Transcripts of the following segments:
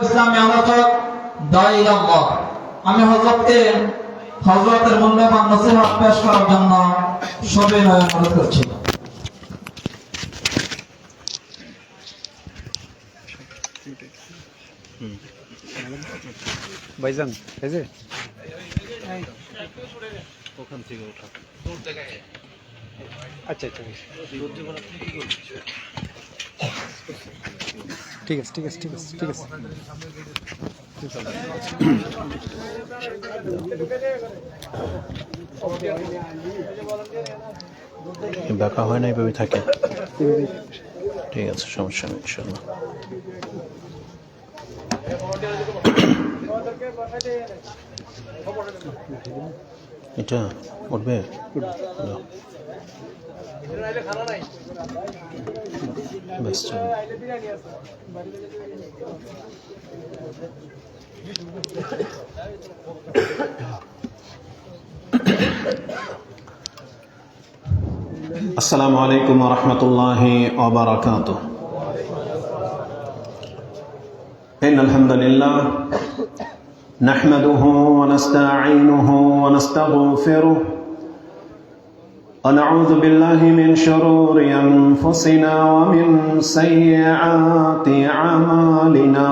ইসলামী আলোচক দাঈ আল্লাহ, আমি হযরতের মূল্যবান নসিহত পেশ করার জন্য সবিনয়ে অনুরোধ করছি। ভাইজান এই যে ওখান থেকে ওঠা আচ্ছা আচ্ছা ঠিক আছে ঠিক আছে ঠিক আছে ঠিক আছে বাঁকা হয় না, এইভাবে থাকে। ঠিক আছে, সমস্যা নেই ইনশাল্লাহ। এটা উঠবে ব্যাস চলো। আসসালামু আলাইকুম ওয়া রাহমাতুল্লাহি ওয়া বারাকাতুহু। ইন্নাল হামদুলিল্লাহ নাহমাদুহু ওয়া নাস্তাঈনুহু ওয়া নাস্তাগফিরুহ ওয়া নাউযু বিল্লাহি মিন শুরুরি আনফুসিনা ওয়া মিন সাইয়্যাতি আমালিনা।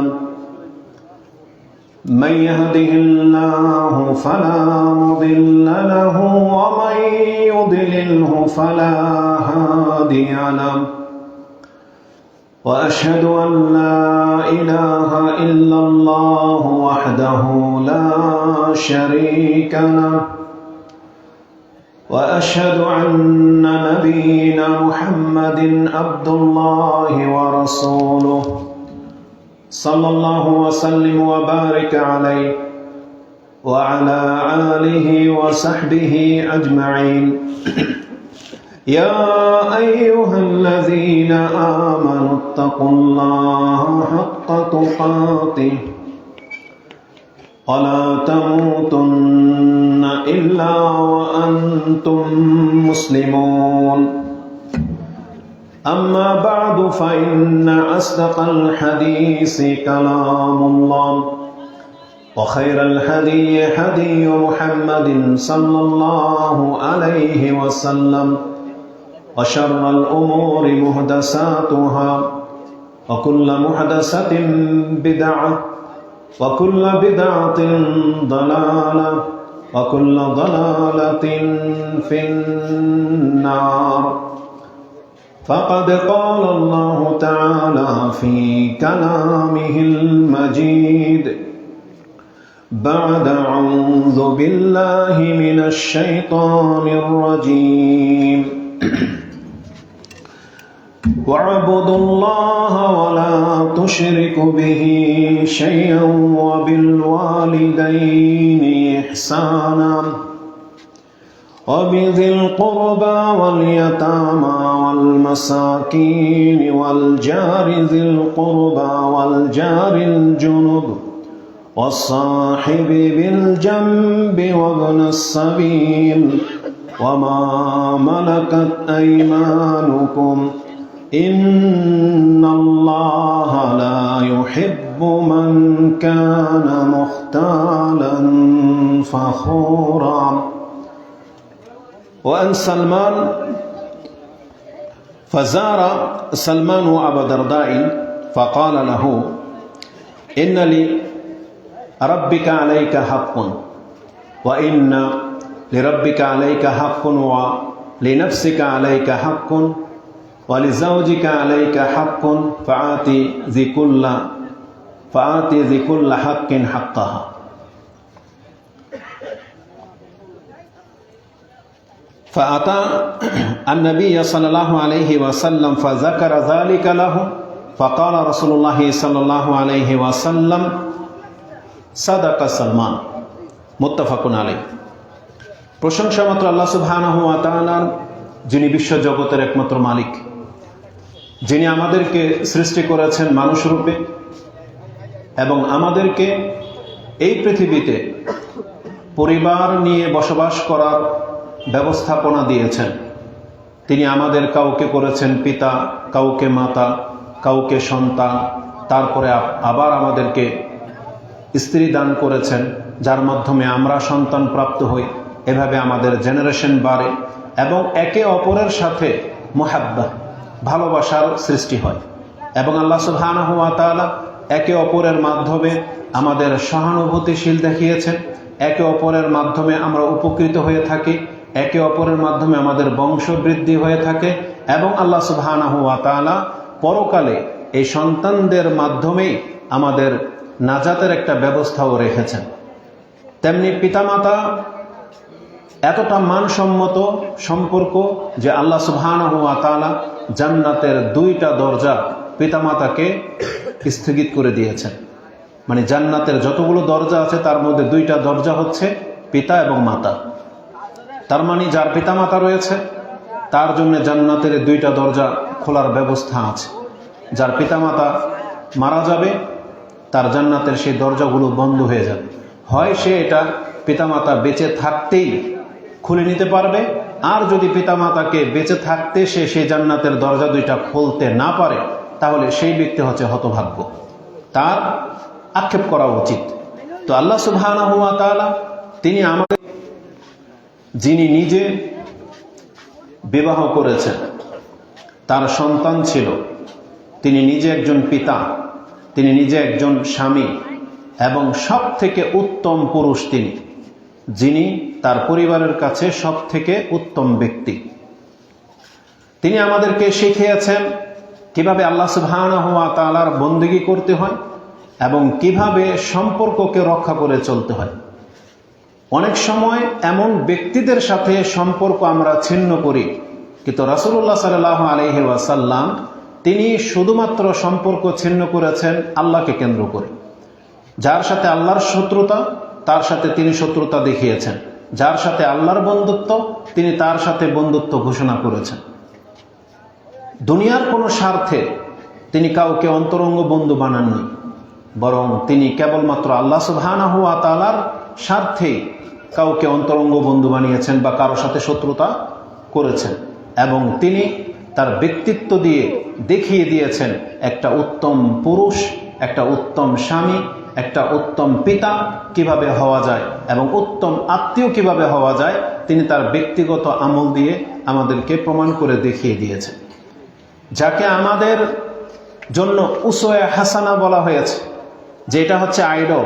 من يهده الله فلا مضل له ومن يضلله فلا هادي له وأشهد أن لا إله إلا الله وحده لا شريك له وأشهد أن نبينا محمد عبد الله ورسوله صلى الله وسلم وبارك عليه وعلى آله وصحبه أجمعين. يا أيها الذين آمنوا اتقوا الله حق تقاته ولا تموتن إلا وأنتم مسلمون. أما بعد فإن أصدق الحديث كلام الله وخير الهدي هدي محمد صلى الله عليه وسلم وشر الأمور محدثاتها وكل محدثة بدعة وكل بدعة ضلالة وكل ضلالة في النار. فقد قال الله تعالى في كلامه المجيد بعد أعوذ بالله من الشيطان الرجيم واعبدوا الله ولا تشركوا به شيئا وبالوالدين إحسانا وبذي القربى واليتامى والمساكين والجار ذي القربى والجار الجنب والصاحب بالجنب وابن السبيل وما ملكت أيمانكم إن الله لا يحب من كان مختالا فخورا. وأن سلمان فزار سلمان أبا الدرداء فقال له إن لربك عليك حق وإن لربك عليك حق ولنفسك عليك حق ولزوجك عليك حق فآتي ذي كل حق حقها. فأتى النبي صلى الله عليه وسلم فذكر ذلك له فقال رسول الله صلى الله عليه وسلم صدق سلمان متفق عليه. প্রশংসা মাত্র আল্লাহ সুবহানাহু ওয়া তাআলার, যিনি বিশ্ব জগতের একমাত্র মালিক, যিনি আমাদেরকে সৃষ্টি করেছেন মানুষ রূপে এবং আমাদেরকে এই পৃথিবীতে পরিবার নিয়ে বসবাস করার ব্যবস্থাপনা দিয়েছেন। তিনি আমাদের কাউকে করেছেন পিতা, কাউকে মাতা, কাউকে সন্তান, তারপরে আবার আমাদেরকে স্ত্রী দান করেছেন, যার মাধ্যমে আমরা সন্তান প্রাপ্ত হই। এভাবে আমাদের জেনারেশন বাড়ে এবং একে অপরের সাথে মুহাব্বা, ভালোবাসার সৃষ্টি হয়। এবং আল্লাহ সুবহানাহু ওয়া তাআলা একে অপরের মাধ্যমে আমাদের সহানুভূতিশীল দেখিয়েছেন, একে অপরের মাধ্যমে আমরা উপকৃত হয়ে থাকি, একে অপরের মাধ্যমে আমাদের বংশবৃদ্ধি হয়ে থাকে। এবং আল্লাহ সুবহানাহু ওয়া তাআলা পরকালে এই সন্তানদের মাধ্যমেই আমাদের নাজাতের একটা ব্যবস্থাও রেখেছেন। তেমনি পিতামাতা এতটা মানসম্মত সম্পর্ক যে আল্লাহ সুবহানাহু ওয়া তাআলা জান্নাতের 2টা দরজা পিতামাতাকে স্থগিত করে দিয়েছেন। মানে জান্নাতের যতগুলো দরজা আছে তার মধ্যে 2টা দরজা হচ্ছে পিতা এবং মাতা। তার মানে যার পিতামাতা রয়েছে তার জন্য জান্নাতের 2টা দরজা খোলার ব্যবস্থা আছে। যার পিতামাতা মারা যাবে তার জান্নাতের সেই দরজাগুলো বন্ধ হয়ে যাবে। হয় সে এটা পিতামাতা বেঁচে থাকতেই খুলে নিতে পারবে, আর যদি পিতামাতাকে বেঁচে থাকতে সে সেই জান্নাতের দরজা 2টা খুলতে না পারে তাহলে সেই ব্যক্তি হচ্ছে হতভাগ্য, তার আক্ষেপ করা উচিত। তো আল্লাহ সুবহানাহু ওয়া তাআলা তিনি আমাদের, যিনি নিজে বিবাহ করেছেন, তার সন্তান ছিল, তিনি নিজে একজন পিতা, তিনি নিজে একজন স্বামী এবং সব থেকে উত্তম পুরুষ তিনি, যিনি তার পরিবারের কাছে সব থেকে উত্তম ব্যক্তি। তিনি আমাদেরকে শিখিয়েছেন কিভাবে আল্লাহ সুবহানাহু ওয়া তাআলার বন্দেগী করতে হয় এবং কিভাবে সম্পর্ককে রক্ষা করে চলতে হয়। অনেক সময় এমন ব্যক্তিদের সাথে সম্পর্ক আমরা ছিন্ন করি, কিন্তু রাসূলুল্লাহ সাল্লাল্লাহু আলাইহি ওয়াসাল্লাম তিনি শুধুমাত্র সম্পর্ক ছিন্ন করেছেন আল্লাহকে কেন্দ্র করে। যার সাথে আল্লাহর শত্রুতা তার সাথে তিনি শত্রুতা দেখিয়েছেন, যার সাথে আল্লাহর বন্ধুত্ব তিনি তার সাথে বন্ধুত্ব ঘোষণা করেছেন। দুনিয়ার কোনো স্বার্থে তিনি কাউকে অন্তরঙ্গ বন্ধু বানাননি, বরং তিনি কেবলমাত্র আল্লাহ সুবহানাহু ওয়া তাআলার স্বার্থেই কাউকে অন্তরঙ্গ বন্ধু বানিয়েছেন বা কারোর সাথে শত্রুতা করেছেন। এবং তিনি তার ব্যক্তিত্ব দিয়ে দেখিয়ে দিয়েছেন একটা উত্তম পুরুষ, একটা উত্তম স্বামী, একটা উত্তম পিতা কিভাবে হওয়া যায় এবং উত্তম আত্মীয় কিভাবে হওয়া যায়। তিনি তার ব্যক্তিগত আমল দিয়ে আমাদেরকে প্রমাণ করে দেখিয়ে দিয়েছেন। যাকে আমাদের জন্য উসওয়া হাসানা বলা হয়েছে, যে এটা হচ্ছে আইডল,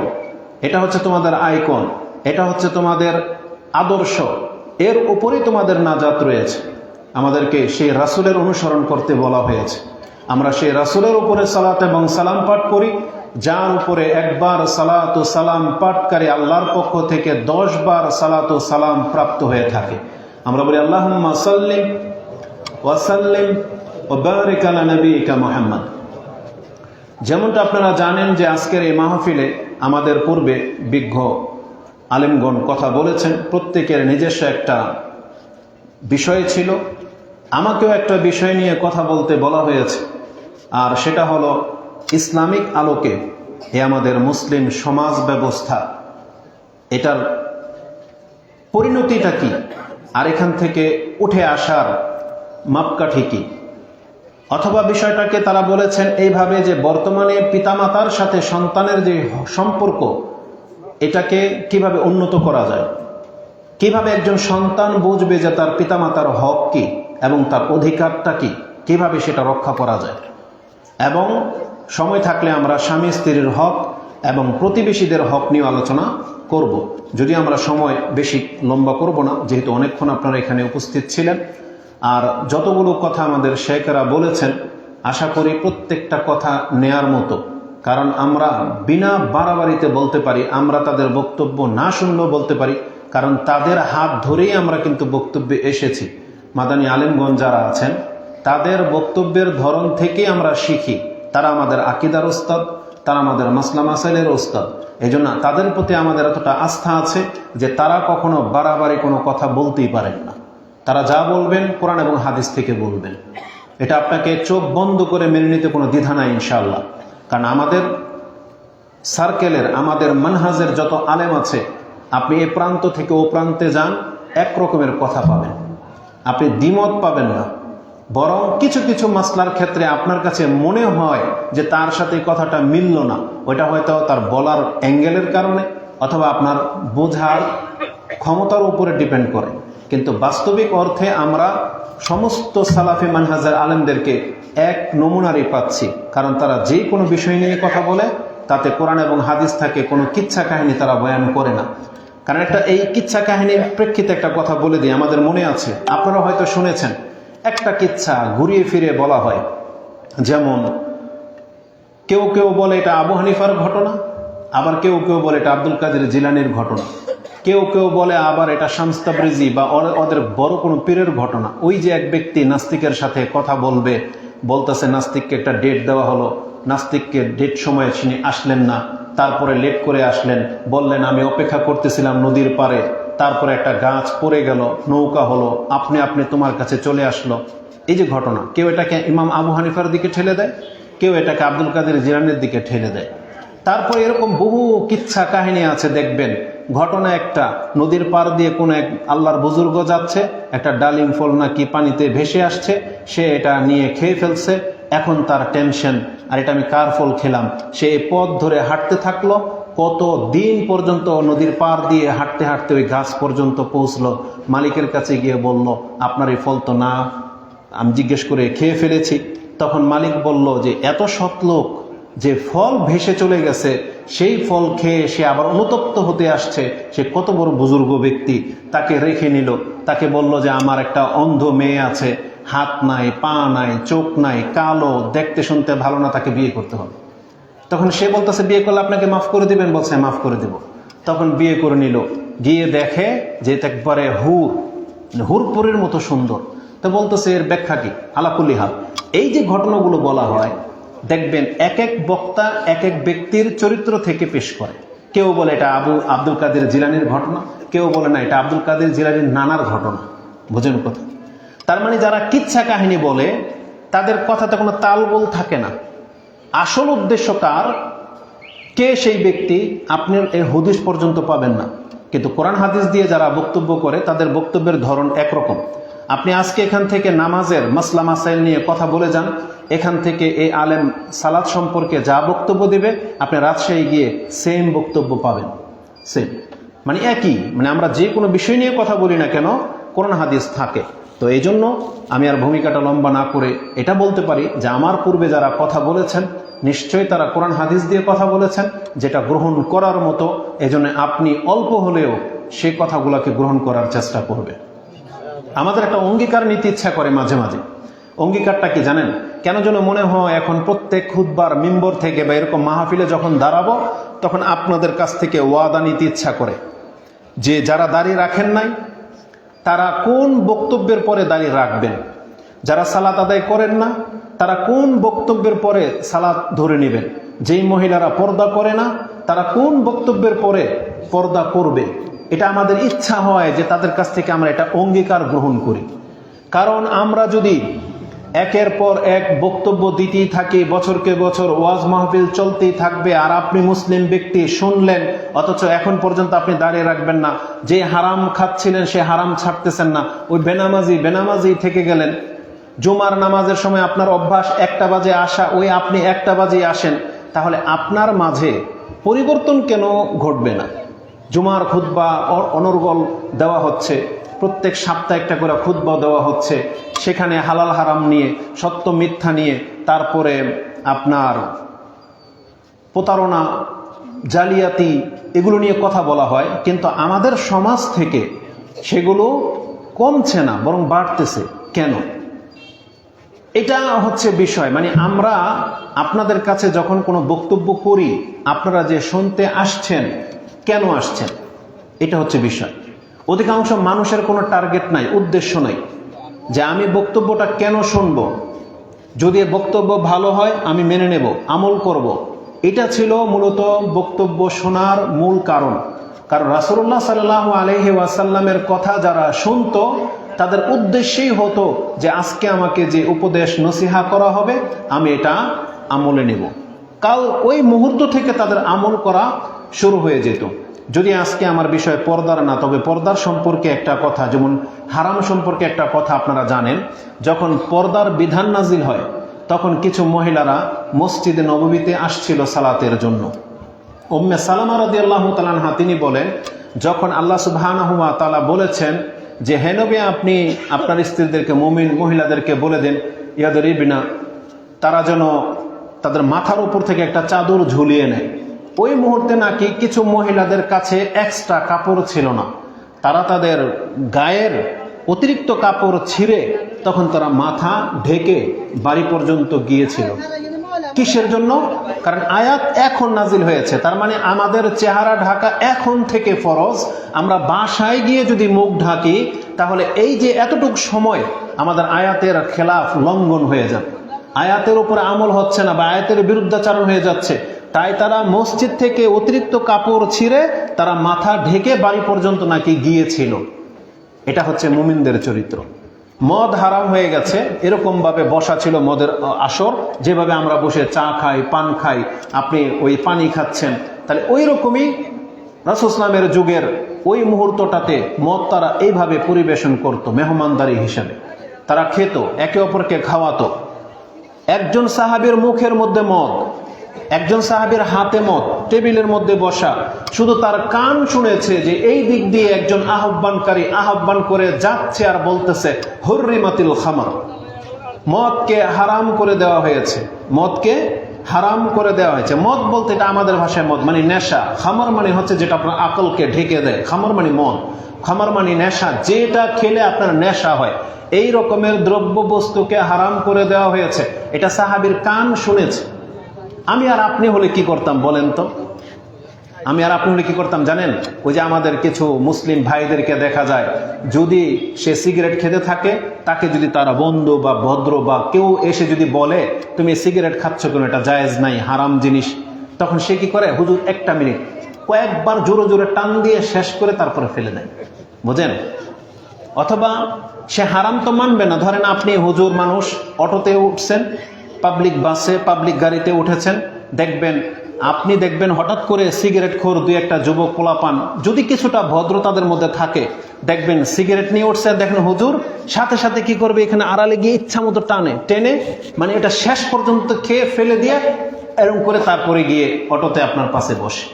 এটা হচ্ছে তোমাদের আইকন, এটা হচ্ছে তোমাদের আদর্শ, এর উপরেই তোমাদের নাজাত রয়েছে। আমাদেরকে সেই রাসূলের অনুসরণ করতে বলা হয়েছে। আমরা সেই রাসূলের উপরে সালাত এবং সালাম পাঠ করি, যার উপরে একবার সালাত ও সালাম পাঠকারী আল্লাহর পক্ষ থেকে 10 বার সালাত ও সালাম প্রাপ্ত হয়ে থাকে। আমরা বলি আল্লাহুম্মা সাল্লি ওয়া সাল্লিম ওয়া বারিক আলা নবিয়িকা মুহাম্মদ। যেমনটা আপনারা জানেন যে আজকের এই মাহফিলে আমাদের পূর্বে বিজ্ঞ আলেমগণ কথা বলেছেন, প্রত্যেকের নিজস্ব একটা বিষয় ছিল। আমাকেও একটা বিষয় নিয়ে কথা বলতে বলা হয়েছে, আর সেটা হলো ইসলামিক আলোকে এ আমাদের মুসলিম সমাজ ব্যবস্থা, এটার পরিণতিটা কি, আর এখান থেকে উঠে আসার মাপকাঠি কি। অথবা বিষয়টাকে তারা বলেছেন এইভাবে যে বর্তমানে পিতামাতার সাথে সন্তানের যে সম্পর্ক, এটাকে কিভাবে উন্নত করা যায়, কিভাবে একজন সন্তান বুঝবে যে তার পিতামাতার হক কি এবং তার অধিকারটা কি, কিভাবে সেটা রক্ষা করা যায়। এবং সময় থাকলে আমরা স্বামী স্ত্রীর হক এবং প্রতিবেশীদের হক নিয়ে আলোচনা করব। যদি আমরা সময় বেশি লম্বা করব না, যেহেতু অনেকক্ষণ আপনারা এখানে উপস্থিত ছিলেন। আর যতগুলো কথা আমাদের শেখেরা বলেছেন, আশা করি প্রত্যেকটা কথা নেয়ার মতো, কারণ আমরা বিনা বাড়াবাড়িতে বলতে পারি, আমরা তাদের বক্তব্য না শুনলেও বলতে পারি, কারণ তাদের হাত ধরেই আমরা কিন্তু বক্তব্যে এসেছি। মাদানী আলেমগণ যারা আছেন তাদের বক্তব্যের ধরন থেকেই আমরা শিখি। তারা আমাদের আকীদার ওস্তাদ, তারা আমাদের মাসলা মাসাইলের ওস্তাদ। এই জন্য তাদের প্রতি আমাদের এতটা আস্থা আছে যে তারা কখনো বাড়াবাড়ি কোনো কথা বলতেই পারেন না। তারা যা বলবেন কোরআন এবং হাদিস থেকে বলবেন। এটা আপনাকে চোখ বন্ধ করে মেনে নিতে কোনো দ্বিধা নাই ইনশাআল্লাহ। কারণ আমাদের সার্কেলের, আমাদের মানহাজের যত আলেম আছে, আপনি এ প্রান্ত থেকে ও প্রান্তে যান, এক রকমের কথা পাবেন, আপনি দ্বিমত পাবেন না। বরং কিছু কিছু মাসলার ক্ষেত্রে আপনার কাছে মনে হয় যে তার সাথে কথাটা মিলল না, ওইটা হয়তো তার বলার অ্যাঙ্গেলের কারণে অথবা আপনার বোঝার ক্ষমতার উপরে ডিপেন্ড করে। কিন্তু বাস্তবিক অর্থে আমরা সমস্ত সালাফি মানহাজের আলেমদেরকে এক নমুনারই পাচ্ছি, কারণ তারা যে কোনো বিষয় নিয়ে কথা বলে তাতে কোরআন এবং হাদিস থাকে, কোনো কিচ্ছা কাহিনী তারা বয়ান করে না। কারণ এই কিচ্ছা কাহিনীর প্রেক্ষিতে একটা কথা বলে দিই, আমাদের মনে আছে, আপনারা হয়তো শুনেছেন, একটা কিচ্ছা ঘুরিয়ে ফিরে বলা হয়। যেমন কেউ কেউ বলে এটা আবু হানিফার ঘটনা, আবার কেউ কেউ বলে এটা আব্দুল কাদের জিলানির ঘটনা, কেউ কেউ বলে আবার এটা শামস তাবরিজি বা ওদের বড় কোনো পীরের ঘটনা। ওই যে এক ব্যক্তি নাস্তিকের সাথে কথা বলতেছে, নাস্তিককে একটা ডেট দেওয়া হলো, নাস্তিককে ডেট সময়ে তিনি আসলেন না, তারপরে লেট করে আসলেন, বললেন আমি অপেক্ষা করতেছিলাম নদীর পারে, তারপরে একটা গাছ পড়ে গেল, নৌকা হলো, আপনি তোমার কাছে চলে আসলো। এই যে ঘটনা, কেউ এটাকে ইমাম আবু হানিফার দিকে ঠেলে দেয়, কেউ এটাকে আব্দুল কাদের জিলানির দিকে ঠেলে দেয়। তারপরে এরকম বহু কিচ্ছা কাহিনী আছে, দেখবেন ঘটনা একটা, নদীর পার দিয়ে কোনো এক আল্লাহর বুজুর্গ যাচ্ছে, একটা ডালিম ফল নাকি পানিতে ভেসে আসছে, সে এটা নিয়ে খেয়ে ফেলছে, এখন তার টেনশন, আর এটা আমি কার ফল খেলাম। সে এই পথ ধরে হাঁটতে থাকলো, কত দিন পর্যন্ত নদীর পার দিয়ে হাঁটতে হাঁটতে ওই গাছ পর্যন্ত পৌঁছলো, মালিকের কাছে গিয়ে বলল আপনার এই ফল তো না, আমি জিজ্ঞেস করে খেয়ে ফেলেছি। তখন মালিক বলল যে এত সৎ লোক যে ফল ভেসে চলে গেছে, সেই ফল খেয়ে সে আবার অনুতপ্ত হতে আসছে, সে কত বড় বুজুর্গ ব্যক্তি, তাকে রেখে নিল। তাকে বলল যে আমার একটা অন্ধ মেয়ে আছে, হাত নাই, পা নাই, চোখ নাই, কালো, দেখতে শুনতে ভালো না, তাকে বিয়ে করতে হবে। তখন সে বলতেছে বিয়ে করলে আপনাকে মাফ করে দিবেন, বলছে মাফ করে দেব। তখন বিয়ে করে নিল, গিয়ে দেখে যে একবারে হুরপুরের মতো সুন্দর। তো বলতেছে এর ব্যাখ্যা কি? আলাকুল্লি হাল, এই যে ঘটনাগুলো বলা হয়, দেখবেন এক এক বক্তা এক এক ব্যক্তির চরিত্র থেকে পেশ করে। কেউ বলে এটা আব্দুল কাদের জিলানির ঘটনা, কেউ বলে না এটা আব্দুল কাদের জিলানির নানার ঘটনা। বুঝেন কথা? তার মানে যারা কিচ্ছা কাহিনী বলে তাদের কথাতে কোনো তালগোল থাকে না। আসল উদ্দেশ্য কার, কে সেই ব্যক্তি, আপনি এর হদিস পর্যন্ত পাবেন না। কিন্তু কোরআন হাদিস দিয়ে যারা বক্তব্য করে তাদের বক্তব্যের ধরন একরকম। আপনি আজকে এখান থেকে নামাজের মাসলা মাসাইল নিয়ে কথা বলে যান, এখান থেকে এই আলেম সালাত সম্পর্কে যা বক্তব্য দেবে, আপনি রাজশাহী গিয়ে সেম বক্তব্য পাবেন, সেম, মানে একই। মানে আমরা যে কোনো বিষয় নিয়ে কথা বলি না কেন, কোরআন হাদিস থাকে। তো এই জন্য আমি আর ভূমিকাটা লম্বা না করে এটা বলতে পারি যে আমার পূর্বে যারা কথা বলেছেন নিশ্চয়ই তারা কোরআন হাদিস দিয়ে কথা বলেছেন, যেটা গ্রহণ করার মতো। এজন্য আপনি অল্প হলেও সেই কথাগুলোকে গ্রহণ করার চেষ্টা করবে। আমাদের একটা অঙ্গীকার নিতে ইচ্ছা করে মাঝে মাঝে। অঙ্গীকারটা কি জানেন? কেন যেন মনে হয় এখন প্রত্যেক খুতবার মিম্বর থেকে বা এরকম মাহফিলে যখন দাঁড়াবো, তখন আপনাদের কাছ থেকে ওয়াদা নিতে ইচ্ছা করে যে যারা দাঁড়িয়ে রাখেন নাই তারা কোন বক্তব্যের পরে দাঁড়িয়ে রাখবেন, যারা সালাত আদায় করেন না তারা কোন বক্তব্যের পরে সালাত ধরে নেবেন, যেই মহিলারা পর্দা করে না তারা কোন বক্তব্যের পরে পর্দা করবে। এটা আমাদের ইচ্ছা হয় যে তাদের কাছ থেকে আমরা এটা অঙ্গীকার গ্রহণ করি। কারণ আমরা যদি একের পর এক বক্তব্য দিতেই থাকি, বছরকে বছর ওয়াজ মাহফিল চলতেই থাকবে, আর আপনি মুসলিম ব্যক্তি শুনলেন, অথচ এখন পর্যন্ত আপনি দাঁড়িয়ে রাখবেন না, যে হারাম খাচ্ছিলেন সে হারাম ছাড়তেছেন না, ওই বেনামাজি থেকে গেলেন। জুমার নামাজের সময় আপনার অভ্যাস 1টা বাজে আসা, ওই আপনি 1টা বাজে আসেন, তাহলে আপনার মাঝে পরিবর্তন কেন ঘটবে না? জুমার খুতবা অনর্গল দেওয়া হচ্ছে, প্রত্যেক সপ্তাহে একটা করে খুতবা দেওয়া হচ্ছে, সেখানে হালাল হারাম নিয়ে, সত্য মিথ্যা নিয়ে, তারপরে আপনার প্রতারণা, জালিয়াতি, এগুলো নিয়ে কথা বলা হয়। কিন্তু আমাদের সমাজ থেকে সেগুলো কমছে না, বরং বাড়তেছে। কেন? এটা হচ্ছে বিষয়। মানে আমরা আপনাদের কাছে যখন কোনো বক্তব্য করি, আপনারা যে শুনতে আসছেন, কেন আসছেন, এটা হচ্ছে বিষয়। অধিকাংশ মানুষের কোনো টার্গেট নাই, উদ্দেশ্য নাই যে আমি বক্তব্যটা কেন শুনব, যদি বক্তব্য ভালো হয় আমি মেনে নেব, আমল করব। এটা ছিল মূলত বক্তব্য শোনার মূল কারণ। কারণ রাসূলুল্লাহ সাল্লাল্লাহু আলাইহি ওয়াসাল্লামের কথা যারা শুনতো তাদের উদ্দেশ্যই হতো যে আজকে আমাকে যে উপদেশ নসিহা করা হবে আমি এটা আমলে নেব। কাল ওই মুহূর্ত থেকে তাদের আমল করা শুরু হয়ে যেত। যদি আজকে আমার বিষয় পর্দার না, তবে পর্দার সম্পর্কে একটা কথা, যেমন হারাম সম্পর্কে একটা কথা আপনারা জানেন, যখন পর্দার বিধান নাজিল হয় তখন কিছু মহিলারা মসজিদে নববীতে আসছিল সালাতের জন্য। উম্মে সালামা রাদিয়াল্লাহু তাআলা আনহা তিনি বলেন, যখন আল্লাহ সুবহানাহু ওয়া তাআলা বলেছেন যে হে নবী আপনি আপনার স্ত্রীদেরকে, মুমিন মহিলাদেরকে বলে দেন ইয়াদরিবিনা, তারা যেন তাদের মাথার উপর থেকে একটা চাদর ঝুলিয়ে নেয়। ওই মুহূর্তে নাকি কিছু মহিলাদের কাছে এক্সট্রা কাপড় ছিল না, তারা তাদের গায়ের অতিরিক্ত কাপড় ছিঁড়ে তখন তারা মাথা ঢেকে বাড়ি পর্যন্ত গিয়েছিল। কিসের জন্য? কারণ আয়াত এখন নাজিল হয়েছে, তার মানে আমাদের চেহারা ঢাকা এখন থেকে ফরজ। আমরা বাসায় গিয়ে যদি মুখ ঢাকি তাহলে এই যে এতটুক সময় আমাদের আয়াতের খেলাফ লঙ্ঘন হয়ে যাবে, আয়াতের উপরে আমল হচ্ছে না বা আয়াতের বিরুদ্ধাচারণ হয়ে যাচ্ছে। তাই তারা মসজিদ থেকে অতিরিক্ত কাপড় ছিঁড়ে তারা মাথা ঢেকে বাড়ি পর্যন্ত নাকি গিয়েছিল। এটা হচ্ছে মুমিনদের চরিত্র। মদ হারাম হয়ে গেছে, এরকম ভাবে বসা ছিল মদের আসর, যেভাবে আমরা বসে চা খাই, পান খাই, আপনি ওই পানি খাচ্ছেন, তাহলে ওই রকমই রাসূল ইসলামের যুগের ওই মুহূর্তটাতে মদ তারা এইভাবে পরিবেশন করত মেহমানদারি হিসাবে। তারা খেত, একে অপরকে খাওয়াতো। একজন সাহাবীর মুখের মধ্যে মদ, একজন সাহাবীর হাতে মদ, টেবিলের মধ্যে বসা, শুধু তার কান শুনেছে যে এই দিক দিয়ে একজন আহ্বানকারী আহ্বান করে যাচ্ছে আর বলতেছে হুররিমাতিল খামার, মদকে হারাম করে দেওয়া হয়েছে, মদকে হারাম করে দেওয়া হয়েছে। মদ বলতে এটা আমাদের ভাষায় মদ মানে নেশা, খামার মানে হচ্ছে যেটা আপনার আকলকে ঢেকে দেয়, খামার মানে মদ, খামার মানে নেশা, যেটা খেলে আপনার নেশা হয়, এই রকমের দ্রব্য বস্তুকে হারাম করে দেওয়া হয়েছে। এটা সাহাবীর কান শুনেছে। আমি আর আপনি হলে কি করতাম বলেন তো? আমি আর আপনি হলে কি করতাম জানেন? ওই যে আমাদের কিছু মুসলিম ভাইদেরকে দেখা যায়, যদি সে সিগারেট খেতে থাকে, তাকে যদি তারা বন্ধু বা ভদ্র বা কেউ এসে যদি বলে তুমি সিগারেট খাচ্ছ কেন, এটা জায়েজ নাই, হারাম জিনিস, তখন সে কি করে, হুজুর একটা মিনিট, কয়েকবার জোরে জোরে টান দিয়ে শেষ করে তারপরে ফেলে দেয়, বুঝেন? অথবা সে হারাম তো মানবে না। ধরেন আপনি হুজুর মানুষ, অটোতে উঠছেন, পাবলিক বাসে, পাবলিক গাড়িতে উঠেছেন, আপনি দেখবেন হঠাৎ করে সিগারেট খোর দুই একটা যুবক পোলাপান, যদি কিছুটা ভদ্র তাদের মধ্যে থাকে, দেখবেন সিগারেট নিয়ে উঠছে, দেখেন হুজুর সাথে সাথে কি করবে, এখানে আড়ালে গিয়ে ইচ্ছা মতো টেনে মানে এটা শেষ পর্যন্ত খেয়ে ফেলে দিয়ে এরকম করে তারপরে গিয়ে অটোতে আপনার পাশে বসে।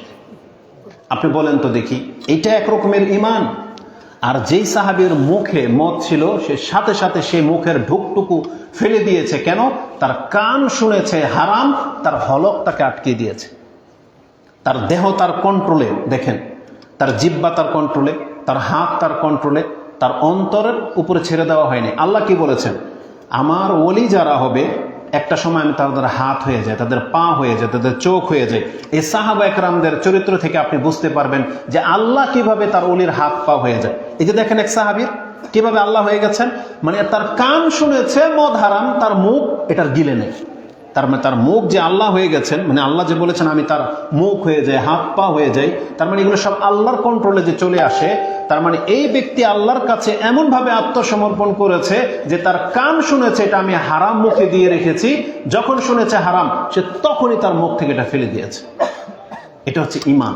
আপনি বলেন তো দেখি, এইটা একরকমের ঈমান? আর যেই সাহাবীর মুখে মদ ছিল, সে সাথে সাথে সেই মুখের ঢুকটুকু ফেলে দিয়েছে। কেন? তার কান শুনেছে হারাম, তার হলক তাকে আটকে দিয়েছে। তার দেহ তার কন্ট্রোলে, দেখেন, তার জিহ্বা তার কন্ট্রোলে, তার হাত তার কন্ট্রোলে, তার অন্তরের উপরে ছেড়ে দেওয়া হয়নি। আল্লাহ কি বলেছেন? আমার ওলি যারা হবে একটা সময় আমি তাদের হাত হয়ে যায়, তাদের পা হয়ে যায়, তাদের চোখ হয়ে যায়। এই সাহাবা একরামদের চরিত্র থেকে আপনি বুঝতে পারবেন যে আল্লাহ কিভাবে তার ওলির হাত পা হয়ে যায়। এই যে দেখেন এক সাহাবীর কিভাবে আল্লাহ হয়ে গেছেন, মানে তার কান শুনেছে মদ হারাম, তার মুখ এটার গিলে নেই। তার মানে তার মুখ যে আল্লাহ হয়ে গেছেন, মানে আল্লাহ যে বলেছেন আমি তার মুখ হয়ে যাই, হাত পা হয়ে যাই, তার মানে এগুলো সব আল্লাহর কন্ট্রোলে যে চলে আসে। তার মানে এই ব্যক্তি আল্লাহর কাছে এমন ভাবে আত্মসমর্পণ করেছে যে তার কান শুনেছে এটা আমি হারাম মুখে দিয়ে রেখেছি, যখন শুনেছে হারাম সে তখনই তার মুখ থেকে এটা ফেলে দিয়েছে। এটা হচ্ছে ঈমান।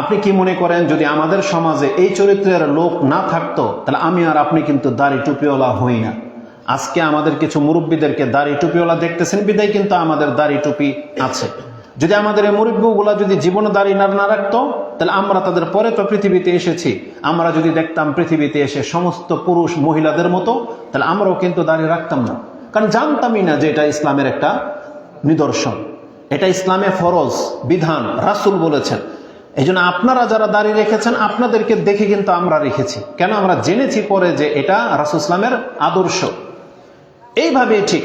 আপনি কি মনে করেন যদি আমাদের সমাজে এই চরিত্রের লোক না থাকতো, তাহলে আমি আর আপনি কিন্তু দাড়ি টুপিওয়ালা হই না। আজকে আমাদের কিছু মুরব্বীদেরকে দাড়ি টুপিওয়ালা দেখতেছেন বিদায় কিন্তু আমাদের দাড়ি টুপি আছে। যদি আমাদের এই মুরব্বীগুলা যদি জীবনে দাড়ি না রাখতো, তাহলে আমরা তাদের পরে তো পৃথিবীতে এসেছি, আমরা যদি দেখতাম পৃথিবীতে এসে সমস্ত পুরুষ মহিলাদের মতো, তাহলে আমরাও কিন্তু দাড়ি রাখতাম না। কারণ জানতামই না যে এটা ইসলামের একটা নিদর্শন, এটা ইসলামে ফরজ বিধান, রাসূল বলেছেন। এই জন্য আপনারা যারা দাড়ি রেখেছেন আপনাদেরকে দেখে কিন্তু আমরা রেখেছি। কেন? আমরা জেনেছি পরে যে এটা রাসূল ইসলামের আদর্শ। এইভাবে ঠিক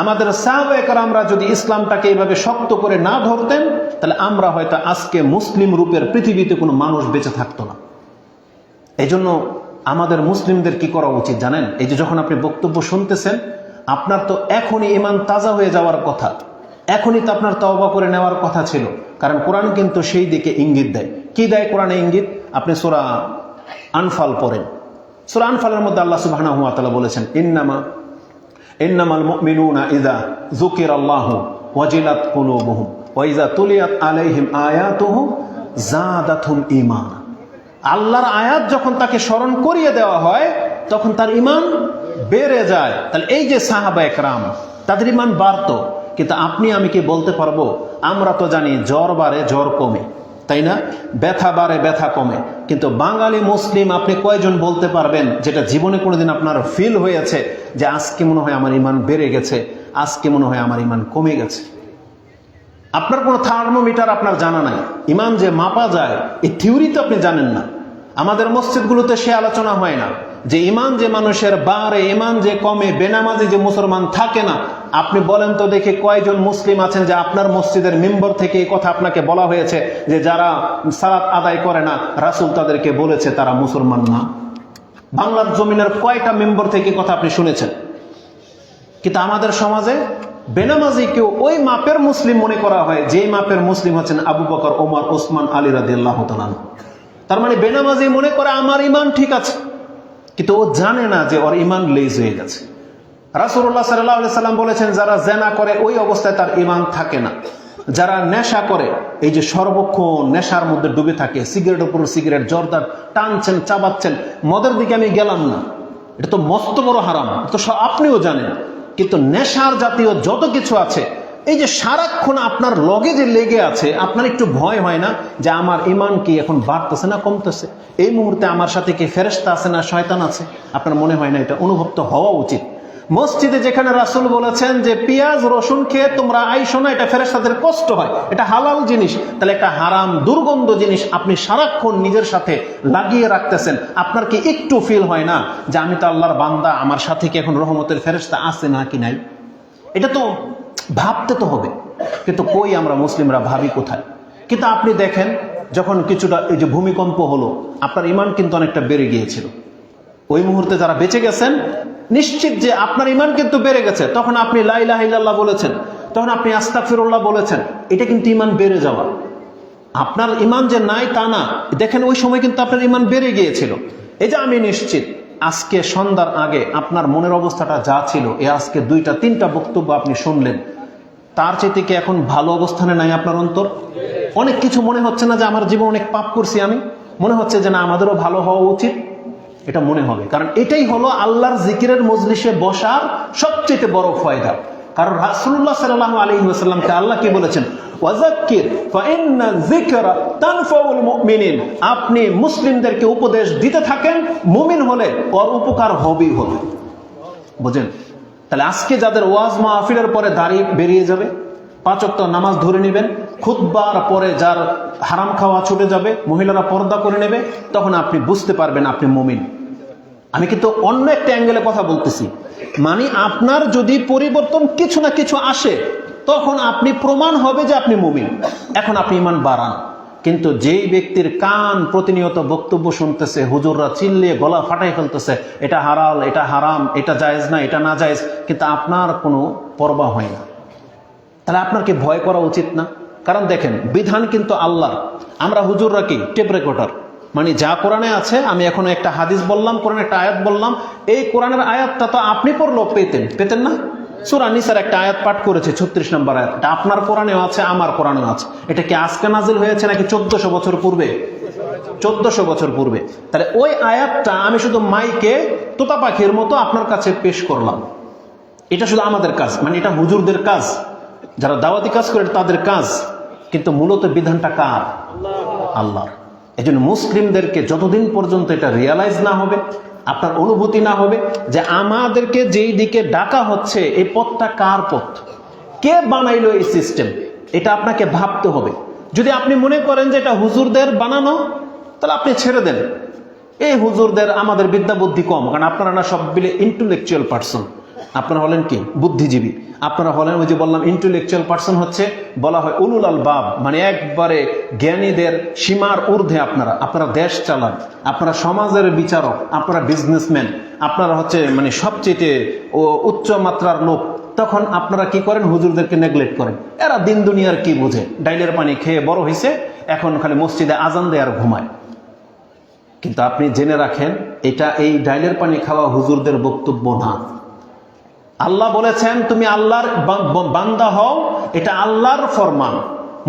আমাদের সাহাবায়ে কেরামরা যদি ইসলামটাকে এইভাবে শক্ত করে না ধরতেন, তাহলে আমরা হয়তো আজকে মুসলিম রূপের পৃথিবীতে কোনো মানুষ বেঁচে থাকতো না। এই জন্য আমাদের মুসলিমদের কি করা উচিত জানেন? এই যে যখন আপনি বক্তব্য শুনতেছেন, আপনার তো এখনই ঈমান তাজা হয়ে যাওয়ার কথা, এখনই তো আপনার তওবা করে নেওয়ার কথা ছিল। কারণ কোরআন কিন্তু সেই দিকে ইঙ্গিত দেয়। কি দেয় কোরআনে ইঙ্গিত? আপনি সূরা আনফাল পড়েন। সূরা আনফালের মধ্যে আল্লাহ সুবহানাহু ওয়া তাআলা বলেছেন, ইন্নামাল মুমিনুনা ইযা যুকিরাল্লাহু ওয়াজিলাত কুলুবুহুম ওয়া ইযা তুলিয়াত আলাইহিম আয়াতুহু জাদাতুহুম ঈমান। আল্লাহর আয়াত যখন তাকে স্মরণ করিয়ে দেওয়া হয় তখন তার ঈমান বেড়ে যায়। তাহলে এই যে সাহাবা একরাম, তাদের ঈমান বাড়তো। কিন্তু আপনি আমি কি বলতে পারবো? আমরা তো জানি জ্বর বাড়ে জ্বর কমে, তাই না? ব্যথা বাড়ে ব্যথা কমে। কিন্তু বাঙালি মুসলিম আপনি কয়জন বলতে পারবেন যেটা জীবনে কোনোদিন আপনার ফিল হয়েছে যে আজকে মনে হয় আমার ঈমান বেড়ে গেছে, আজকে মনে হয় আমার ঈমান কমে গেছে? আপনার কোনো থার্মোমিটার আপনার জানা নাই। ঈমান যে মাপা যায় এই থিওরি তো আপনি জানেন না। আমাদের মসজিদগুলোতে সে আলোচনা হয় না যে ঈমান যে মানুষের বাড়ে, ঈমান যে কমে, বেনামাজি যে মুসলমান থাকে না। আপনি বলেন তো দেখে কয়জন মুসলিম আছেন যে আপনার মসজিদের মেম্বার থেকে এই কথা আপনাকে বলা হয়েছে যে যারা সালাত আদায় করে না রাসূল তাদেরকে বলেছে তারা মুসলমান না? বাংলার জমিনের কয়টা মেম্বার থেকে কথা আপনি শুনেছেন? কিন্তু আমাদের সমাজে বেনামাজিকেও ওই মাপের মুসলিম মনে করা হয় যে মাপের মুসলিম হচ্ছেন আবু বকর, ওমর, ওসমান, আলী রাদিয়াল্লাহু তাআলা। তার মানে বেনামাজি মনে করে আমার ঈমান ঠিক আছে, কিন্তু ও জানে না যে ওর ঈমান লেজ হয়ে গেছে। রাসূলুল্লাহ সাল্লাল্লাহু আলাইহি সাল্লাম বলেছেন যারা জেনা করে ওই অবস্থায় তার ঈমান থাকে না। যারা নেশা করে, এই যে সর্বক্ষণ নেশার মধ্যে ডুবে থাকে, সিগারেটের উপর সিগারেট জর্দার টানছেন, চাবাচ্ছেন। মদের দিকে আমি গেলাম না, এটা তো মস্ত বড় হারাম, তো আপনিও জানেন। কিন্তু নেশার জাতীয় যত কিছু আছে, এই যে সারাক্ষণ আপনার লগে যে লেগে আছে, আপনার একটু ভয় হয় না যে আমার ঈমান কি এখন বাড়তেছে না কমতেছে? এই মুহূর্তে আমার সাথে কি ফেরেশতা আছে না শয়তান আছে? আপনার মনে হয় না এটা অনুভব তো হওয়া উচিত? মসজিদে যেখানে রাসূল বলেছেন যে পেঁয়াজ রসুন খেয়ে তোমরা আইসো না, এটা ফেরেশতাদের কষ্ট হয়, এটা হালাল জিনিস, তাহলে একটা হারাম দুর্গন্ধ জিনিস আপনি সারাক্ষণ নিজের সাথে লাগিয়ে রাখতেছেন। আপনার কি একটু ফিল হয় না যে আমি তো আল্লাহর বান্দা, আমার সাথে কি এখন রহমতের ফেরেশতা আছে না কি নাই? এটা তো ভাবতে তো হবে। কিন্তু কই আমরা মুসলিমরা ভাবি কোথায়? কিন্তু আপনি দেখেন যখন কিছুটা এই যে ভূমিকম্প হলো, আপনার ঈমান কিন্তু অনেকটা বেড়ে গিয়েছিল। ওই মুহূর্তে যারা বেঁচে গেছেন নিশ্চিত যে আপনার ঈমান কিন্তু বেড়ে গেছে। তখন আপনি লা ইলাহা ইল্লাল্লাহ বলেছেন, তখন আপনি আস্তাগফিরুল্লাহ বলেছেন, এটা কিন্তু ঈমান বেড়ে যাওয়া। আপনার ঈমান যে নাই তা না, দেখেন ওই সময় কিন্তু আপনার ঈমান বেড়ে গিয়েছিল। এই যে আমি নিশ্চিত আজকে সন্ধ্যার আগে আপনার মনের অবস্থাটা যা ছিল, এ আজকে 2-3টা বক্তব্য আপনি শুনলেন, তার চাইতে কি এখন ভালো অবস্থানে নাই আপনার অন্তর? অনেক কিছু মনে হচ্ছে না যে আমার জীবন অনেক পাপ করছি আমি? মনে হচ্ছে যে না আমাদেরও ভালো হওয়া উচিত? এটা মনে হবে, কারণ এটাই হলো আল্লাহর জিকিরের মজলিসে বসার সবচেয়ে বড় ফায়দা। কারণ রাসূলুল্লাহ সাল্লাল্লাহু আলাইহি ওয়াসাল্লামকে আল্লাহ কি বলেছেন? ওয়াযাক্কির ফাইন্না যিকরা তানফাউল মুমিনিন। আপনি মুসলিমদেরকে উপদেশ দিতে থাকেন, মুমিন হলে ওর উপকার হবেই হবে। বুঝেন? তাহলে আজকে যাদের ওয়াজ মাহফিলের পরে দাড়ি বেরিয়ে যাবে, 5 ওয়াক্ত নামাজ ধরে নেবেন, খুতবার পরে যার হারাম খাওয়া ছুটে যাবে, মহিলারা পর্দা করে নেবে, তখন আপনি বুঝতে পারবেন আপনি মুমিন। আমি কিন্তু অন্য একটা অ্যাঙ্গেলে কথা বলতেছি, মানে আপনার যদি পরিবর্তন কিছু না কিছু আসে তখন আপনি প্রমাণ হবে যে আপনি মুমিন। এখন আপনি ঈমান বাড়ান। কিন্তু যেই ব্যক্তির কান প্রতিনিয়ত বক্তব্য শুনতেছে, হুজুররা চিল্লিয়ে গলা ফাটাই ফেলতেছে, এটা হালাল, এটা হারাম, এটা জায়েজ না, এটা না জায়েজ, কিন্তু আপনার কোনো পরোয়া হয় না, তাহলে আপনার কি ভয় করা উচিত না? কারণ দেখেন বিধান কিন্তু আল্লাহর। আমরা হুজুররা কি টেপ রেকর্ডার, মানে যা কোরআনে আছে, আমি এখন একটা হাদিস বললাম, কোরআনের একটা আয়াত বললাম, এই কোরআনের আয়াতটা তো আপনি পড়লেও পেতেন না? সূরা নিসার একটা আয়াত পাঠ করেছে, 36 নম্বর আয়াত, এটা আপনার কোরআনেও আছে, আমার কোরআনেও আছে। এটা কি আজকে নাজিল হয়েছে নাকি 1400 বছর পূর্বে? 1400 বছর পূর্বে। তাহলে ওই আয়াতটা আমি শুধু মাইকে তোতা পাখির মতো আপনার কাছে পেশ করলাম। এটা শুধু আমাদের কাজ, মানে এটা হুজুরদের কাজ, যারা দাওয়াতি কাজ করে তাদের কাজ, কিন্তু মূলত বিধানটা কার? আল্লাহর। এই জন্য মুসলিমদেরকে যতদিন পর্যন্ত এটা রিয়ালাইজ না হবে, আপনার অনুভূতি না হবে যে আমাদেরকে যেই দিকে ডাকা হচ্ছে এই পথটা কার পথ, কে বানাইলো এই সিস্টেম, এটা আপনাকে ভাবতে হবে। যদি আপনি মনে করেন যে এটা হুজুরদের বানানো, তাহলে আপনি ছেড়ে দেন। এই হুজুরদের আমাদের বিদ্যা বুদ্ধি কম, কারণ আপনারা না সব মিলে ইন্টেলেকচুয়াল পার্সন। আপনারা হলেন কি? বুদ্ধিজীবী। আপনারা হলেন, ওই যে বললাম ইন্টেলেকচুয়াল পার্সন হচ্ছে বলা হয় উলুল আলবাব, মানে একবারে জ্ঞানীদের সীমার ঊর্ধ্বে। আপনারা দেশ চালান, আপনারা সমাজের বিচারক, আপনারা বিজনেসম্যান, আপনারা হচ্ছে মানে সবচেয়ে উচ্চ মাত্রার লোক। তখন আপনারা কি করেন? হুজুরদেরকে নেগলেক্ট করেন। এরা দিন দুনিয়ার কি বুঝে, ডাইলের পানি খেয়ে বড় হয়েছে, এখন খালি মসজিদে আজান দেয় আর ঘুমায়। কিন্তু আপনি জেনে রাখেন, এটা এই ডাইলের পানি খাওয়া হুজুরদের বক্তব্য না। আল্লাহ বলেছেন তুমি আল্লাহর বান্দা হও, এটা আল্লাহর ফরমান।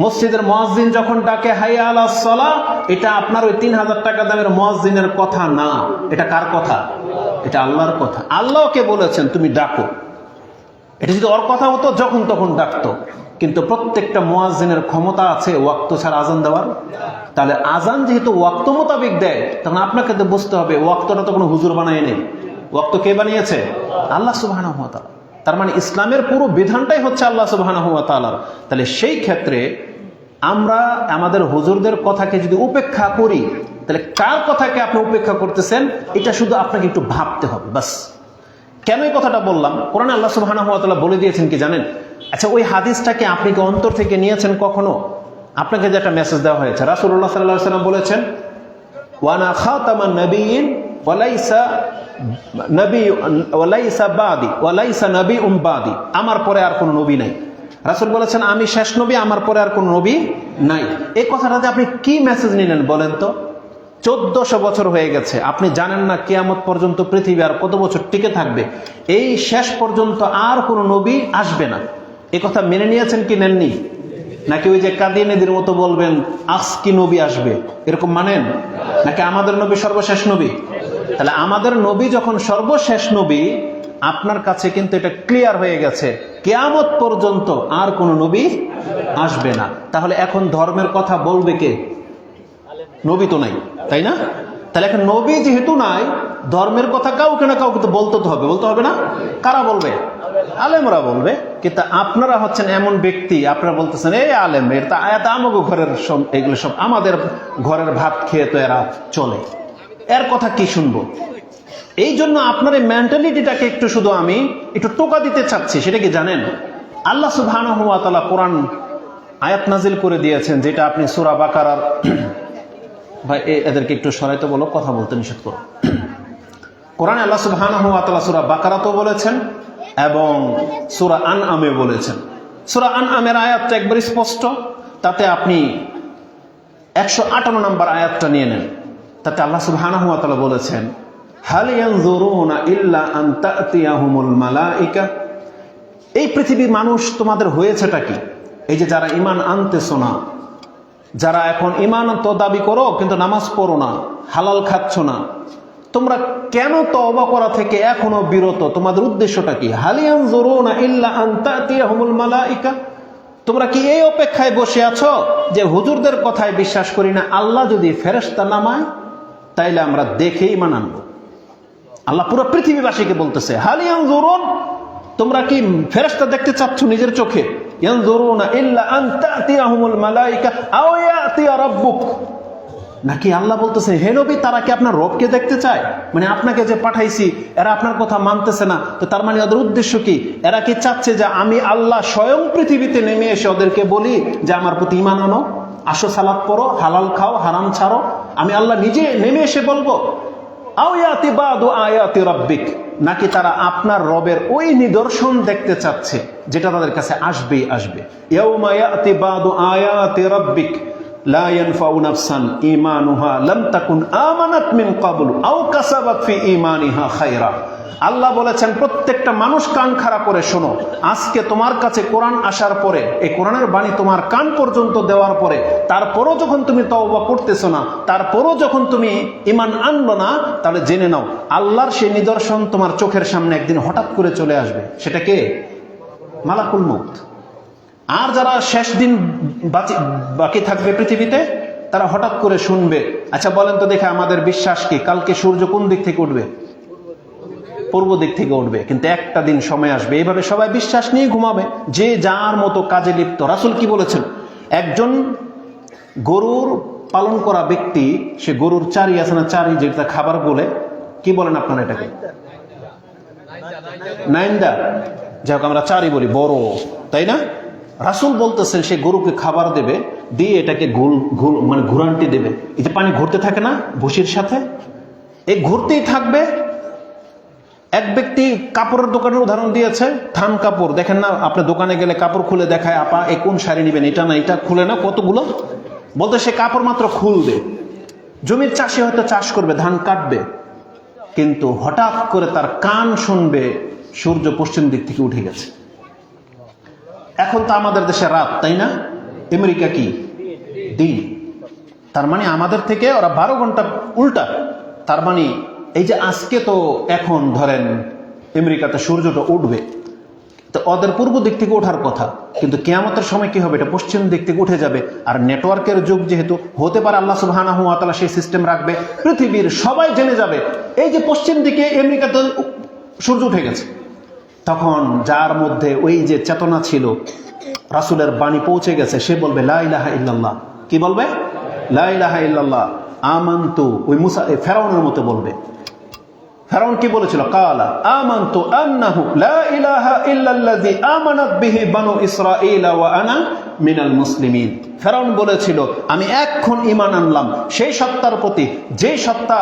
মসজিদের মুয়াজ্জিন যখন ডাকে হাইয়া আলাস সালাহ, এটা আপনার ওই 3000 টাকা দামের মুয়াজ্জিনের কথা না। এটা কার কথা? এটা আল্লাহর কথা। আল্লাহকে বলেছেন তুমি ডাকো। এটা যদি ওর কথা হতো যখন তখন ডাকতো, কিন্তু প্রত্যেকটা মুয়াজ্জিনের ক্ষমতা আছে ওয়াক্ত ছাড়া আজান দেওয়ার। তাহলে আজান যেহেতু ওয়াক্ত মোতাবেক দেয়, তখন আপনাকে তো বুঝতে হবে ওয়াক্তটা তো কোনো হুজুর বানায় নেই। ওয়াক্ত কে বানিয়েছে? আল্লাহ সুবহানাহু ওয়া তাআলা। তার মানে ইসলামের পুরো বিধানটাই হচ্ছে আল্লাহ সুবহানাহু ওয়া তাআলার। তাহলে সেই ক্ষেত্রে আমরা আমাদের হুজুরদের কথাকে যদি উপেক্ষা করি, তাহলে কার কথাকে আপনি উপেক্ষা করতেছেন এটা শুধু আপনাকে একটু ভাবতে হবে বাস। কেন এই কথাটা বললাম? কোরআনে আল্লাহ সুবহানাহু ওয়া তাআলা বলে দিয়েছেন কি জানেন? আচ্ছা, ওই হাদিসটাকে আপনি কি অন্তর থেকে নিয়েছেন কখনো? আপনাকে যে একটা মেসেজ দেওয়া হয়েছে, রাসূলুল্লাহ সাল্লাল্লাহু আলাইহি ওয়াসাল্লাম বলেছেন ওয়ানা খাতামান নাবিয়্যিন ওয়ালাইসা নবী ওয়ালাইসা বাদি ওয়ালাইসা নবিয়্যুম বাদি, আমার পরে আর কোনো নবী নাই। রাসূল বলেছেন আমি শেষ নবী, আমার পরে আর কোনো নবী নাই। এই কথাটাতে আপনি কি মেসেজ নিলেন বলেন তো? 1400 বছর হয়ে গেছে, আপনি জানেন না কিয়ামত পর্যন্ত পৃথিবী আর কত বছর টিকে থাকবে, এই শেষ পর্যন্ত আর কোনো নবী আসবে না। এই কথা মেনে নিয়েছেন কি নেননি? নাকি ওই যে কাদিয়ানীদের মতো বলবেন আজকে নবী আসবে, এরকম মানেন? নাকি আমাদের নবী সর্বশেষ নবী? তাহলে আমাদের নবী যখন সর্বশেষ নবী, আপনার কাছে কিন্তু এটা ক্লিয়ার হয়ে গেছে কিয়ামত পর্যন্ত আর কোন নবী আসবে না। তাহলে এখন ধর্মের কথা বলবে কে? নবী তো নাই, তাই না? তাহলে এখন নবী যেহেতু নাই, ধর্মের কথা কাউকে না কাউকে তো বলতে হবে, বলতে হবে না? কারা বলবে? আলেমরা বলবে। কিন্তু আপনারা হচ্ছেন এমন ব্যক্তি, আপনারা বলতেছেন এই আলেম, এর তা আয়াত আমাগো ঘরের সব, এগুলো সব আমাদের ঘরের ভাত খেয়ে তো এরা চলে, এর কথা কি শুনবো? এই জন্য আপনার এই মেন্টালিটিটাকে একটু শুধু আমি একটু টোকা দিতে চাচ্ছি। সেটা কি জানেন? আল্লাহ সুবহানাহু ওয়া তাআলা কোরআন আয়াত নাজিল করে দিয়েছেন, যেটা আপনি সূরা বাকারার ভাই এদেরকে একটু সরাইতে বলো, কথা বলতে নিষেধ করো। কোরআনে আল্লাহ সুবহানাহু ওয়া তাআলা সূরা বাকারাতেও বলেছেন এবং সূরা আনআমে বলেছেন। সূরা আনআমের আয়াতটা একবার স্পষ্ট, তাতে আপনি 158 নম্বর আয়াতটা নিয়ে নেন। তাতে আল্লাহ সুবহানাহু ওয়া তাআলা বলেছেন হাল ইয়ানজুরুনা ইল্লা আন তা'তিয়াহুমুল মালাইকা। এই পৃথিবীর মানুষ তোমাদের হয়েছেটা কি? এই যে যারা ঈমান আনতেছো না, যারা এখন ঈমান তো দাবি করো কিন্তু নামাজ পড়ো না, হালাল খাচ্ছ না, তোমরা কেন তওবা করা থেকে এখনো বিরত? তোমাদের উদ্দেশ্যটা কি? হাল ইয়ানজুরুনা ইল্লা আন তা'তিয়াহুমুল মালাইকা। তোমরা কি এই অপেক্ষায় বসে আছো যে হুজুরদের কথায় বিশ্বাস করি না, আল্লাহ যদি ফেরেশতা নামায় তাইলে আমরা দেখে ঈমান আনবো? আল্লাহ পুরো পৃথিবীবাসীকে বলতেছে হাল ইয়ানজুরুন, তোমরা কি ফেরেশতা দেখতে চাচ্ছ নিজের চোখে? ইয়ানজুরুনা ইল্লা আন তা'তিয়াহুমুল মালাইকা আও ইয়াতিয়া রাব্বুক। নাকি আল্লাহ বলতেছে হে নবী, তারা কি আপনার রবকে দেখতে চায়? মানে আপনাকে যে পাঠাইছি এরা আপনার কথা মানতেছে না, তো তার মানে ওদের উদ্দেশ্য কি? এরা কি চাচ্ছে যে আমি আল্লাহ স্বয়ং পৃথিবীতে নেমে এসে ওদেরকে বলি যে আমার প্রতি ঈমান আনো, আসো সালাত পড়ো, হালাল খাও, হারাম ছাড়ো? আমি আল্লাহ নিজে নেমে এসে বলবো? আও ইয়াতি বাদু আয়াতি রাব্বিক। নাকি তারা আপনার রবের ওই নিদর্শন দেখতে চাচ্ছে যেটা তাদের কাছে আসবেই আসবে। ইয়াউমা ইয়াতি বাদু আয়াতি রাব্বিক লা ইয়ানফাউ নাফসান ঈমানুহা লাম তাকুন আমানাত মিন ক্বাবলু আও কাসাবাত ফি ঈমানিহা খায়রা। আল্লাহ বলেছেন প্রত্যেকটা মানুষ কান খাড়া করে শোনো, আজকে তোমার কাছে কোরআন আসার পরে, এই কোরআনের বাণী তোমার কান পর্যন্ত দেওয়ার পরে, তারপরও যখন তুমি তওবা করতেছো না, তারপরও যখন তুমি ঈমান আনলো না, তাহলে জেনে নাও আল্লাহর সেই নিদর্শন তোমার চোখের সামনে একদিন হঠাৎ করে চলে আসবে। সেটা কে? মালাকুল মউত। আর যারা শেষ দিন বাকি থাকবে পৃথিবীতে, তারা হঠাৎ করে শুনবে, আচ্ছা বলেন তো দেখে আমাদের বিশ্বাস কি কালকে সূর্য কোন দিক থেকে উঠবে? পূর্ব দিক থেকে উঠবে। কিন্তু একটা দিন সময় আসবে এইভাবে সবাই বিশ্বাস নিয়ে ঘুমাবে, যে যার মতো কাজে লিপ্ত। রাসূল কি বলেছেন? একজন গরুর পালন করা ব্যক্তি, সে গরুর চারি আছে না, চারি যেটা খাবার বলে, কি বলেন আপনারা এটাকে? নাইন্দা, যাই হোক আমরা চারি বলি, বড়, তাই না? রাসূল বলতেছেন সে গরুকে খাবার দেবে, দিয়ে এটাকে মানে ঘুরান্টি দেবে। এই যে পানি ঘুরতে থাকে না ভুসির সাথে, এই ঘুরতেই থাকবে। এক ব্যক্তি কাপড়ের দোকানের উদাহরণ দিয়েছে, থান কাপড় দেখেন না, আপনি দোকানে গেলে কাপড় খুলে দেখায়, আপা এই কোন শাড়ি নেবেন, এটা না এটা, খুলে না কতগুলো, বলতে সে কাপড় মাত্র খুলবে। জমির চাষি হয়তো চাষ করবে, ধান কাটবে, কিন্তু হঠাৎ করে তার কান শুনবে সূর্য পশ্চিম দিক থেকে উঠে গেছে। এখন তো আমাদের দেশে রাত, তাই না? আমেরিকা কি দিন। তার মানে আমাদের থেকে ওরা 12 ঘন্টা উল্টা। তার মানে এই যে আজকে তো এখন ধরেন আমেরিকাতে সূর্যটা উঠবে, তো ওদের পূর্ব দিক থেকে ওঠার কথা, কিন্তু কিয়ামতের সময় কি হবে, এটা পশ্চিম দিক থেকে উঠে যাবে। আর নেটওয়ার্কের যুগ যেহেতু, হতে পারে আল্লাহ সুবহানাহু ওয়া তাআলা সেই সিস্টেম রাখবে, পৃথিবীর সবাই জেনে যাবে এই যে পশ্চিম দিকে আমেরিকাতে সূর্য উঠে গেছে। তখন যার মধ্যে ওই যে চেতনা ছিল, রাসূলের বাণী পৌঁছে গেছে, সে বলবে লা ইলাহা ইল্লাল্লাহ। কি বলবে? লা ইলাহা ইল্লাল্লাহ আমানতু। ওই মুসা ফেরাউনের মতো বলবে। ফেরাউন কি বলেছিল? কালা আমানতু আন্নাহু লা ইলাহা ইল্লাল্লাযী আমানাত বিহি বানু ইসরাঈল ওয়া আনা মিনাল মুসলিমিন। ফেরাউন বলেছিল আমি এখন ঈমান আনলাম সেই সত্তার প্রতি, যে সত্তা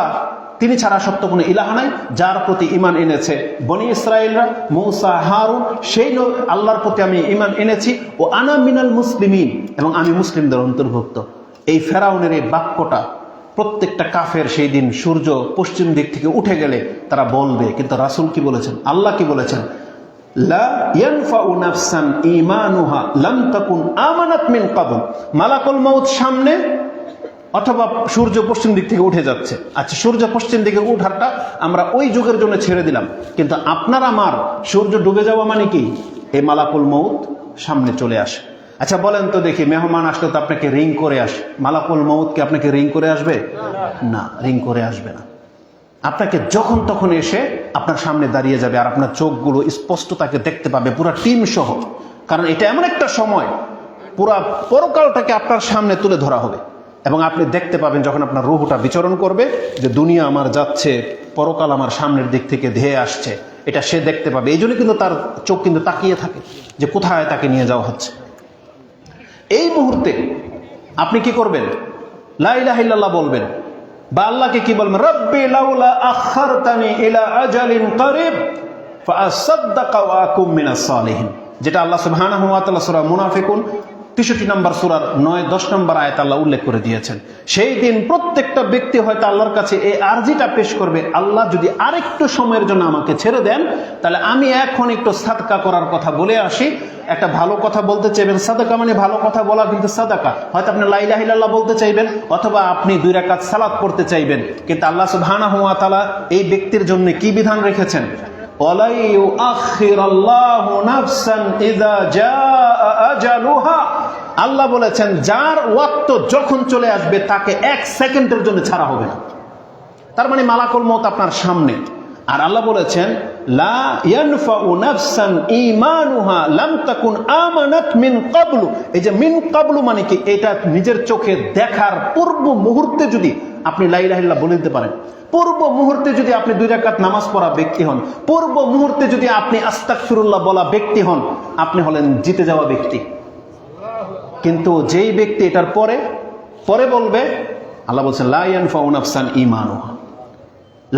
তিনি ছাড়া সত্য কোনো ইলাহ নাই, যার প্রতি ঈমান এনেছে বনি ইসরাঈলরা, মূসা, হারুন, সেই আল্লাহর প্রতি আমি ঈমান এনেছি। ও আনা মিনাল মুসলিমিন, এবং আমি মুসলিমদের অন্তর্ভুক্ত। এই ফেরাউনের এই বাক্যটা প্রত্যেকটা কাফের সেই দিন সূর্য পশ্চিম দিক থেকে উঠে গেলে তারা বলবে। কিন্তু রাসূল কি বলেছেন? আল্লাহ কি বলেছেন? লা ইয়ানফাউ নাফসান ঈমানুহা লাম তাকুন আমানাত মিন ক্বাবল। মালাকুল মউত সামনে, অথবা সূর্য পশ্চিম দিক থেকে উঠে যাচ্ছে। আচ্ছা, সূর্য পশ্চিম দিকে উঠারটা আমরা ওই যুগের জন্য ছেড়ে দিলাম, কিন্তু আপনার আমার সূর্য ডুবে যাওয়া মানে কি? এই মালাকুল মউত সামনে চলে আসে। আচ্ছা বলেন তো দেখি, মেহমান আসলে তো আপনাকে রিং করে আসে, মালাকুল মউত কি আপনাকে রিং করে আসবে? না, রিং করে আসবে না। আপনাকে যখন তখন এসে আপনার সামনে দাঁড়িয়ে যাবে, আর আপনার চোখগুলো স্পষ্ট তাকে দেখতে পাবে, পুরো টিম সহ। কারণ এটা এমন একটা সময়, পুরা পরকালটাকে আপনার সামনে তুলে ধরা হবে, এবং আপনি দেখতে পাবেন যখন আপনার রূহটা বিচরণ করবে যে দুনিয়া আমার যাচ্ছে, পরকাল আমার সামনের দিক থেকে ধেয়ে আসছে, এটা সে দেখতে পাবে। এই জন্য কিন্তু তার চোখ কিন্তু তাকিয়ে থাকে যে কোথায় তাকে নিয়ে যাওয়া হচ্ছে। এই মুহূর্তে আপনি কি করবেন? লা ইলাহা ইল্লাল্লাহ বলবেন, বা আল্লাহকে কি বলবেন? রব্বি লাউলা আখারতানি ইলা আজালিন করিব ফাআসাদদাকা ওয়া আকুম মিনাস সালিহিন, যেটা আল্লাহ সুবহানাহু ওয়া তাআলা সূরা মুনাফিকুন 63 নম্বর সূরার 9-10 নম্বর আয়াত আল্লাহ উল্লেখ করে দিয়েছেন। সেই দিন প্রত্যেকটা ব্যক্তি হয়তো আল্লাহর কাছে এই আরজিটা পেশ করবে, আল্লাহ যদি আরেকটু সময়ের জন্য আমাকে ছেড়ে দেন, তাহলে আমি এখন একটু সাদকা করার কথা বলে আসি। একটা ভালো কথা বলতে চাইবেন, সাদাকা মানে ভালো কথা বলা, কিন্তু সাদাকা হয়তো আপনি লা ইলাহা ইল্লাল্লাহ বলতে চাইবেন, অথবা আপনি 2 রাকাত সালাত পড়তে চাইবেন। কিন্তু আল্লাহ সুবহানাহু ওয়া তাআলা এই ব্যক্তির জন্য কি বিধান রেখেছেন? ওয়ালা ইউআখিরাল্লাহু নাফসান ইযা জাআ আজালুহা। আল্লাহ বলেছেন যার ওয়াক্ত যখন চলে আসবে তাকে 1 সেকেন্ডের জন্য ছাড়া হবে না। তার মানে মালাকুল মউত আপনার সামনে। আর আল্লাহ বলেছেন লা ইয়ানফাউ নাফসান ঈমানুহা লাম তাকুন আমানাত মিন ক্বাবলু। এই যে মিন ক্বাবলু মানে কি? এটা নিজের চোখে দেখার পূর্ব মুহূর্তে যদি আপনি লা ইলাহা ইল্লাল্লাহ বলে দিতে পারেন, পূর্ব মুহূর্তে যদি আপনি 2 রাকাত নামাজ পড়া ব্যক্তি হন, পূর্ব মুহূর্তে যদি আপনি আস্তাগফিরুল্লাহ বলা ব্যক্তি হন, আপনি হলেন জিতে যাওয়া ব্যক্তি। কিন্তু যেই ব্যক্তি এটার পরে পরে বলবে, আল্লাহ বলছেন লা ইয়ানফাউ নাফসান ঈমানুহা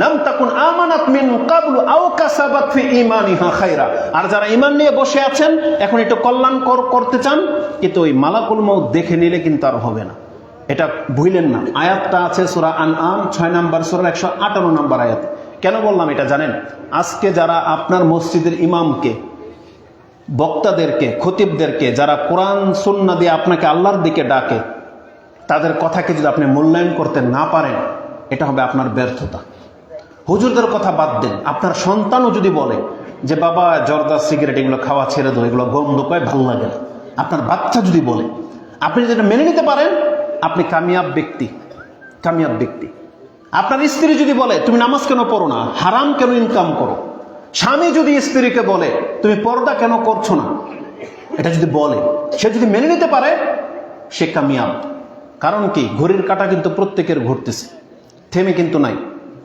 লাম তাকুন আমানাত মিন ক্বাবলু আও কাসাবাত ফি ঈমানিহা খায়রা। আর যারা ঈমান নিয়ে বসে আছেন, এখন একটু কল্যাণ করতে চান, কিন্তু ওই মালাকুল মউত দেখে নিলে কিন্তু আর হবে না। এটা ভুলেন না। আয়াতটা আছে সূরা আনআম 6 নম্বর সূরার 158 নম্বর আয়াত। কেন বললাম এটা জানেন? আজকে যারা আপনার মসজিদের ইমামকে, বক্তাদেরকে, খতিবদেরকে, যারা কোরআন সুন্নাহ দিয়ে আপনাকে আল্লাহর দিকে ডাকে, তাদের কথাকে যদি আপনি মূল্যায়ন করতে না পারেন, এটা হবে আপনার ব্যর্থতা। হুজুরদের কথা বাদ দেন, আপনার সন্তানও যদি বলে যে বাবা জর্দা সিগারেট এগুলো খাওয়া ছেড়ে দাও, এগুলো গন্ধ পায়, ভালো লাগে না, আপনার বাচ্চা যদি বলে, আপনি যদি এটা মেনে নিতে পারেন, আপনি কামিয়াব ব্যক্তি। কামিয়াব ব্যক্তি। আপনার স্ত্রী যদি বলে তুমি নামাজ কেন পড়ো না, হারাম কেন ইনকাম করো, স্বামী যদি স্ত্রীকে বলে তুমি পর্দা কেন করছো না, এটা যদি বলে, সে যদি মেনে নিতে পারে, সে কামিয়াব। কারণ কি? ঘড়ির কাঁটা কিন্তু প্রত্যেকের ঘুরতেছে, থেমে কিন্তু নাই।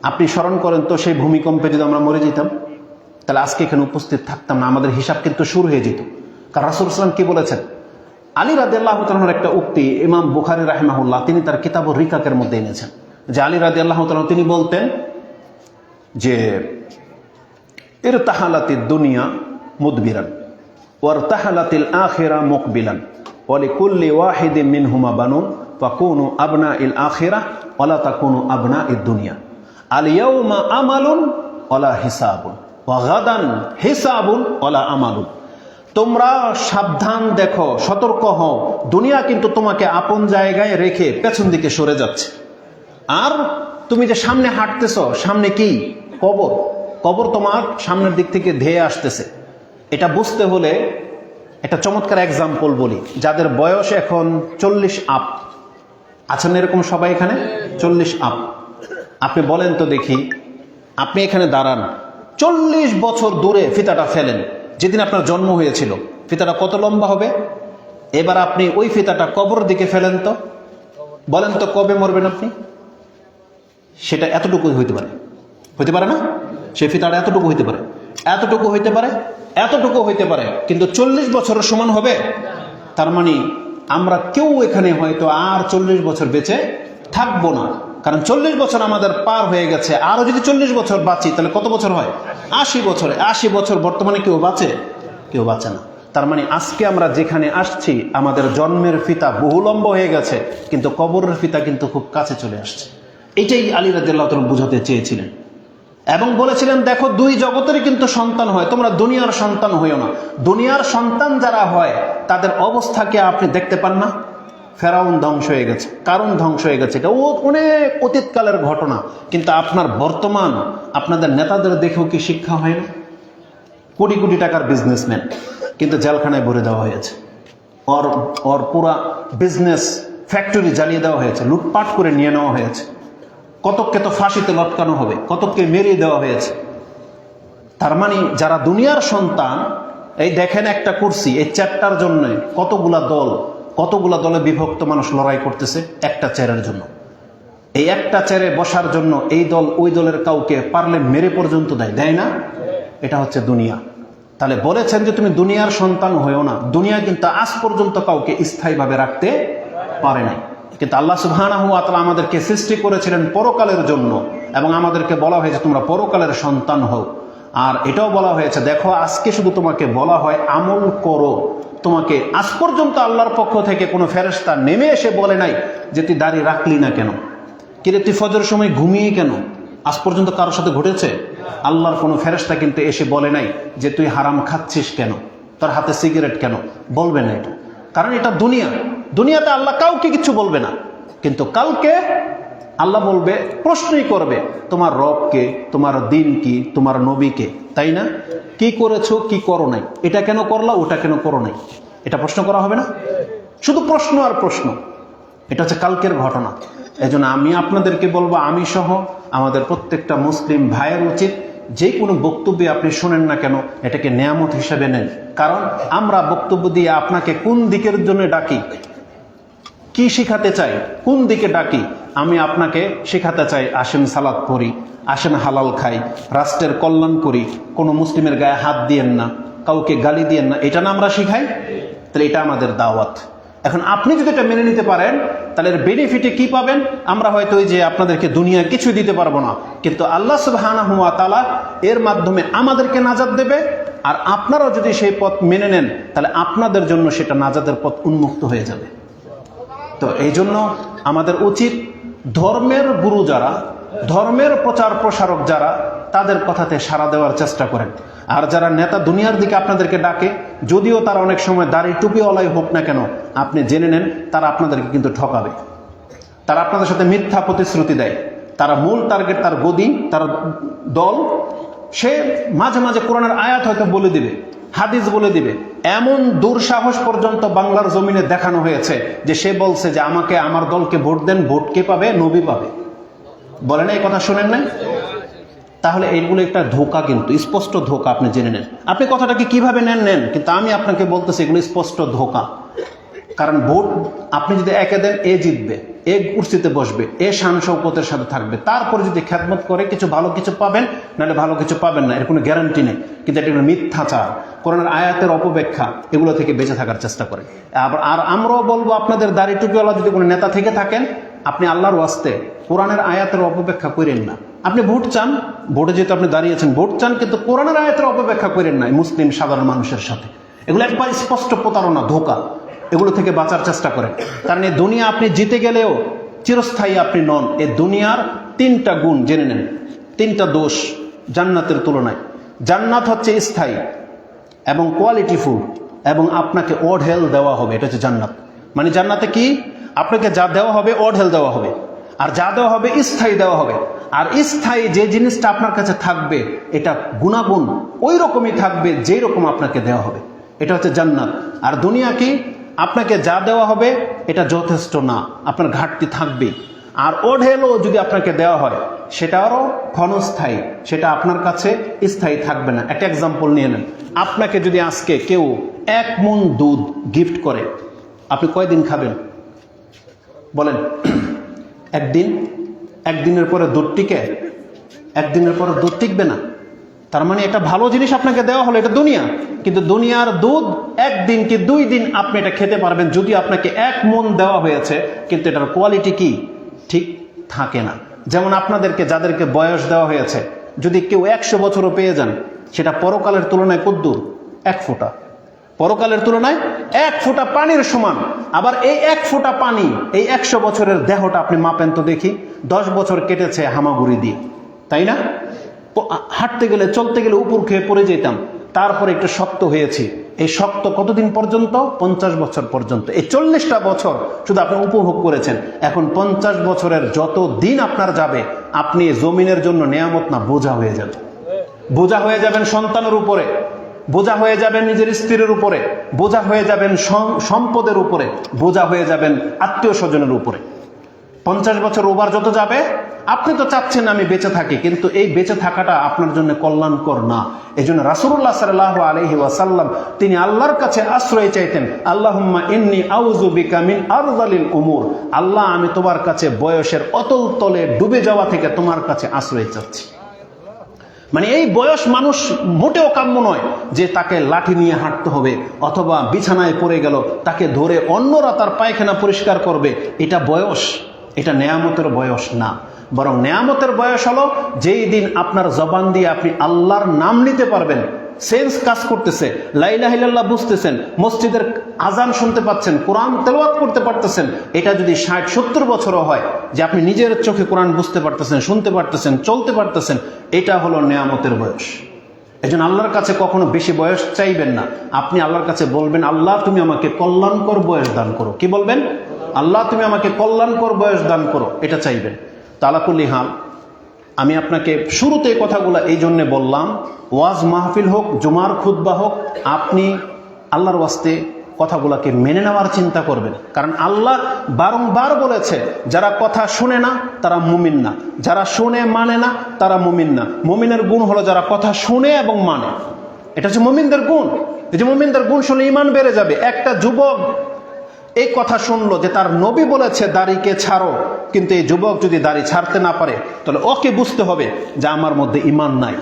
আপনি স্মরণ করেন তো, সেই ভূমিকম্পে যদি আমরা মরে যেতাম, তাহলে আজকে এখানে উপস্থিত থাকতাম না, আমাদের হিসাব কিন্তু শুরু হয়ে যেত। কারণ রাসূল সাল্লাল্লাহু আলাইহি ওয়াসাল্লাম কি বলেছেন? আলী রাদিয়াল্লাহু তাআলার একটা উক্তি ইমাম বুখারী রাহিমাহুল্লাহ তিনি তার কিতাবুর রিকাকের মধ্যে এনেছেন, যে আলী রাদিয়াল্লাহু তাআলা তিনি বলতেন যে ইরতাহালাতিদ দুনিয়া মুদবিরান ওয়ারতাহালাতিল আখিরা মুকবিলান ওয়া লিকুল্লি ওয়াহিদিন মিনহুমা বানুন ফাকুনু আবনাইল আখিরাহ ওয়া লা তাকুনু আবনাইদ দুনিয়া। আল ইয়াউমা আমালুন ওয়া লা হিসাবুন ওয়া গাদান হিসাবুন ওয়া লা আমালুন। তোমরা সাবধান, দেখো, সতর্ক হও, দুনিয়া কিন্তু তোমাকে আপন জায়গায় রেখে পেছন দিকে সরে যাচ্ছে। আর তুমি যে সামনে হাঁটতেছো, সামনে কি? কবর। কবর তোমার সামনের দিক থেকে ধেয়ে আসতেছে। এটা বুঝতে হলে একটা চমৎকার এক্সাম্পল বলি। যাদের বয়স এখন 40 আপ আছেন, এরকম সবাই এখানে 40 আপ, আপনি বলেন তো দেখি, আপনি এখানে দাঁড়ান, 40 বছর দূরে ফিতাটা ফেলেন, যেদিন আপনার জন্ম হয়েছিল, ফিতাটা কত লম্বা হবে? এবার আপনি ওই ফিতাটা কবর দিকে ফেলেন তো, বলেন তো কবে মরবেন আপনি? সেটা এতটুকুই হইতে পারে, হইতে পারে না? সেই ফিতাটা এতটুকু হইতে পারে, এতটুকু হইতে পারে, এতটুকু হইতে পারে, কিন্তু 40 বছরের সমান হবে? তার মানে আমরা কেউ এখানে হয়তো আর 40 বছর বেঁচে থাকবো না, কারণ 40 বছর আমাদের পার হয়ে গেছে। আরো যদি 40 বছর বাঁচি তাহলে কত বছর হয়? 80 বছরে। 80 বছর বর্তমানে কেউ বাঁচে? কেউ বাঁচে না। তার মানে আজকে আমরা যেখানে আসছি, আমাদের জন্মের ফিতা বহু লম্বা হয়ে গেছে, কিন্তু কবরের ফিতা কিন্তু খুব কাছে চলে আসছে। এটাই আলী রাদিয়াল্লাহু তাআলা বুঝাতে চেয়েছিলেন এবং বলেছিলেন, দেখো, দুই জগতেরই কিন্তু সন্তান হয়, তোমরা দুনিয়ার সন্তান হইও না। দুনিয়ার সন্তান যারা হয় তাদের অবস্থাকে আপনি দেখতে পান না? ফেরাউন ধ্বংস হয়ে গেছে, কারণ ধ্বংস হয়ে গেছে, এটা অনেক অতীতকালের ঘটনা। কিন্তু আপনার বর্তমান আপনাদের নেতাদের দেখেও কি শিক্ষা হয় না? কোটি কোটি টাকার বিজনেসম্যান, কিন্তু জেলখানায় ভরে দেওয়া হয়েছে, ওর পুরা বিজনেস ফ্যাক্টরি জ্বালিয়ে দেওয়া হয়েছে, লুটপাট করে নিয়ে নেওয়া হয়েছে, কতককে তো ফাঁসিতে লটকানো হবে, কতককে মেরিয়ে দেওয়া হয়েছে। তার মানে যারা দুনিয়ার সন্তান, এই দেখেন একটা কুরসি, এই চেয়ারটার জন্য কতগুলা দলে বিভক্ত মানুষ লড়াই করতেছে একটা চেয়ারের জন্য। এই একটা চেয়ারে বসার জন্য এই দল ওই দলের কাউকে পারলে মেরে পর্যন্ত দেয় না? এটা হচ্ছে দুনিয়া। তাহলে বলেছেন যে তুমি দুনিয়ার সন্তান হয়েও না। দুনিয়া কিন্তু আজ পর্যন্ত কাউকে স্থায়ীভাবে রাখতে পারে নাই, কিন্তু আল্লাহ সুবহানাহু ওয়া তাআলা আমাদেরকে সৃষ্টি করেছিলেন পরকালের জন্য, এবং আমাদেরকে বলা হয়েছে তোমরা পরকালের সন্তান হও। আর এটাও বলা হয়েছে, দেখো, আজকে শুধু তোমাকে বলা হয় আমল করো, তোমাকে আজ পর্যন্ত আল্লাহর পক্ষ থেকে কোনো ফেরেশতা নেমে এসে বলে নাই যে তুই দাড়ি রাখলি না কেন, কিরে তুই ফজরের সময় ঘুমিয়ে কেন। আজ পর্যন্ত কারোর সাথে ঘটেছে? আল্লাহর কোনো ফেরেশতা কিন্তু এসে বলে নাই যে তুই হারাম খাচ্ছিস কেন, তোর হাতে সিগারেট কেন, বলবে না এটা। কারণ এটা দুনিয়াতে আল্লাহ কাউকে কিছু বলবে না, কিন্তু কালকে আল্লাহ বলবে, প্রশ্নই করবে, তোমার রবকে, তোমার দিন কি, তোমার নবীকে, তাই না? কি করেছো, কি করো নাই, এটা কেন করলা, ওটা কেন করো নাই, এটা প্রশ্ন করা হবে না? শুধু প্রশ্ন আর প্রশ্ন। এটা হচ্ছে কালকের ঘটনা। এজন্য আমি আপনাদেরকে বলবো, আমি সহ আমাদের প্রত্যেকটা মুসলিম ভাইয়ের উচিত, যে কোনো বক্তব্যে আপনি শোনেন না কেন, এটাকে নেয়ামত হিসেবে নেন। কারণ আমরা বক্তব্য দিয়ে আপনাকে কোন দিকের জন্য ডাকি, কি শিখাতে চাই, কোন দিকে ডাকি, আমি আপনাকে শেখাতে চাই আসেন সালাত পড়ি, আসেন হালাল খাই, রাষ্ট্রের কল্যাণ করি, কোনো মুসলিমের গায়ে হাত দিয়েন না, কাউকে গালি দিয়েন না, এটা না আমরা শিখাই? তাহলে এটা আমাদের দাওয়াত। এখন আপনি যদি এটা মেনে নিতে পারেন, তাহলে এর বেনিফিটে কি পাবেন? আমরা হয়তো ওই যে আপনাদেরকে দুনিয়া কিছু দিতে পারবো না, কিন্তু আল্লাহ সুবহানাহু ওয়া তাআলা এর মাধ্যমে আমাদেরকে নাজাত দেবে। আর আপনারাও যদি সেই পথ মেনে নেন, তাহলে আপনাদের জন্য সেটা নাজাতের পথ উন্মুক্ত হয়ে যাবে। তো এই জন্য আমাদের উচিত, ধর্মের গুরু যারা, ধর্মের প্রচার প্রসারক যারা, তাদের কথাতে সাড়া দেওয়ার চেষ্টা করেন। আর যারা নেতা দুনিয়ার দিকে আপনাদেরকে ডাকে, যদিও তারা অনেক সময় দাড়ি টুপিওয়ালাই হোক না কেন, আপনি জেনে নেন তারা আপনাদেরকে কিন্তু ঠকাবে। তারা আপনাদের সাথে মিথ্যা প্রতিশ্রুতি দেয়। তারা মূল টার্গেট তার গদি, তার দল। সে মাঝে মাঝে কোরআনের আয়াত হয়তো বলে দিবে, হাদিস বলে দিবে। এমন দুঃসাহস পর্যন্ত বাংলার জমিনে দেখানো হয়েছে যে সে বলছে যে আমাকে, আমার দলকে ভোট দেন, ভোট কে পাবে? নবী পাবে। বলে না? এই কথা শোনেন নাই? তাহলে এইগুলো একটা ধোঁকা, কিন্তু স্পষ্ট ধোঁকা, আপনি জেনে নেন। আপনি কথাটাকে কিভাবে নেন, কিন্তু আমি আপনাকে বলতেছি এগুলো স্পষ্ট ধোঁকা। কারণ ভোট আপনি যদি একে দেন, এ জিতবে, এ কুর্সিতে বসবে, এ শান শৌকতের সাথে থাকবে, তারপরে যদি খেদমত করে কিছু ভালো কিছু পাবেন, নাহলে ভালো কিছু পাবেন না, এর কোনো গ্যারান্টি নেই। কিন্তু এটা মিথ্যাচার, কোরআনের আয়াতের অপব্যাখ্যা, এগুলো থেকে বেঁচে থাকার চেষ্টা করেন। আর আমরাও বলবো, আপনাদের দাড়ি টুপিওয়ালা যদি কোনো নেতা থেকে থাকেন, আপনি আল্লাহর ওয়াস্তে কোরআনের আয়াতের অপব্যাখ্যা করেন না। আপনি ভোট চান, ভোটে যেহেতু আপনি দাঁড়িয়েছেন, ভোট চান, কিন্তু কোরআনের আয়াতের অপব্যাখ্যা করেন না মুসলিম সাধারণ মানুষের সাথে। এগুলো একবার স্পষ্ট প্রতারণা, ধোঁকা। এগুলো থেকে বাঁচার চেষ্টা করেন। কারণ এই দুনিয়া আপনি জিতে গেলেও চিরস্থায়ী আপনি নন। এই দুনিয়ার 3টা গুণ জেনে নেন, 3টা দোষ জান্নাতের তুলনায়। জান্নাত হচ্ছে স্থায়ী এবং কোয়ালিটি ফুড এবং আপনাকে ওড হেল দেওয়া হবে। এটা হচ্ছে জান্নাত। মানে জান্নাতে কি আপনাকে যা দেওয়া হবে ওড হেল দেওয়া হবে, আর যা দেওয়া হবে স্থায়ী দেওয়া হবে। আর স্থায়ী যে জিনিসটা আপনার কাছে থাকবে এটা গুণাগুণ ওই রকমই থাকবে যেই রকম আপনাকে দেওয়া হবে। এটা হচ্ছে জান্নাত। আর দুনিয়া কি আপনাকে যা দেওয়া হবে এটা যথেষ্ট না, আপনার ঘাটতি থাকবে। আর ওঢেলও যদি আপনাকে দেওয়া হয় সেটা আরও ক্ষণস্থায়ী, সেটা আপনার কাছে স্থায়ী থাকবে না। একটা এক্সাম্পল নিয়ে নেন, আপনাকে যদি আজকে কেউ 1 মণ দুধ গিফট করে, আপনি কয়দিন খাবেন বলেন? একদিনের পরে দুধ টিকে? একদিনের পরে দুধ টিকবে না। তার মানে একটা ভালো জিনিস আপনাকে দেওয়া হলো, এটা দুনিয়া, কিন্তু দুনিয়ার দুধ 1 দিন কি 2 দিন আপনি এটা খেতে পারবেন, যদি আপনাকে 1 মণ দেওয়া হয়েছে, কিন্তু এটার কোয়ালিটি কি ঠিক থাকে না। যেমন আপনাদেরকে যাদেরকে বয়স দেওয়া হয়েছে, যদি কেউ 100 বছরও পেয়ে যান, সেটা পরকালের তুলনায় কদ্দুর? 1 ফোঁটা। পরকালের তুলনায় 1 ফোঁটা পানির সমান। আবার এই 1 ফোঁটা পানি, এই 100 বছরের দেহটা আপনি মাপেন তো দেখি। 10 বছর কেটেছে হামাগুড়ি দিয়ে, তাই না? হাঁটতে গেলে চলতে গেলে উপর খেয়ে পড়ে যেতাম, তারপরে একটু শক্ত হয়েছি। এই শক্ত কতদিন পর্যন্ত? 50 বছর পর্যন্ত। এই 40টা বছর শুধু আপনি উপভোগ করেছেন। এখন 50 বছরের যত দিন আপনার যাবে, আপনি জমিনের জন্য নেয়ামত না, বোঝা হয়ে যাবে। বোঝা হয়ে যাবেন সন্তানের উপরে, বোঝা হয়ে যাবেন নিজের স্ত্রীর উপরে, বোঝা হয়ে যাবেন সম্পদের উপরে, বোঝা হয়ে যাবেন আত্মীয় স্বজনের উপরে। 50 বছর ওভার যত যাবে, আপনি তো চাচ্ছেন আমি বেঁচে থাকি, কিন্তু এই বেঁচে থাকাটা আপনার জন্য কল্যাণকর না। এই জন্য রাসূলুল্লাহ সাল্লাল্লাহু আলাইহি ওয়াসাল্লাম তিনি আল্লাহর কাছে আশ্রয় চাইতেন, আল্লাহুম্মা ইন্নী আউযু বিকা মিন আরযালিল উমুর। আল্লাহ, আমি তোমার কাছে বয়সের অতল তলে ডুবে যাওয়া থেকে তোমার কাছে আশ্রয় চাচ্ছি। মানে এই বয়স মানুষ মোটেও কাম্য নয় যে তাকে লাঠি নিয়ে হাঁটতে হবে, অথবা বিছানায় পড়ে গেল তাকে ধরে অন্যরা তার পায়খানা পরিষ্কার করবে। এটা বয়স, এটা নেয়ামতের বয়স না। বরং নেয়ামতের বয়স হলো যেই দিন আপনার জবান দিয়ে আপনি আল্লাহর নাম নিতে পারবেন, সেন্স কাজ করতেছে, লা ইলাহা ইল্লাল্লাহ বুঝতেছেন, মসজিদের আজান শুনতে পাচ্ছেন, কোরআন তেলাওয়াত করতে পারতেছেন। এটা যদি 60-70 বছরও হয়, যে আপনি নিজের চোখে কোরআন বুঝতে পারতেছেন, শুনতে পারতেছেন, চলতে পারতেছেন, এটা হলো নেয়ামতের বয়স। এজন্য আল্লাহর কাছে কখনো বেশি বয়স চাইবেন না। আপনি আল্লাহর কাছে বলবেন, আল্লাহ তুমি আমাকে কল্যাণকর বয়স দান করো। কি বলবেন? আল্লাহ তুমি আমাকে কল্যাণকর বয়স দান করো, এটা চাইবেন। তালাকুল্লি হাল, আমি আপনাকে শুরুতে কথাগুলো এই জন্যে বললাম, ওয়াজ মাহফিল হোক, জুমার খুতবা হোক, আপনি আল্লাহর ওয়াস্তে কথাগুলোকে মেনে নেওয়ার চিন্তা করবেন। কারণ আল্লাহ বারংবার বলেছে, যারা কথা শুনে না তারা মুমিন না, যারা শুনে মানে না তারা মুমিন না। মুমিনের গুণ হলো যারা কথা শুনে এবং মানে, এটা হচ্ছে মুমিনদের গুণ। এই যে মুমিনদের গুণ শুনে ঈমান বেড়ে যাবে। একটা যুবক এই কথা শুনলো যে তার নবী বলেছে দাড়িকে ছাড়ো, কিন্তু এই যুবক যদি দাড়ি ছাড়তে না পারে, তাহলে ওকে বুঝতে হবে যে আমার মধ্যে ঈমান নাই।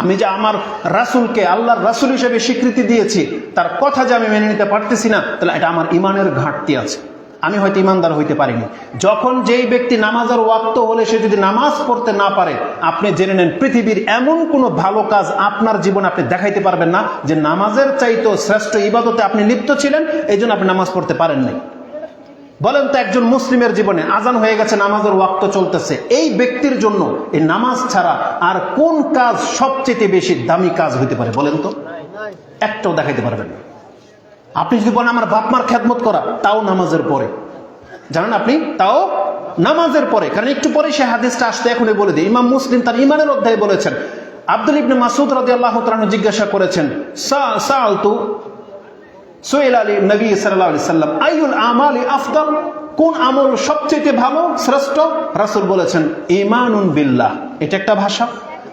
আমি যে আমার রাসূলকে আল্লাহর রাসূল হিসেবে স্বীকৃতি দিয়েছি, তার কথা যে আমি মেনে নিতে পারতেছি না, তাহলে এটা আমার ঈমানের ঘাটতি আছে, আমি হয়তো ঈমানদার হইতে পারিনি। যখন যেই ব্যক্তি নামাজের ওয়াক্ত হলে সে যদি নামাজ পড়তে না পারে, আপনি জেনে নেন পৃথিবীর এমন কোনো ভালো কাজ আপনার জীবনে আপনি দেখাইতে পারবেন না যে নামাজের চাইতেও শ্রেষ্ঠ ইবাদতে আপনি লিপ্ত ছিলেন, এই জন্য আপনি নামাজ পড়তে পারেন নাই। বলেন তো, একজন মুসলিমের জীবনে আজান হয়ে গেছে, নামাজের ওয়াক্ত চলতেছে, এই ব্যক্তির জন্য এই নামাজ ছাড়া আর কোন কাজ সবচেয়ে বেশি দামি কাজ হইতে পারে? বলেন তো, একটাও দেখাইতে পারবেন না। আপনি যদি বলেন আমার বাপ মার খেদমত করা, তাও নামাজের পরে, জানেন আপনি, তাও নামাজের পরে। কারণ একটু পরে সে হাদিসটা আসতে এখনই বলে দিই। ইমাম মুসলিম তার ঈমানের অধ্যায়ে বলেছেন, আব্দুল ইবনে মাসউদ রাদিয়াল্লাহু তাআলা জিজ্ঞাসা করেছেন, সাআলতু সুইল আলী নবী সাল্লাল্লাহু আলাইহি সাল্লাম আইয়ুল আমালি আফদাল, কোন আমল সবচেয়ে ভালো শ্রেষ্ঠ? রাসূল বলেছেন ঈমানুন বিল্লাহ। এটা একটা ভাষা।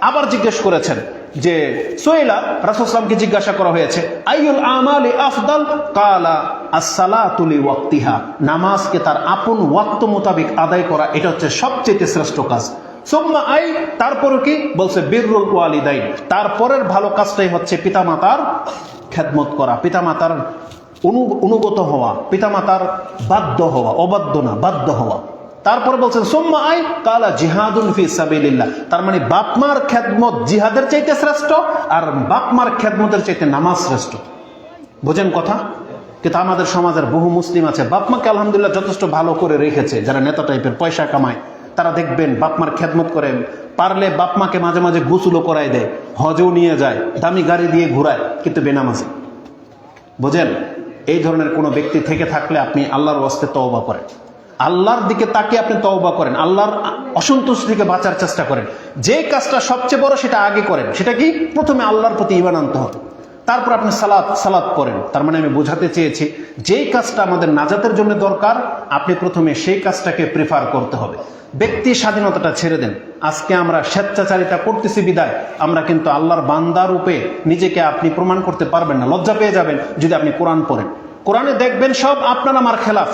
আবার জিজ্ঞেস করেছেন যে সুইলা, রাসূল সাল্লামকে জিজ্ঞাসা করা হয়েছে আইয়ুল আমালি আফদাল, কালা as-সালাতু লি ওয়াক্তিহা, নামাজকে তার আপন ওয়াক্ত মোতাবেক আদায় করা, এটা হচ্ছে সবচেয়ে শ্রেষ্ঠ কাজ। সুম্মা আই, তারপর কি বলছে? বিররুল ওয়ালিদাইন, তারপরের ভালো কাজটাই হচ্ছে পিতামাতার খেদমত করা, পিতামাতার অনুগত হওয়া, পিতামাতার বাধ্য হওয়া, অবাধ্য না, বাধ্য হওয়া। তারপরে বলছেন সুম্মা আই কালা জিহাদুন ফি সাবিলিল্লাহ, তার মানে বাপমার খেদমত জিহাদের চাইতে শ্রেষ্ঠ, আর বাপমার খেদমতের চাইতে নামাজ শ্রেষ্ঠ। বোঝেন কথা? কিন্তু আমাদের সমাজের বহু মুসলিম আছে বাপমাকে আলহামদুলিল্লাহ যথেষ্ট ভালো করে রেখেছে, যারা নেতা টাইপের পয়সা কামায়, তারা দেখবেন বাপ মার খেদমত করেন, পারলে বাপ মাকে মাঝে মাঝে গোসলও করাই দেয়, হজও নিয়ে যায়, দামি গাড়ি দিয়ে ঘুরায়, কিন্তু বেনামাজি। বোঝেন? এই ধরনের কোনো ব্যক্তি থেকে থাকলে আপনি আল্লাহর ওয়াস্তে তওবা করেন, আল্লাহর দিকে তাকিয়ে আপনি তওবা করেন, আল্লাহর অসন্তুষ্ট থেকে বাঁচার চেষ্টা করেন। যে কাজটা সবচেয়ে বড় সেটা আগে করেন। সেটা কি? প্রথমে আল্লাহর প্রতি ঈমান আনতে হবে, তারপর আপনি সালাত করেন। তার মানে আমি বোঝাতে চেয়েছি, যেই কাজটা আমাদের নাজাতের জন্য দরকার, আপনি প্রথমে সেই কাজটাকে প্রিফার করতে হবে। ব্যক্তি স্বাধীনতাটা ছেড়ে দেন। আজকে আমরা স্বেচ্ছাচারিতা করতেছি বিদায় আমরা কিন্তু আল্লাহর বান্দা রূপে নিজেকে আপনি প্রমাণ করতে পারবেন না, লজ্জা পেয়ে যাবেন যদি আপনি কোরআন পড়েন। কোরআনে দেখবেন সব আপনার আমার খেলাফ।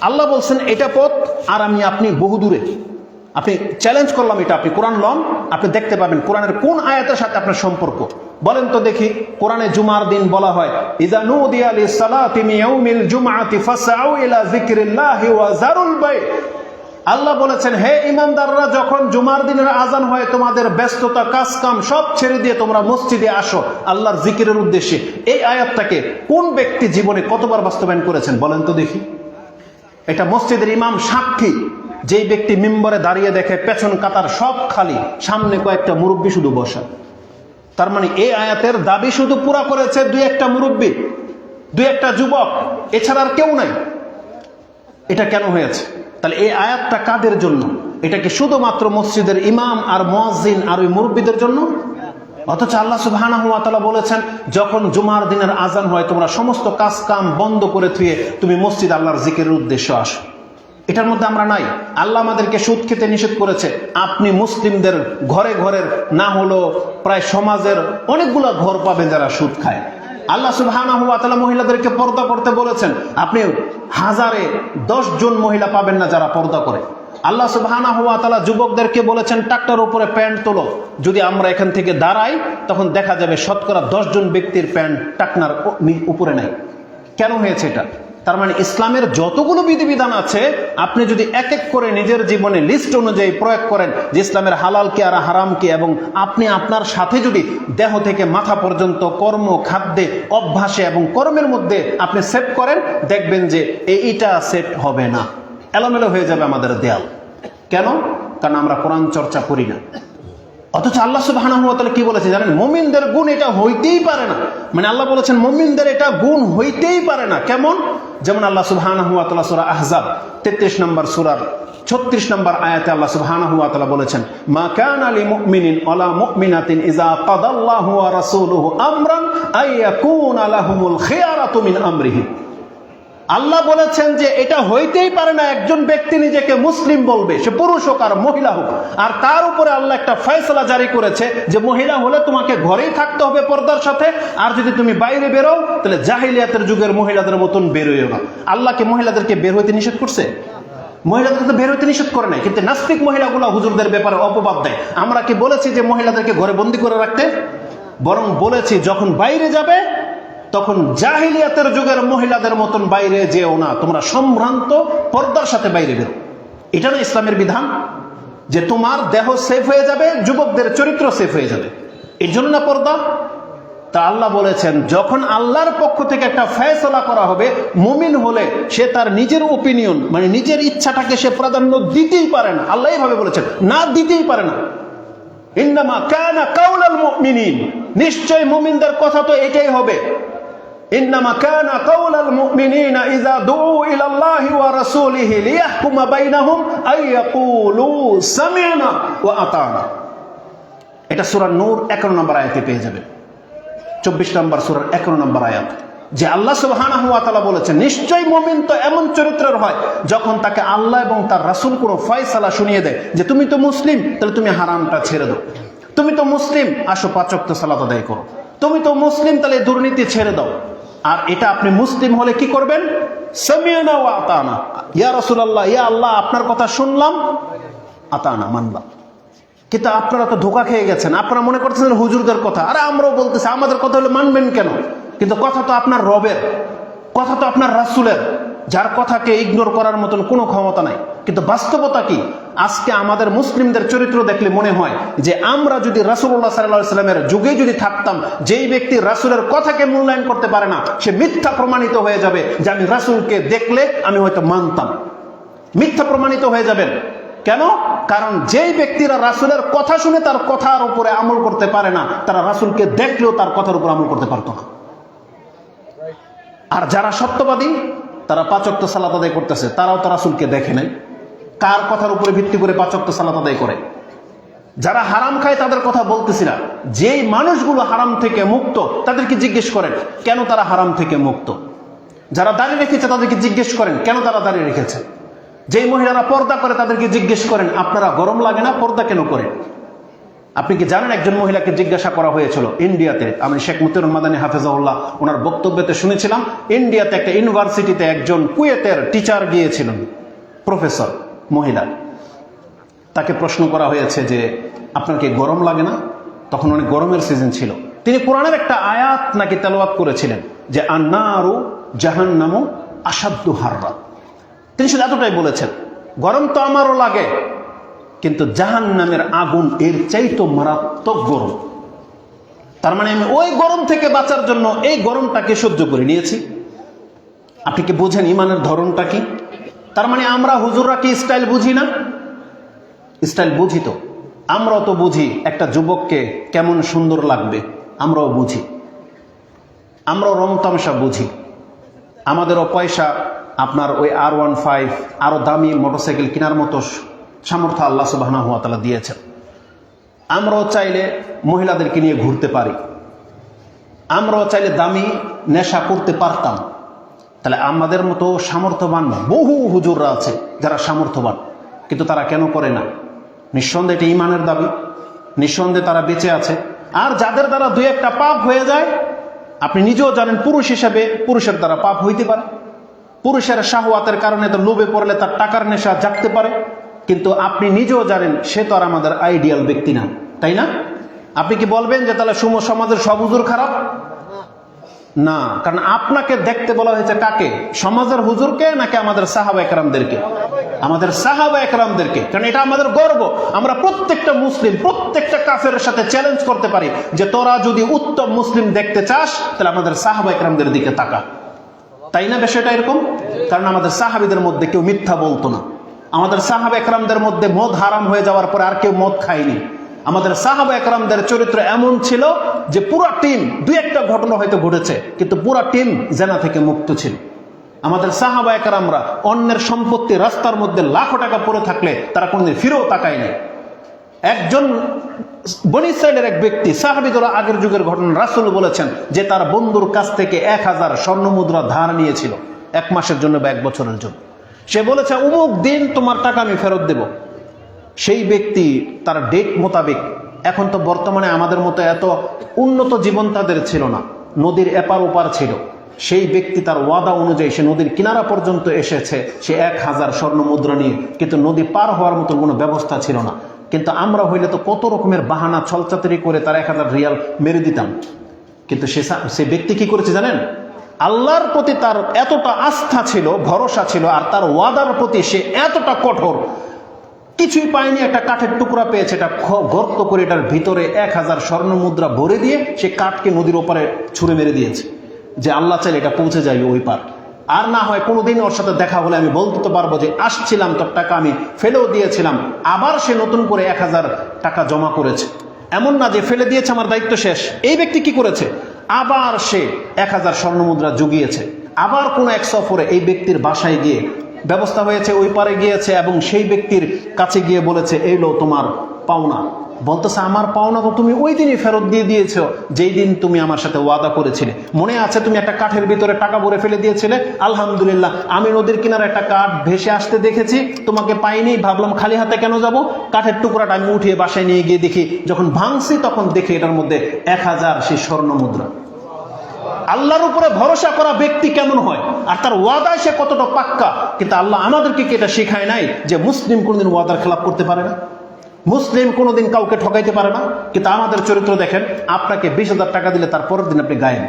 আল্লাহ বলছেন এটা পথ, আর আমি আপনি বহু দূরে। আপনি চ্যালেঞ্জ করলাম, এটা আপনি কোরআন লন, আপনি দেখতে পাবেন কোরআনের কোন আয়াতের সাথে আপনার সম্পর্ক। বলেন তো দেখি, কোরআনে জুমার দিন বলা হয় ইযা নুদিয়া লিস-সালাতি মিন ইয়াউমিল জুমআতি ফাসআউ ইলা যিকরিল্লাহি ওয়া যারুল বাই'। আল্লাহ বলেছেন, হে ঈমানদাররা, যখন জুমার দিনের আজান হয় তোমাদের ব্যস্ততা কাজ কাম সব ছেড়ে দিয়ে তোমরা মসজিদে আসো আল্লাহর জিকিরের উদ্দেশ্যে। এই আয়াতটাকে কোন ব্যক্তি জীবনে কতবার বাস্তবায়ন করেছেন বলেন তো দেখি? এটা মসজিদের ইমাম সাক্ষী। যেই ব্যক্তি মিম্বরে দাঁড়িয়ে দেখে পেছন কাতার সব খালি, সামনে কয়েকটা মুরব্বী শুধু বসা। তার মানে এই আয়াতের দাবি শুধু পুরা করেছে দুই একটা মুরব্বী, দুই একটা যুবক, এছাড়া আর কেউ নাই। এটা কেন হয়েছে? তাহলে এই আয়াতটা কাদের জন্য? এটা কি শুধুমাত্র মসজিদের ইমাম আর মুয়াজ্জিন আর ওই মুরব্বীদের জন্য? অথচ আল্লাহ সুবহানাহু ওয়া তাআলা বলেছেন, যখন জুমার দিনের আজান হয় তোমরা সমস্ত কাজ কাম বন্ধ করে থুয়ে তুমি মসজিদ আল্লাহর জিকিরের উদ্দেশ্য আসো। এটার মধ্যে আমরা নাই। আল্লাহ আমাদেরকে সুদ খেতে নিষেধ করেছে। আপনি মুসলিমদের ঘরে ঘরের না হলো প্রায় সমাজের অনেকগুলো ঘর পাবেন যারা সুদ খায়। আল্লাহ সুবহানাহু ওয়া তাআলা মহিলাদেরকে পর্দা করতে বলেছেন, আপনি 1010 জন মহিলা পাবেন না যারা পর্দা করে। আল্লাহ সুবহানাহু ওয়া তাআলা যুবকদেরকে বলেছেন, টাকটার উপরে প্যান্ট তোলো। যদি আমরা এখান থেকে দাঁড়াই তখন দেখা যাবে শতকরা 10 জন ব্যক্তির প্যান্ট টাকনার উপরে নাই। কেন হয়েছে এটা? তার মানে ইসলামের যতগুলো বিধিবিধান আছে আপনি যদি এক এক করে নিজের জীবনে লিস্ট অনুযায়ী প্রয়োগ করেন যে ইসলামের হালাল কি আর হারাম কি, এবং আপনি আপনার সাথে যদি দেহ থেকে মাথা পর্যন্ত কর্ম, খাদ্যে, অভ্যাসে এবং কর্মের মধ্যে আপনি সেট করেন, দেখবেন যে এইটা সেট হবে না, এলোমেলো হয়ে যাবে আমাদের দেয়াল। কেন? কারণ আমরা কোরআন চর্চা করি না। অথচ আল্লাহ সুবহানাহু ওয়া তাআলা কি বলেছে জানেন? মুমিনদের গুণ এটা হইতেই পারে না। মানে আল্লাহ বলেছেন মুমিনদের এটা গুণ হইতেই পারে না। কেমন? যেমন আল্লাহ সুবহানাহু ওয়া তাআলা সূরা আহজাব 33 নম্বর সূরার 36 নম্বর আয়াতে আল্লাহ সুবহানাহু ওয়া তাআলা বলেছেন, মা কানা লিমুমিনিন ওয়ালা মুমিনাতিন ইযা কাদাল্লাহু ওয়া রাসূলুহু আমরান আইয়াকুনা লাহুমুল খিয়ারাতু মিন আমরিহি। আল্লাহ বলেছেন যে এটা হইতেই পারে না একজন ব্যক্তি নিজেকে মুসলিম বলবে, সে পুরুষ হোক আর মহিলা হোক, আর তার উপরে আল্লাহ একটা ফয়সালা জারি করেছে যে মহিলা হলে তোমাকে ঘরেই থাকতে হবে পর্দার সাথে, আর যদি তুমি বাইরে বেরো তাহলে জাহিলিয়াতের যুগের মহিলাদের মতন বেরোয়ো না। আল্লাহকে মহিলাদেরকে বের হইতে নিষেধ করছে? মহিলাদেরকে তো বের হইতে নিষেধ করে নাই, কিন্তু নাস্তিক মহিলাগুলো হুজুরদের ব্যাপারে অপবাদ দেয়। আমরা কি বলেছি যে মহিলাদেরকে ঘরে বন্দি করে রাখতে? বরং বলেছি যখন বাইরে যাবে তখন জাহিলিয়াতের যুগের মহিলাদের মতন বাইরে যেও না, তোমরা সম্ভ্রান্ত পর্দার সাথে বাইরে বেরো। এটা না ইসলামের বিধান যে তোমার দেহ সেফ হয়ে যাবে, যুবকদের চরিত্র সেফ হয়ে যাবে, এর জন্য না পর্দা? তা আল্লাহ বলেছেন যখন আল্লাহর পক্ষ থেকে একটা ফয়সালা করা হবে, মুমিন হলে সে তার নিজের ওপিনিয়ন মানে নিজের ইচ্ছাটাকে সে প্রাধান্য দিতেই পারে না। আল্লাহ এইভাবে বলেছেন, না দিতেই পারে না। ইন্নামা কানা কাউলাল মুমিনিন, নিশ্চয় মুমিনদের কথা তো এটাই হবে। ইন্নামা কানা কাউলাল মুমিনিনা ইযা দুউ ইলাল্লাহি ওয়া রাসূলিহি লিয়াহকুমা বাইনাহুম আইয়াকুলু সামি'না ওয়া আতা'না। এটা সূরা নূর 11 নম্বর আয়াতে পেয়ে যাবেন, 24 নম্বর সূরার 11 নম্বর আয়াত, যে আল্লাহ সুবহানাহু ওয়া তাআলা বলেছেন নিশ্চয়ই মুমিন তো এমন চরিত্রের হয় যখন তাকে আল্লাহ এবং তার রাসূল কোনো ফয়সালা শুনিয়ে দেয় যে তুমি তো মুসলিম, তাহলে তুমি হারামটা ছেড়ে দাও, তুমি তো মুসলিম, আসো 5 ওয়াক্ত সালাত আদায় করো, তুমি তো মুসলিম, তাহলে দুর্নীতি ছেড়ে দাও। আর এটা আপনি মুসলিম হলে কি করবেন? সামি'না ওয়া আতা'না, ইয়া রাসূলুল্লাহ, ইয়া আল্লাহ আপনার কথা শুনলাম, আতা'না মানলাম। কিন্তু আপনারা তো ধোঁকা খেয়ে গেছেন, আপনারা মনে করতেছেন হুজুরদের কথা, আরে আমরাও বলতেছি আমাদের কথা হলে মানবেন কেন? কিন্তু কথা তো আপনার রবের, কথা তো আপনার রাসূলের, যার কথাকে ইগনোর করার মতন কোনো ক্ষমতা নাই। কিন্তু বাস্তবতা কি? আজকে আমাদের মুসলিমদের চরিত্র দেখলে মনে হয় যে আমরা যদি রাসূলুল্লাহ সাল্লাল্লাহু আলাইহি ওয়াসাল্লামের যুগে যদি থাকতাম, যেই ব্যক্তি রাসূলের কথাকে মূল্যায়ন করতে পারে না সে মিথ্যা প্রমাণিত হয়ে যাবে, যে আমি রাসূলকে দেখলে আমি হয়তো মানতাম, মিথ্যা প্রমাণিত হয়ে যাবেন। কেন? কারণ যেই ব্যক্তিরা রাসূলের কথা শুনে তার কথার উপরে আমল করতে পারে না, তারা রাসূলকে দেখলেও তার কথার উপর আমল করতে পারতো না। আর যারা সত্যবাদী, তারা 5 ওয়াক্ত সালাত আদায় করতেছে, তারাও তো রাসূলকে দেখে নাই। কার কথার উপরে ভিত্তি করে 5 ওয়াক্ত সালাত আদায় করে? যারা হারাম খায় তাদের কথা বলতেছি না, যেই মানুষগুলো হারাম থেকে মুক্ত তাদেরকে জিজ্ঞেস করেন কেন তারা হারাম থেকে মুক্ত। যারা দাড়ি রেখেছে তাদেরকে জিজ্ঞেস করেন কেন তারা দাড়ি রেখেছে। যেই মহিলারা পর্দা করে তাদেরকে জিজ্ঞেস করেন আপনারা গরম লাগে না, পর্দা কেন করেন? আপনি কি জানেন একজন মহিলাকে জিজ্ঞাসা করা হয়েছিল ইন্ডিয়াতে, আমি শেখ মতিউর মাদানী হাফেজাহুল্লাহ ওনার বক্তব্যতে শুনেছিলাম, ইন্ডিয়াতে একটা ইউনিভার্সিটিতে একজন কুয়েতের টিচার গিয়েছিলেন, প্রফেসর মহিলা। তাকে প্রশ্ন করা হয়েছে যে আপনার কি গরম লাগে না? তখন অনেক গরমের সিজন ছিল। তিনি কোরআনের একটা আয়াত নাকি তেলাওয়াত করেছিলেন যে আন্নারু জাহান্নামু আসাদ্দু হাররা। তিনি শুধু এতটাই বলেছেন, গরম তো আমারও লাগে, কিন্তু জাহান্নামের আগুন এর চাইতো মারাত্মক গরম। তার মানে আমি ওই গরম থেকে বাঁচার জন্য এই গরমটাকে সহ্য করে নিয়েছি। আপনি কি বোঝেন ইমানের ধরনটা কি? তার মানে আমরা হুজুররা কি স্টাইল বুঝি না? স্টাইল বুঝি তো। আমরাও তো বুঝি একটা যুবককে কেমন সুন্দর লাগবে, আমরাও বুঝি। আমরাও রং তামাশা বুঝি। আমাদেরও পয়সা আপনার ওই R15 আরো দামি মোটরসাইকেল কেনার মতো সামর্থ্য আল্লাহ সুবহানাহু ওয়া তাআলা দিয়েছেন। আমরাও চাইলে মহিলাদেরকে নিয়ে ঘুরতে পারি, আমরাও চাইলে দামি নেশা করতে পারতাম। তাহলে আমাদের মতো সামর্থ্যবান বহু হুজুররা আছে যারা সামর্থ্যবান, কিন্তু তারা কেন করে না? নিঃসন্দেহে এটি ইমানের দাবি, নিঃসন্দেহে তারা বেঁচে আছে। আর যাদের দ্বারা 2-1টা পাপ হয়ে যায়, আপনি নিজেও জানেন পুরুষ হিসেবে পুরুষের দ্বারা পাপ হইতে পারে, পুরুষের শাহওয়াতের কারণে তো লোভে পড়লে তার টাকার নেশা জাগতে পারে, কিন্তু আপনি নিজেও জানেন সে তো আর আমাদের আইডিয়াল ব্যক্তি না, তাই না? আপনি কি বলবেন যে তাহলে সমাজের সব হুজুর খারাপ? না, কারণ আপনাকে দেখতে বলা হয়েছে কাকে? সমাজের হুজুরকে নাকি আমাদের সাহাবা একরামদেরকে? আমাদের সাহাবা একরামদেরকে। কারণ এটা আমাদের গর্ব। আমরা প্রত্যেকটা মুসলিম প্রত্যেকটা কাফেরের সাথে চ্যালেঞ্জ করতে পারি যে তোরা যদি উত্তম মুসলিম দেখতে চাস তাহলে আমাদের সাহাবা একরামদের দিকে তাকা, তাই না? বিষয়টা এরকম। কারণ আমাদের সাহাবীদের মধ্যে কেউ মিথ্যা বলতো না। আমাদের সাহাবা একরামদের মধ্যে মদ হারাম হয়ে যাওয়ার পরে আর কেউ মদ খায়নি। আমাদের সাহাবা একরামদের চরিত্র এমন ছিল যে পুরো টিম, 2-1টা ঘটনা হয়তো ঘটেছে কিন্তু পুরো টিম জেনা থেকে মুক্ত ছিল। আমাদের সাহাবা একরামরা অন্যের সম্পত্তি রাস্তার মধ্যে লাখো টাকা পড়ে থাকলে তারা কোনদিন ফিরেও তাকায়নি। একজন বনী ইসরাইলের এক ব্যক্তি, সাহাবীরা আগের যুগের ঘটনা, রাসূল বলেছেন যে তার বন্ধুর কাছ থেকে 1000 স্বর্ণ মুদ্রা ধার নিয়েছিল 1 মাসের জন্য বা 1 বছরের জন্য। সে বলেছে অমুক দিন তোমার টাকা আমি ফেরত দেব। সেই ব্যক্তি তার ডেট মোতাবেক, এখন তো বর্তমানে আমাদের মতো এত উন্নত জীবন তাদের ছিল না, নদীর এপার ওপার ছিল। সেই ব্যক্তি তার ওয়াদা অনুযায়ী সে নদীর কিনারা পর্যন্ত এসেছে, সে 1000 স্বর্ণ মুদ্রা নিয়ে, কিন্তু নদী পার হওয়ার মতো কোনো ব্যবস্থা ছিল না। কিন্তু আমরা হইলে তো কত রকমের বাহানা ছলচাতুরি করে তার 1000 রিয়াল মেরে দিতাম। কিন্তু সে ব্যক্তি কি করেছে জানেন? আল্লাহর প্রতি তার এতটা আস্থা ছিল, ভরসা ছিল, আর তার ওয়াদার প্রতি সে এতটা কঠোর, কিছুই পায়নি, একটা কাঠের টুকরা পেয়েছে, এটা গর্ত করে এটার ভিতরে 1000 স্বর্ণ মুদ্রা ভরে দিয়ে সে কাঠকে নদীর ওপারে ছুঁড়ে মেরে দিয়েছে যে আল্লাহ চাইলে এটা পৌঁছে যাবে ওই পার। আর না হয় কোনোদিন ওর সাথে দেখা হলে আমি বলতে তো পারবো যে আসছিলাম, তোর টাকা আমি ফেলেও দিয়েছিলাম। আবার সে নতুন করে 1000 টাকা জমা করেছে। এমন না যে ফেলে দিয়েছে আমার দায়িত্ব শেষ। এই ব্যক্তি কি করেছে? আবার সে 1000 স্বর্ণ মুদ্রা জুগিয়েছে। আবার কোনো এক সফরে এই ব্যক্তির বাসায় গিয়ে ব্যবস্থা হয়েছে, ওই পারে গিয়েছে এবং সেই ব্যক্তির কাছে গিয়ে বলেছে এই লো তোমার পাওনা। বলতেছে আমার পাওনা তো তুমি ওই দিনই ফেরত দিয়ে দিয়েছো যেই দিন তুমি আমার সাথে ওয়াদা করেছিলে। মনে আছে তুমি একটা কাঠের ভিতরে টাকা ভরে ফেলে দিয়েছিলে? আলহামদুলিল্লাহ, আমি নদীর কিনারে একটা কাঠ ভেসে আসতে দেখেছি, তোমাকে পাইনি, ভাবলাম খালি হাতে কেন যাব। কাঠের টুকরাটা আমি উঠিয়ে বাসায় নিয়ে গিয়ে দেখি, যখন ভাঙছি তখন দেখি এটার মধ্যে 1000 সেই স্বর্ণ মুদ্রা। আল্লাহর উপরে ভরসা করা ব্যক্তি কেমন হয়, আর তার ওয়াদায় সে কতটা পাক্কা। কিন্তু আল্লাহ আমাদেরকে কি এটা শেখায় নাই যে মুসলিম কোনোদিন ওয়াদার খেলাপ করতে পারে না, মুসলিম কোনোদিন কাউকে ঠকাইতে পারে না? কিন্তু আমাদের চরিত্র দেখেন, আপনাকে 20,000 টাকা দিলে তার পরের দিন আপনি গায়েন।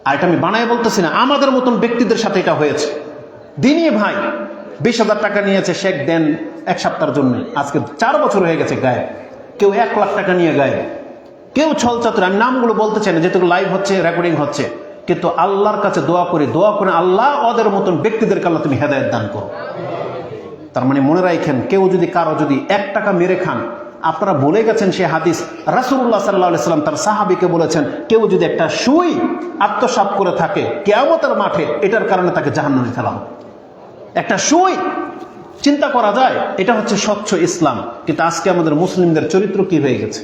আর এটা আমি বানায় বলতেছি না, আমাদের মতন ব্যক্তিদের সাথে এটা হয়েছে। দিনই ভাই 20,000 টাকা নিয়েছে, শেখ দেন 1 সপ্তাহের জন্য, আজকে 4 বছর হয়ে গেছে গায়েব। কেউ 1 লাখ টাকা নিয়ে গায়েব, কেউ ছলচাতুর, আমি নামগুলো বলতে চাই না যেহেতু লাইভ হচ্ছে, রেকর্ডিং হচ্ছে। কিন্তু আল্লাহর কাছে দোয়া করে আল্লাহ ওদের মতন ব্যক্তিদেরকে আল্লাহ তুমি হেদায়েত দান করো। তার মানে মনে রাখেন, কেউ যদি কারো যদি 1 টাকা মেরে খান, আপনারা বলে গেছেন সে হাদিস, রাসূলুল্লাহ সাল্লাল্লাহু আলাইহি সাল্লাম তার সাহাবীকে বলেছেন, কেউ যদি একটা সুই আত্মসাৎ করে থাকে কিয়ামতের মাঠে, এটার কারণে তাকে জাহান্নামে ফেলা হবে। একটা সুই, চিন্তা করা যায়? এটা হচ্ছে স্বচ্ছ ইসলাম। কিন্তু আজকে আমাদের মুসলিমদের চরিত্র কি হয়ে গেছে?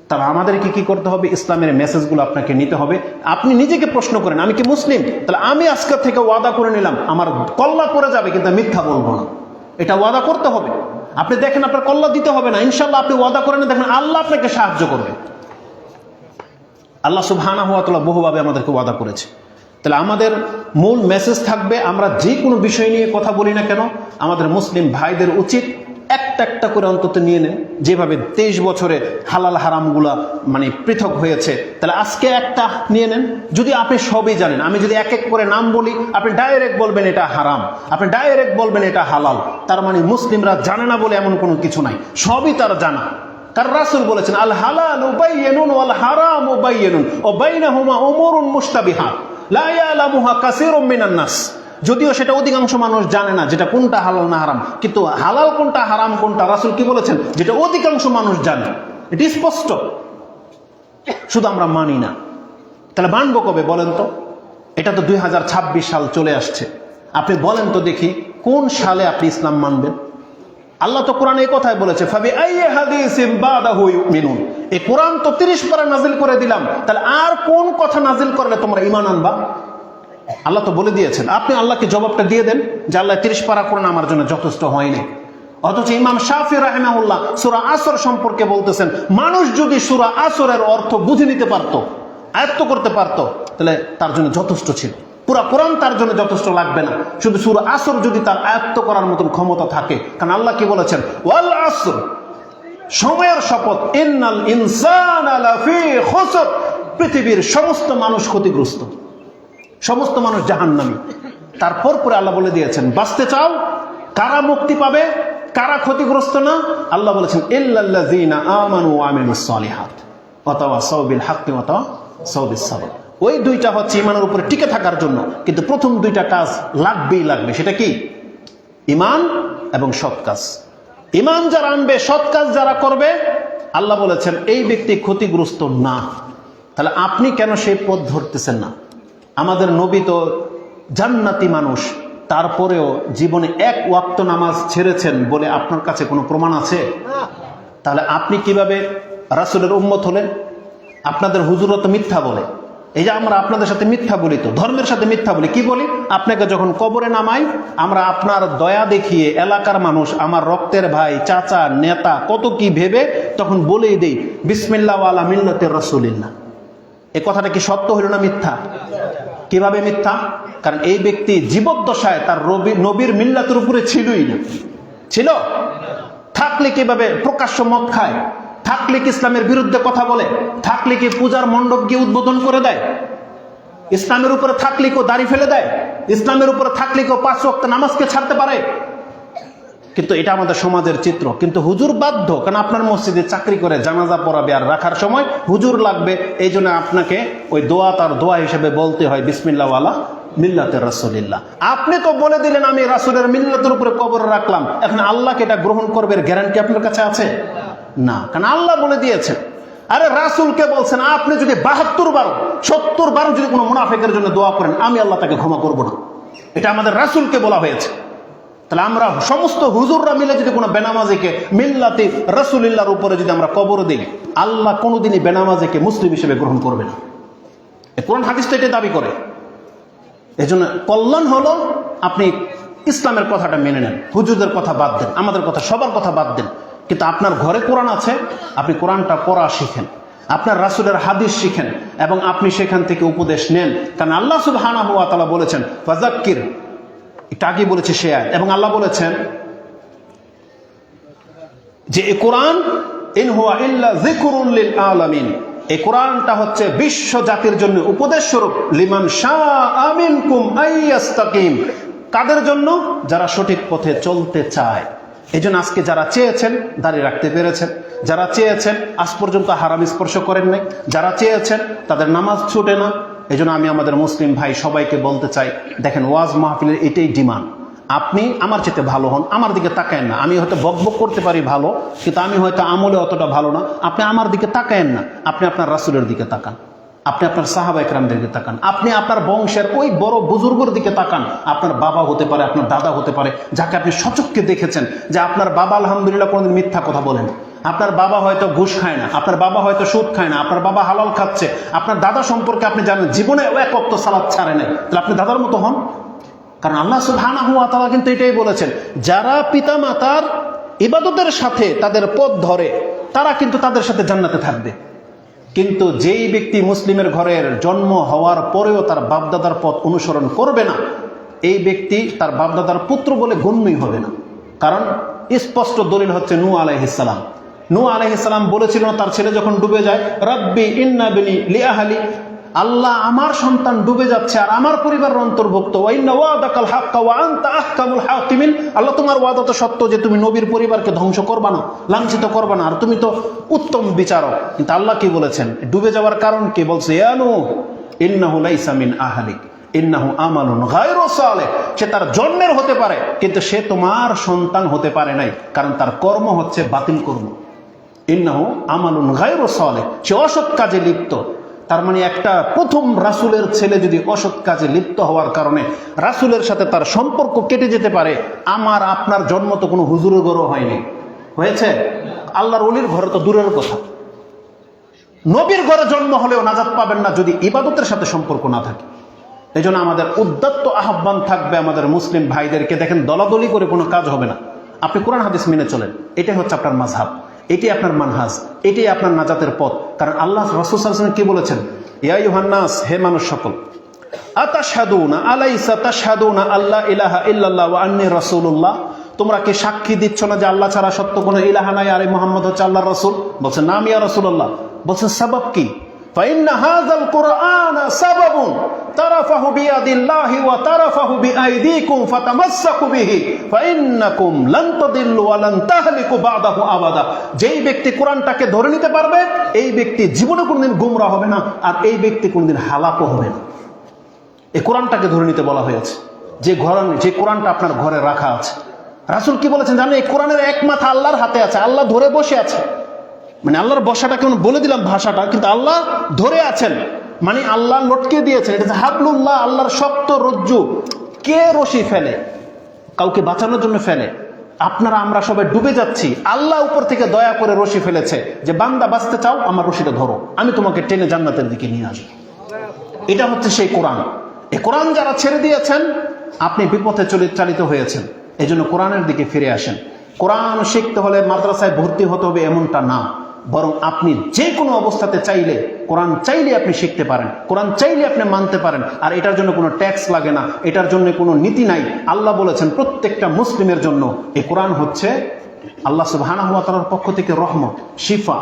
তবে আমাদেরকে কি করতে হবে? ইসলামের মেসেজগুলো আপনাকে নিতে হবে। আপনি নিজেকে প্রশ্ন করেন, আমি কি মুসলিম? তাহলে আমি আজকে থেকে ওয়াদা করে নিলাম, আমার কল্লা পড়ে যাবে কিন্তু মিথ্যা বলবো না। এটা ওয়াদা করতে হবে। আপনি দেখেন আপনার কল্লা দিতে হবে না, ইনশাল্লাহ আপনি ওয়াদা করে দেখেন আল্লাহ আপনাকে সাহায্য করবে। আল্লাহ সুবহানাহু ওয়া তাআলা বহুভাবে আমাদেরকে ওয়াদা করেছে। তাহলে আমাদের মূল মেসেজ থাকবে, আমরা যে কোনো বিষয় নিয়ে কথা বলি না কেন, আমাদের মুসলিম ভাইদের উচিত একটা একটা করে অন্তত নিয়ে নেন। যেভাবে 23 বছরে হালাল হারামগুলা মানে পৃথক হয়েছে, তাহলে আজকে একটা নিয়ে নেন। যদি আপনি সবই জানেন, আমি যদি এক এক করে নাম বলি, আপনি ডাইরেক্ট বলবেন এটা হারাম, আপনি ডাইরেক্ট বলবেন এটা হালাল। তার মানে মুসলিমরা জানে না বলে এমন কোনো কিছু নাই, সবই তার জানা। কারণ রাসূল বলেছেন, আল হালালু বাইয়িনুন ওয়াল হারামু বাইয়িনুন ওয়া বাইনাহুমা উমুরুন মুশতাবিহাত লা ইয়ালামুহা কাসীরুম মিনান নাস। যদিও সেটা অধিকাংশ মানুষ জানে না, যেটা কোনটা হালাল না হারাম, কিন্তু হালাল কোনটা হারাম কোনটা রাসূল কি বলেছেন, যেটা অধিকাংশ মানুষ জানে, এটি স্পষ্ট, শুধু আমরা মানি না। তাহলে মানবো কবে বলেন তো? এটা তো 2026 সাল চলে আসছে। আপনি বলেন তো দেখি, কোন সালে আপনি ইসলাম মানবেন? আল্লাহ তো কোরআনে এই কথাই বলেছে, ফাবি আইয়ি হাদিসিম বাদাহু ইউমিনুন। এই কোরআন তো 30 পারা নাজিল করে দিলাম, তাহলে আর কোন কথা নাজিল করলে তোমরা ঈমান আনবা? আল্লাহ তো বলে দিয়েছেন। আপনি আল্লাহকে জবাবটা দিয়ে দেন যে আল্লাহ 30 পারা কোরআন আমার জন্য যথেষ্ট হয়নি। অথচ ইমাম শাফি রাহিমাহুল্লাহ সূরা আসর সম্পর্কে বলতেছেন, মানুষ যদি সূরা আসরের অর্থ বুঝে নিতে পারত, আয়ত্ত করতে পারত, তাহলে তার জন্য যথেষ্ট ছিল। পুরা কোরআন তার জন্য যথেষ্ট লাগবে না, শুধু সূরা আসর যদি তার আয়ত্ত করার মতন ক্ষমতা থাকে। কারণ আল্লাহ কি বলেছেন, ওয়াল আসর, সময়ের শপথ, ইন্নাল ইনসানা লাফি খুসর, পৃথিবীর সমস্ত মানুষ ক্ষতিগ্রস্ত, সমস্ত মানুষ জাহান্নামী। তারপর পরে আল্লাহ বলে দিয়েছেন, বাঁচতে চাও, কারা মুক্তি পাবে, কারা ক্ষতিগ্রস্ত না? আল্লাহ বলেছেন, ইল্লাল্লাযীনা আমানু ওয়া আমিলুস সালিহাত ওয়া তাওয়াসাউ বিল হাক্কি ওয়া তাওয়াসাউ বিস সাবর। ওই দুইটা হচ্ছে ঈমানের উপরে টিকে থাকার জন্য। কিন্তু প্রথম দুইটা কাজ লাগবেই লাগবে। সেটা কি? ঈমান এবং সৎ কাজ। ঈমান যারা আনবে, সৎ কাজ যারা করবে, আল্লাহ বলেছেন এই ব্যক্তি ক্ষতিগ্রস্ত না। তাহলে আপনি কেন সেই পথ ধরতেছেন না? আমাদের নবী তো জান্নাতি মানুষ, তারপরেও জীবনে 1 ওয়াক্ত নামাজ ছেড়েছেন বলে আপনার কাছে কোনো প্রমাণ আছে? তাহলে আপনি কিভাবে রাসূলের উম্মত হলেন? আপনাদের হুজুরও তো মিথ্যা বলে। এই যে আমরা আপনাদের সাথে মিথ্যা বলি, তো ধর্মের সাথে মিথ্যা বলি। কি বলি? আপনাকে যখন কবরে নামাই, আমরা আপনার দয়া দেখিয়ে এলাকার মানুষ, আমার রক্তের ভাই, চাচা, নেতা, কত কি ভেবে তখন বলেই দেই, বিসমিল্লাহ ওয়া আলা মিল্লাতির রাসূলিল্লাহ। এই কথাটা কি সত্য হইল না মিথ্যা? কিভাবে মিথ্যা? কারণ এই ব্যক্তি জীবদ্দশায় তার নবীর মিল্লাতের উপরে ছিলই না। ছিল? থাকলে কিভাবে প্রকাশ্য মদ খায়? থাকলে কি ইসলামের বিরুদ্ধে কথা বলে? থাকলে কি পূজার মণ্ডপ গিয়ে উদ্বোধন করে দেয়? ইসলামের উপরে থাকলে কেউ দাড়ি ফেলে দেয়? ইসলামের উপরে থাকলে কেউ 5 ওয়াক্ত নামাজকে ছাড়তে পারে? কিন্তু এটা আমাদের সমাজের চিত্র। কিন্তু হুজুর বাধ্য, কারণ আপনার মসজিদে চাকরি করে জানাজা পড়াবে আর রাখার সময় হুজুর লাগবে, এই জন্য আপনাকে ওই দোয়া তার দোয়া হিসেবে বলতে হয়, বিসমিল্লাহ ওয়ালা মিল্লাতের রাসূলিল্লাহ। আপনি তো বলে দিলেন আমি রাসূলের মিল্লাতের উপরে কবর রাখলাম, এখন আল্লাহকে এটা গ্রহণ করবে গ্যারান্টি আপনার কাছে আছে? না, কারণ আল্লাহ বলে দিয়েছেন। আরে রাসূলকে বলছেন, আপনি যদি 72 বার 70 বার যদি কোনো মুনাফিকের জন্য দোয়া করেন, আমি আল্লাহ তাকে ক্ষমা করব না। এটা আমাদের রাসূলকে বলা হয়েছে। তাহলে আমরা সমস্ত হুজুররা মিলে যদি কোনো বেনামাজিকে মিল্লাতে রাসূলিল্লাহর উপরে যদি আমরা কবর দিই, আল্লাহ কোনোদিনই বেনামাজিকে মুসলিম হিসেবে গ্রহণ করবে না। কোরআন হাদিস তো এটা দাবি করে। এজন্য কল্যাণ হলো আপনি ইসলামের কথাটা মেনে নেন, হুজুরদের কথা বাদ দেন, আমাদের কথা, সবার কথা বাদ দেন। কিন্তু আপনার ঘরে কোরআন আছে, আপনি কোরআনটা পড়া শিখেন, আপনার রাসূলের হাদিস শিখেন এবং আপনি সেখান থেকে উপদেশ নেন। কারণ আল্লাহ সুবহানাহু ওয়া তাআলা বলেছেন, ফাযাক্কির, এটা আগে বলেছে সে আয়াত, এবং আল্লাহ বলেছেন যে এই কোরআন ইন হুয়া ইল্লা যিকরুল লিল আলামিন, এই কোরআনটা হচ্ছে বিশ্ব জাতির জন্য উপদেশ স্বরূপ। লিমান শাআ মিনকুম আইয়াস্তাকিম, কাদের জন্য? যারা সঠিক পথে চলতে চায়। এই জন্য আজকে যারা চেয়েছেন দাঁড়িয়ে রাখতে পেরেছেন, যারা চেয়েছেন আজ পর্যন্ত হারাম স্পর্শ করেন নাই, যারা চেয়েছেন তাদের নামাজ ছুটে না। এই জন্য আমি আমাদের মুসলিম ভাই সবাইকে বলতে চাই, দেখেন ওয়াজ মাহফিলের এটাই ডিমান্ড। আপনি আমার চেয়ে ভালো হন, আমার দিকে তাকায়েন না। আমি হয়তো বকবক করতে পারি ভালো, কিন্তু আমি হয়তো আমলে অতটা ভালো না। আপনি আমার দিকে তাকায়েন না, আপনি আপনার রাসূলের দিকে তাকান, আপনি আপনার সাহাবা একরামদের দিকে তাকান, আপনি আপনার বংশের ওই বড় বুজুর্গের দিকে তাকান। আপনার বাবা হতে পারে, আপনার দাদা হতে পারে, যাকে আপনি সচক্ষে দেখেছেন যে আপনার বাবা আলহামদুলিল্লাহ কোনোদিন মিথ্যা কথা বলেন, আপনার বাবা হয়তো ঘুষ খায় না, আপনার বাবা হয়তো সুদ খায় না, আপনার বাবা হালাল খাচ্ছে, আপনার দাদা সম্পর্কে আপনি জানেন জীবনে এক ওয়াক্ত সালাত ছাড়ে নাই, তাহলে আপনি দাদার মতো হন। কারণ আল্লাহ সুবহানাহু ওয়া তাআলা কিন্তু এটাই বলেছেন, যারা পিতামাতার ইবাদতের সাথে তাদের পথ ধরে তারা কিন্তু তাদের সাথে জান্নাতে থাকবে। কিন্তু যেই ব্যক্তি মুসলিমের ঘরের জন্ম হওয়ার পরেও তার বাপদাদার পথ অনুসরণ করবে না, এই ব্যক্তি তার বাপদাদার পুত্র বলে গণ্যই হবে না। কারণ স্পষ্ট দলিল হচ্ছে নূহ আলাইহিস সালাম। নূহ আলাইহিস সালাম বলেছিল তার ছেলে যখন ডুবে যায়, রব্বি ইন্না বিনি লিআহলি, আল্লাহ আমার সন্তান ডুবে যাচ্ছে আর আমার পরিবারের অন্তর্ভুক্ত, ওয়া ইন্না ওয়াদাকাল হাক্কা ওয়া আনতা আহকামুল হাকিমিন, আল্লাহ তোমার ওয়াদা তো সত্য যে তুমি নবীর পরিবারকে ধ্বংস করবা না, লাঞ্ছিত করবা না, আর তুমি তো উত্তম বিচারক। কিন্তু আল্লাহ কি বলেছেন ডুবে যাওয়ার কারণ কি? বলছে ইয়া নূহ ইন্নাহু লাইসা মিন আহলিক ইন্নাহু আমালুন গায়রু সালেহ, সে তার জন্মের হতে পারে কিন্তু সে তোমার সন্তান হতে পারে নাই, কারণ তার কর্ম হচ্ছে বাতিল কর্ম। ইন্নাহু আমালুন গায়রু সালেহ, সে অসৎ কাজে লিপ্ত। তার মানে একটা প্রথম রাসূলের ছেলে যদি অসৎ কাজে লিপ্ত হওয়ার কারণে রাসূলের সাথে তার সম্পর্ক কেটে যেতে পারে, আমার আপনার জন্ম তো কোনো হুজুরের ঘরও হয়নি, হয়েছে? আল্লাহর ওলির ঘরে তো দূরের কথা। নবীর ঘরে জন্ম হলেও নাজাত পাবেন না যদি ইবাদতের সাথে সম্পর্ক না থাকে। এই জন্য আমাদের উদ্যত্ত আহ্বান থাকবে আমাদের মুসলিম ভাইদেরকে, দেখেন দলাদলি করে কোনো কাজ হবে না, আপনি কোরআন হাদিস মেনে চলেন, এটাই হচ্ছে আপনার মাযহাব, এটাই আপনার মানহাজ, এটাই আপনার নাজাতের পথ। কারণ আল্লাহ রাসূল সাল্লাল্লাহু আলাইহি ওয়াসাল্লাম কি বলেছেন, ইয়া আইয়ুহান নাস, হে মানুষ সকল, আতাশহাদুনা আলাইসা তাশহাদুনা আল্লা ইলাহা ইল্লাল্লাহ ওয়া আন্নী রাসূলুল্লাহ, তোমরা কি সাক্ষী দিচ্ছ না যে আল্লাহ ছাড়া সত্য কোনো ইলাহা নাই আর মুহাম্মদ হচ্ছে আল্লাহর রাসূল? বলছেন নাম ইয়া রাসূলুল্লাহ। বলছেন সাবাব কি? ফাইন্না হাযাল কুরআনা সাবাবুন তারাফাহু বিয়াদিল্লাহি ওয়া তারাফাহু বিআইদিকুম ফাতামাসসাকু বিহি ফাইন্নাকুম লান তাদিল্লু ওয়া লান তাহলিকু বা'দাহু আবাদা। যেই ব্যক্তি কোরআনটাকে ধরে নিতে পারবে এই ব্যক্তি জীবনে কোনোদিন গোমরা হবে না, আর এই ব্যক্তি কোনোদিন হালাকও হবে না। এই কোরআনটাকে ধরে নিতে বলা হয়েছে, যে কোরআনটা আপনার ঘরে রাখা আছে। রাসূল কি বলেছেন জানেন? এই কোরআনের এক মাথা আল্লাহর হাতে আছে, আল্লাহ ধরে বসে আছে। মানে আল্লাহর বসাটা কেমন বলে দিলাম ভাষাটা, কিন্তু আল্লাহ ধরে আছেন, মানে আল্লাহ লটকে দিয়েছেন। এটা হাবলুল্লাহ, আল্লাহর শক্ত রজ্জু। কে রশি ফেলে? কাউকে বাঁচানোর জন্য ফেলে। আপনারা আমরা সবাই ডুবে যাচ্ছি, আল্লাহ উপর থেকে দয়া করে রশি ফেলেছে যে বান্দা বাঁচতে চাও আমার রশিটা ধরো, আমি তোমাকে টেনে জান্নাতের দিকে নিয়ে আসবো। এটা হচ্ছে সেই কোরআন। এই কোরআন যারা ছেড়ে দিয়েছেন আপনি বিপথে চালিত হয়েছেন। এই জন্য কোরআনের দিকে ফিরে আসেন। কোরআন শিখতে হলে মাদ্রাসায় ভর্তি হতে হবে এমনটা না, বরং আপনি যে কোনো অবস্থাতে চাইলে কোরআন চাইলে আপনি শিখতে পারেন, কোরআন চাইলে আপনি মানতে পারেন। আর এটার জন্য কোনো ট্যাক্স লাগে না, এটার জন্য কোনো নীতি নাই। আল্লাহ বলেছেন প্রত্যেকটা মুসলিমের জন্য এই কোরআন হচ্ছে আল্লাহ সুবহানাহু ওয়া তাআলার পক্ষ থেকে রহমত, শিফা।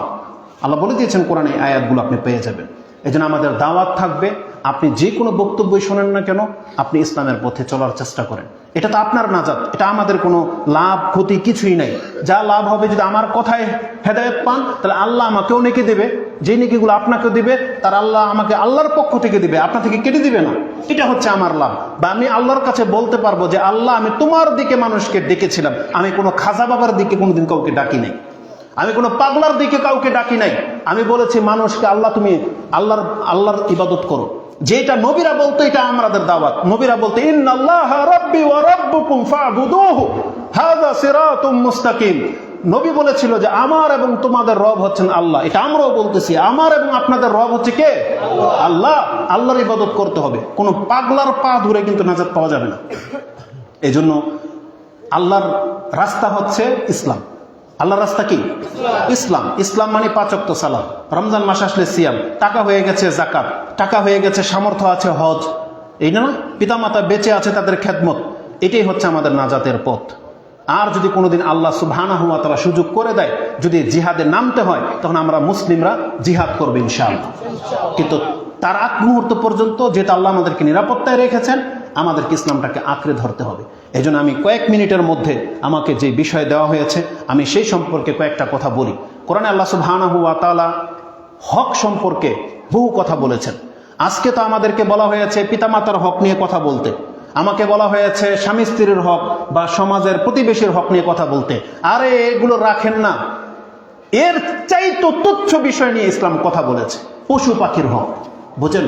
আল্লাহ বলে দিয়েছেন কোরআনে, আয়াতগুলো আপনি পেয়ে যাবেন। এই জন্য আমাদের দাওয়াত থাকবে, আপনি যে কোনো বক্তব্যই শোনেন না কেন আপনি ইসলামের পথে চলার চেষ্টা করেন। এটা তো আপনার নাজাত, এটা আমাদের কোনো লাভ ক্ষতি কিছুই নাই। যা লাভ হবে যদি আমার কথায় হেদায়েত পান, তাহলে আল্লাহ আমাকেও নেকি দেবে, যে নেকিগুলো আপনাকেও দিবে তার আল্লাহ আমাকে আল্লাহর পক্ষ থেকে দিবে, আপনার থেকে কেটে দিবে না। এটা হচ্ছে আমার লাভ। বা আমি আল্লাহর কাছে বলতে পারবো যে আল্লাহ আমি তোমার দিকে মানুষকে ডেকেছিলাম, আমি কোনো খাজা বাবার দিকে কোনোদিন কাউকে ডাকি নাই, আমি কোনো পাগলার দিকে কাউকে ডাকি নাই। আমি বলেছি মানুষকে আল্লাহ তুমি আল্লাহর ইবাদত করো, যেটা নবীরা বলতো এটা আমাদের দাওয়াত। নবীরা বলতে ইন্নাল্লাহা রাব্বি ওয়া রাব্বুকুম ফা'বুদুহু হাযা সিরাতুম মুস্তাকিম। নবী বলেছিল যে আমার এবং তোমাদের রব হচ্ছেন আল্লাহ। এটা আমরাও বলতেছি, আমার এবং আপনাদের রব হচ্ছে কে? আল্লাহ। আল্লাহর ইবাদত করতে হবে, কোনো পাগলার পা ধরে কিন্তু নাজাত পাওয়া যাবে না। এজন্য আল্লাহর রাস্তা হচ্ছে ইসলাম। আল্লাহর রাস্তা কি? ইসলাম। ইসলাম মানে 5 ওয়াক্ত সালাত, রমজান মাস আসলে সিয়াম, টাকা হয়ে গেছে যাকাত, টাকা হয়ে গেছে সামর্থ্য আছে হজ, এই না পিতামাতা বেঁচে আছে তাদের খেদমত। এটাই হচ্ছে আমাদের নাজাতের পথ। আর যদি কোনোদিন আল্লাহ সুবহানাহু ওয়া তাআলা সুযোগ করে দেয় যদি জিহাদে নামতে হয়, তখন আমরা মুসলিমরা জিহাদ করব ইনশাআল্লাহ। কিন্তু তার আগ মুহূর্ত পর্যন্ত যেটা আল্লাহ আমাদেরকে নিরাপত্তায় রেখেছেন, আমাদেরকে ইসলামটাকে আঁকড়ে ধরতে হবে। এই জন্য আমি কয়েক মিনিটের মধ্যে আমাকে যে বিষয় দেওয়া হয়েছে আমি সেই সম্পর্কে কয়েকটা কথা বলি। কোরআনে আল্লাহ সুবহানাহু ওয়া তাআলা হক সম্পর্কে বহু কথা বলেছেন। আজকে তো আমাদেরকে বলা হয়েছে পিতামাতার হক নিয়ে কথা বলতে। আমাকে বলা হয়েছে স্বামী স্ত্রীর হক বা সমাজের প্রতিবেশীর হক নিয়ে কথা বলতে। আরে এগুলো রাখেন না, এর চাইতো তুচ্ছ বিষয় নিয়ে ইসলাম কথা বলেছে, পশু পাখির হক। বুঝেন,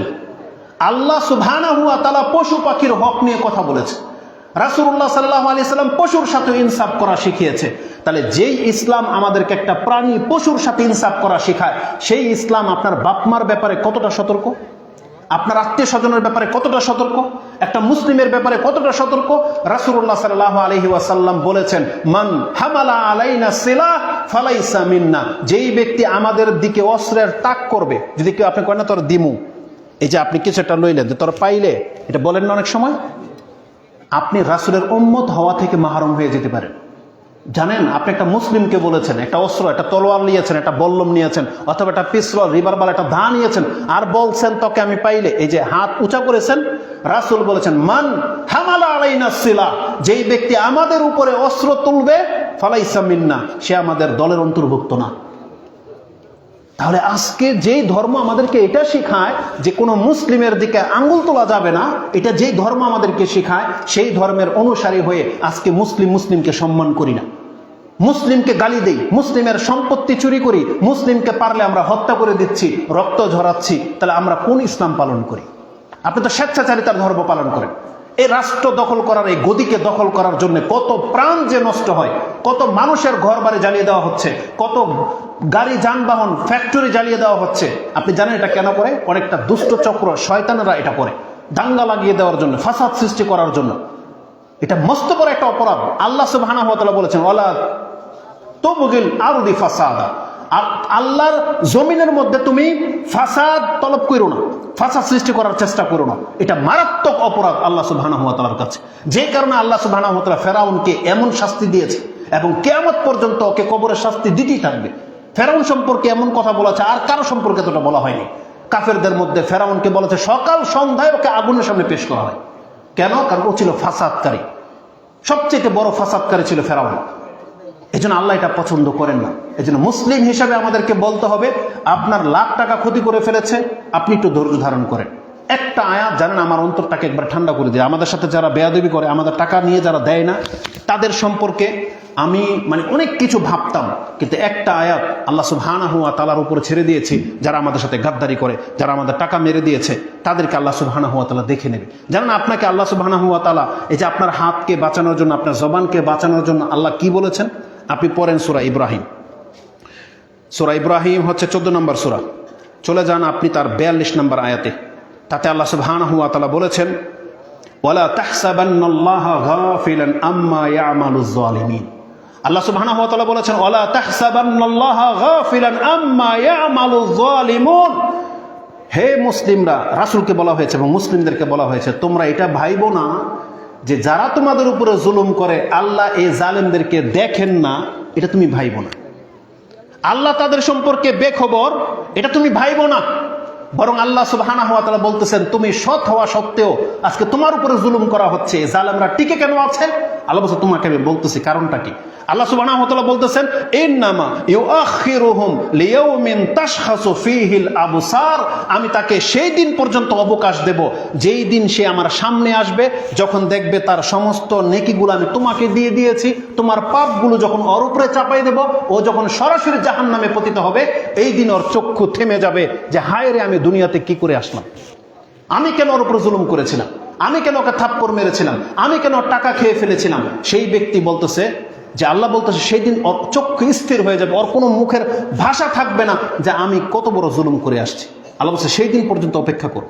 আল্লাহ সুবহানাহু ওয়া তাআলা পশু পাখির হক নিয়ে কথা বলেছে। রাসূলুল্লাহ সাল্লাল্লাহু আলাইহি সাল্লাম পশুর সাথে ইনসাফ করা শিখিয়েছে। তাহলে যেই ইসলাম আমাদেরকে একটা প্রাণী পশুর সাথে ইনসাফ করা শেখায়, সেই ইসলাম আপনার বাপমার ব্যাপারে কতটা সতর্ক, আপনার আত্মীয় স্বজনের ব্যাপারে কতটা সতর্ক, একটা মুসলিমের ব্যাপারে কতটা সতর্ক। রাসূলুল্লাহ সাল্লাল্লাহু আলাইহি ওয়াসাল্লাম বলেছেন, মান হামালা আলাইনা সিলাহ ফালাইসা মিন্না, যেই ব্যক্তি আমাদের দিকে অস্ত্রের তাক করবে, যদি কেউ আপনি কয় না তোর দিমু, এই যে আপনি কিছু একটা লইলেন যে তোর পাইলে, এটা বলেন না অনেক সময়, আপনি রাসূলের উম্মত হওয়া থেকে মাহরুম হয়ে যেতে পারেন। জানেন, আপনি একটা মুসলিমকে বলেছেন, একটা অস্ত্র, একটা তলোয়ার নিয়েছেন, একটা বল্লম নিয়েছেন, অথবা একটা পিস্তল, রিভলভার, একটা দা নিয়েছেন, আর বলছেন তোকে আমি পাইলে, এই যে হাত উঁচা করেছেন, রাসূল বলেছেন মান হামালা আলাইনা সিলাহ, যেই ব্যক্তি আমাদের উপরে অস্ত্র তুলবে ফালাইসা মিন্না, সে আমাদের দলের অন্তর্ভুক্ত না। তাহলে আজকে যেই ধর্ম আমাদেরকে এটা শেখায় যে কোনো মুসলিমের দিকে আঙ্গুল তোলা যাবে না, এটা যেই ধর্ম আমাদেরকে শেখায়, সেই ধর্মের অনুসারী হয়ে আজকে মুসলিমকে সম্মান করি না, মুসলিমকে গালি দেই, মুসলিমের সম্পত্তি চুরি করি, মুসলিমকে পারলে আমরা হত্যা করে দিচ্ছি, রক্ত ঝরাচ্ছি। তাহলে আমরা কোন ইসলাম পালন করি? আপনি তো স্বেচ্ছাচারিতার ধর্ম পালন করেন। এই রাষ্ট্র দখল করার, এই গদিকে দখল করার জন্য কত প্রাণ যে নষ্ট হয়, কত মানুষের ঘর বাড়ি জ্বালিয়ে দেওয়া হচ্ছে, কত গাড়ি যানবাহন ফ্যাক্টরি জ্বালিয়ে দেওয়া হচ্ছে। আপনি জানেন এটা কেন করে? অনেকটা দুষ্ট চক্র শয়তানেরা এটা করে, দাঙ্গা লাগিয়ে দেওয়ার জন্য, ফাসাদ সৃষ্টি করার জন্য। এটা মস্ত বড় একটা অপরাধ। আল্লাহ সুবহানাহু ওয়া তাআলা বলেছেন, ওয়ালা তুবগিল আরদি ফাসাদা, আল্লাহর জমিনের মধ্যে তুমি ফাসাদ তলব করো না, ফাসাদ সৃষ্টি করার চেষ্টা করো না। এটা মারাত্মক অপরাধ আল্লাহ সুবহানাহু ওয়া তাআলার কাছে। যে কারণে আল্লাহ সুবহানাহু ওয়া তাআলা ফেরাউনকে এমন শাস্তি দিয়েছে এবং কিয়ামত পর্যন্ত ওকে কবরের শাস্তি দিতেই থাকবে। ফেরাউন সম্পর্কে এমন কথা বলেছে আর কারো সম্পর্কে এতটা বলা হয়নি। কাফেরদের মধ্যে ফেরাউনকে বলেছে সকাল সন্ধ্যায় ওকে আগুনের সামনে পেশ করা হয়। কেন? কারণ ও ছিল ফাসাদকারী, সবচেয়ে বড় ফাসাদকারী ছিল ফেরাউন। এই জন্য আল্লাহ এটা পছন্দ করেন না। এই জন্য মুসলিম হিসাবে আমাদেরকে বলতে হবে, আপনার লাখ টাকা ক্ষতি করে ফেলেছে, আপনি একটু ধৈর্য ধারণ করেন। একটা আয়াত জানেন আমার অন্তরটাকে একবার ঠান্ডা করে দিয়ে, আমাদের সাথে যারা বেয়াদবি করে, আমাদের টাকা নিয়ে যারা দেয় না, তাদের সম্পর্কে আমি অনেক কিছু ভাবতাম, কিন্তু একটা আয়াত আল্লাহ সুবহানাহু ওয়া তাআলার উপরে ছেড়ে দিয়েছি, যারা আমাদের সাথে গাদ্দারি করে, যারা আমাদের টাকা মেরে দিয়েছে, তাদেরকে আল্লাহ সুবহানাহু ওয়া তাআলা দেখে নেবে। জানেন আপনাকে আল্লাহ সুবহানাহু ওয়া তাআলা এই যে আপনার হাতকে বাঁচানোর জন্য, আপনার জবানকে বাঁচানোর জন্য আল্লাহ কি বলেছেন? আপনি পড়েন সূরা ইব্রাহিম। সূরা ইব্রাহিম হচ্ছে 14 নম্বর সূরা। চলে যান আপনি তার 42 নম্বর আয়াতে। তাতে আল্লাহ সুবহানাহু ওয়া তাআলা বলেছেন, ওয়ালা তাহসাবান্নাল্লাহা গাফিলান আম্মা ইয়ামালুজ জালিমিন। আল্লাহ সুবহানাহু ওয়া তাআলা বলেছেন, ওয়ালা তাহসাবান্নাল্লাহা গাফিলান আম্মা ইয়ামালুজ জালিমুন। হে মুসলিমরা, রাসূলকে বলা হয়েছে এবং মুসলিমদেরকে বলা হয়েছে, তোমরা এটা ভাইবো না যে যারা তোমাদের উপরে জুলুম করে আল্লাহ এই জালেমদেরকে দেখেন না, এটা তুমি ভাইবো না। আল্লাহ তাদের সম্পর্কে বেখবর, এটা তুমি ভাইবো না। বরং আল্লাহ সুবহানাহু ওয়া তাআলা বলতেছেন, তুমি সৎ হওয়া সত্ত্বেও আজকে তোমার উপরে জুলুম করা হচ্ছে, জালেমরা টিকে কেন আছে? আল্লাহ বলছে তোমাকে আমি বলতেছি কারণটা কি। আল্লাহ সুবহানাহু ওয়া তাআলা বলতেছেন, ইন্নামা ইউআখিরুহুম লিয়াউমিন তাশখাসু ফীহিল আবসার। আমি তাকে সেই দিন পর্যন্ত অবকাশ দেব যেই দিন সে আমার সামনে আসবে, যখন দেখবে তার সমস্ত নেকিগুলো আমি তোমাকে দিয়ে দিয়েছি, তোমার পাপগুলো যখন ওর উপরে চাপাই দেব, ও যখন সরাসরি জাহান্নামে পতিত হবে, এই দিন ওর চক্ষু থেমে যাবে যে হায় রে, আমি দুনিয়াতে কি করে আসলাম, আমি কেন ওর উপরে জুলুম করেছিলাম, আমি কেন ওকে থাপ্পড় মেরেছিলাম, আমি কেন টাকা খেয়ে ফেলেছিলাম। সেই ব্যক্তি বলতেছে যে, আল্লাহ বলতেছে সেই দিন ওর চক্ষু স্থির হয়ে যাবে, ওর কোনো মুখের ভাষা থাকবে না যে আমি কত বড় জুলুম করে আসছি। আল্লাহ বলছে সেই দিন পর্যন্ত অপেক্ষা করো।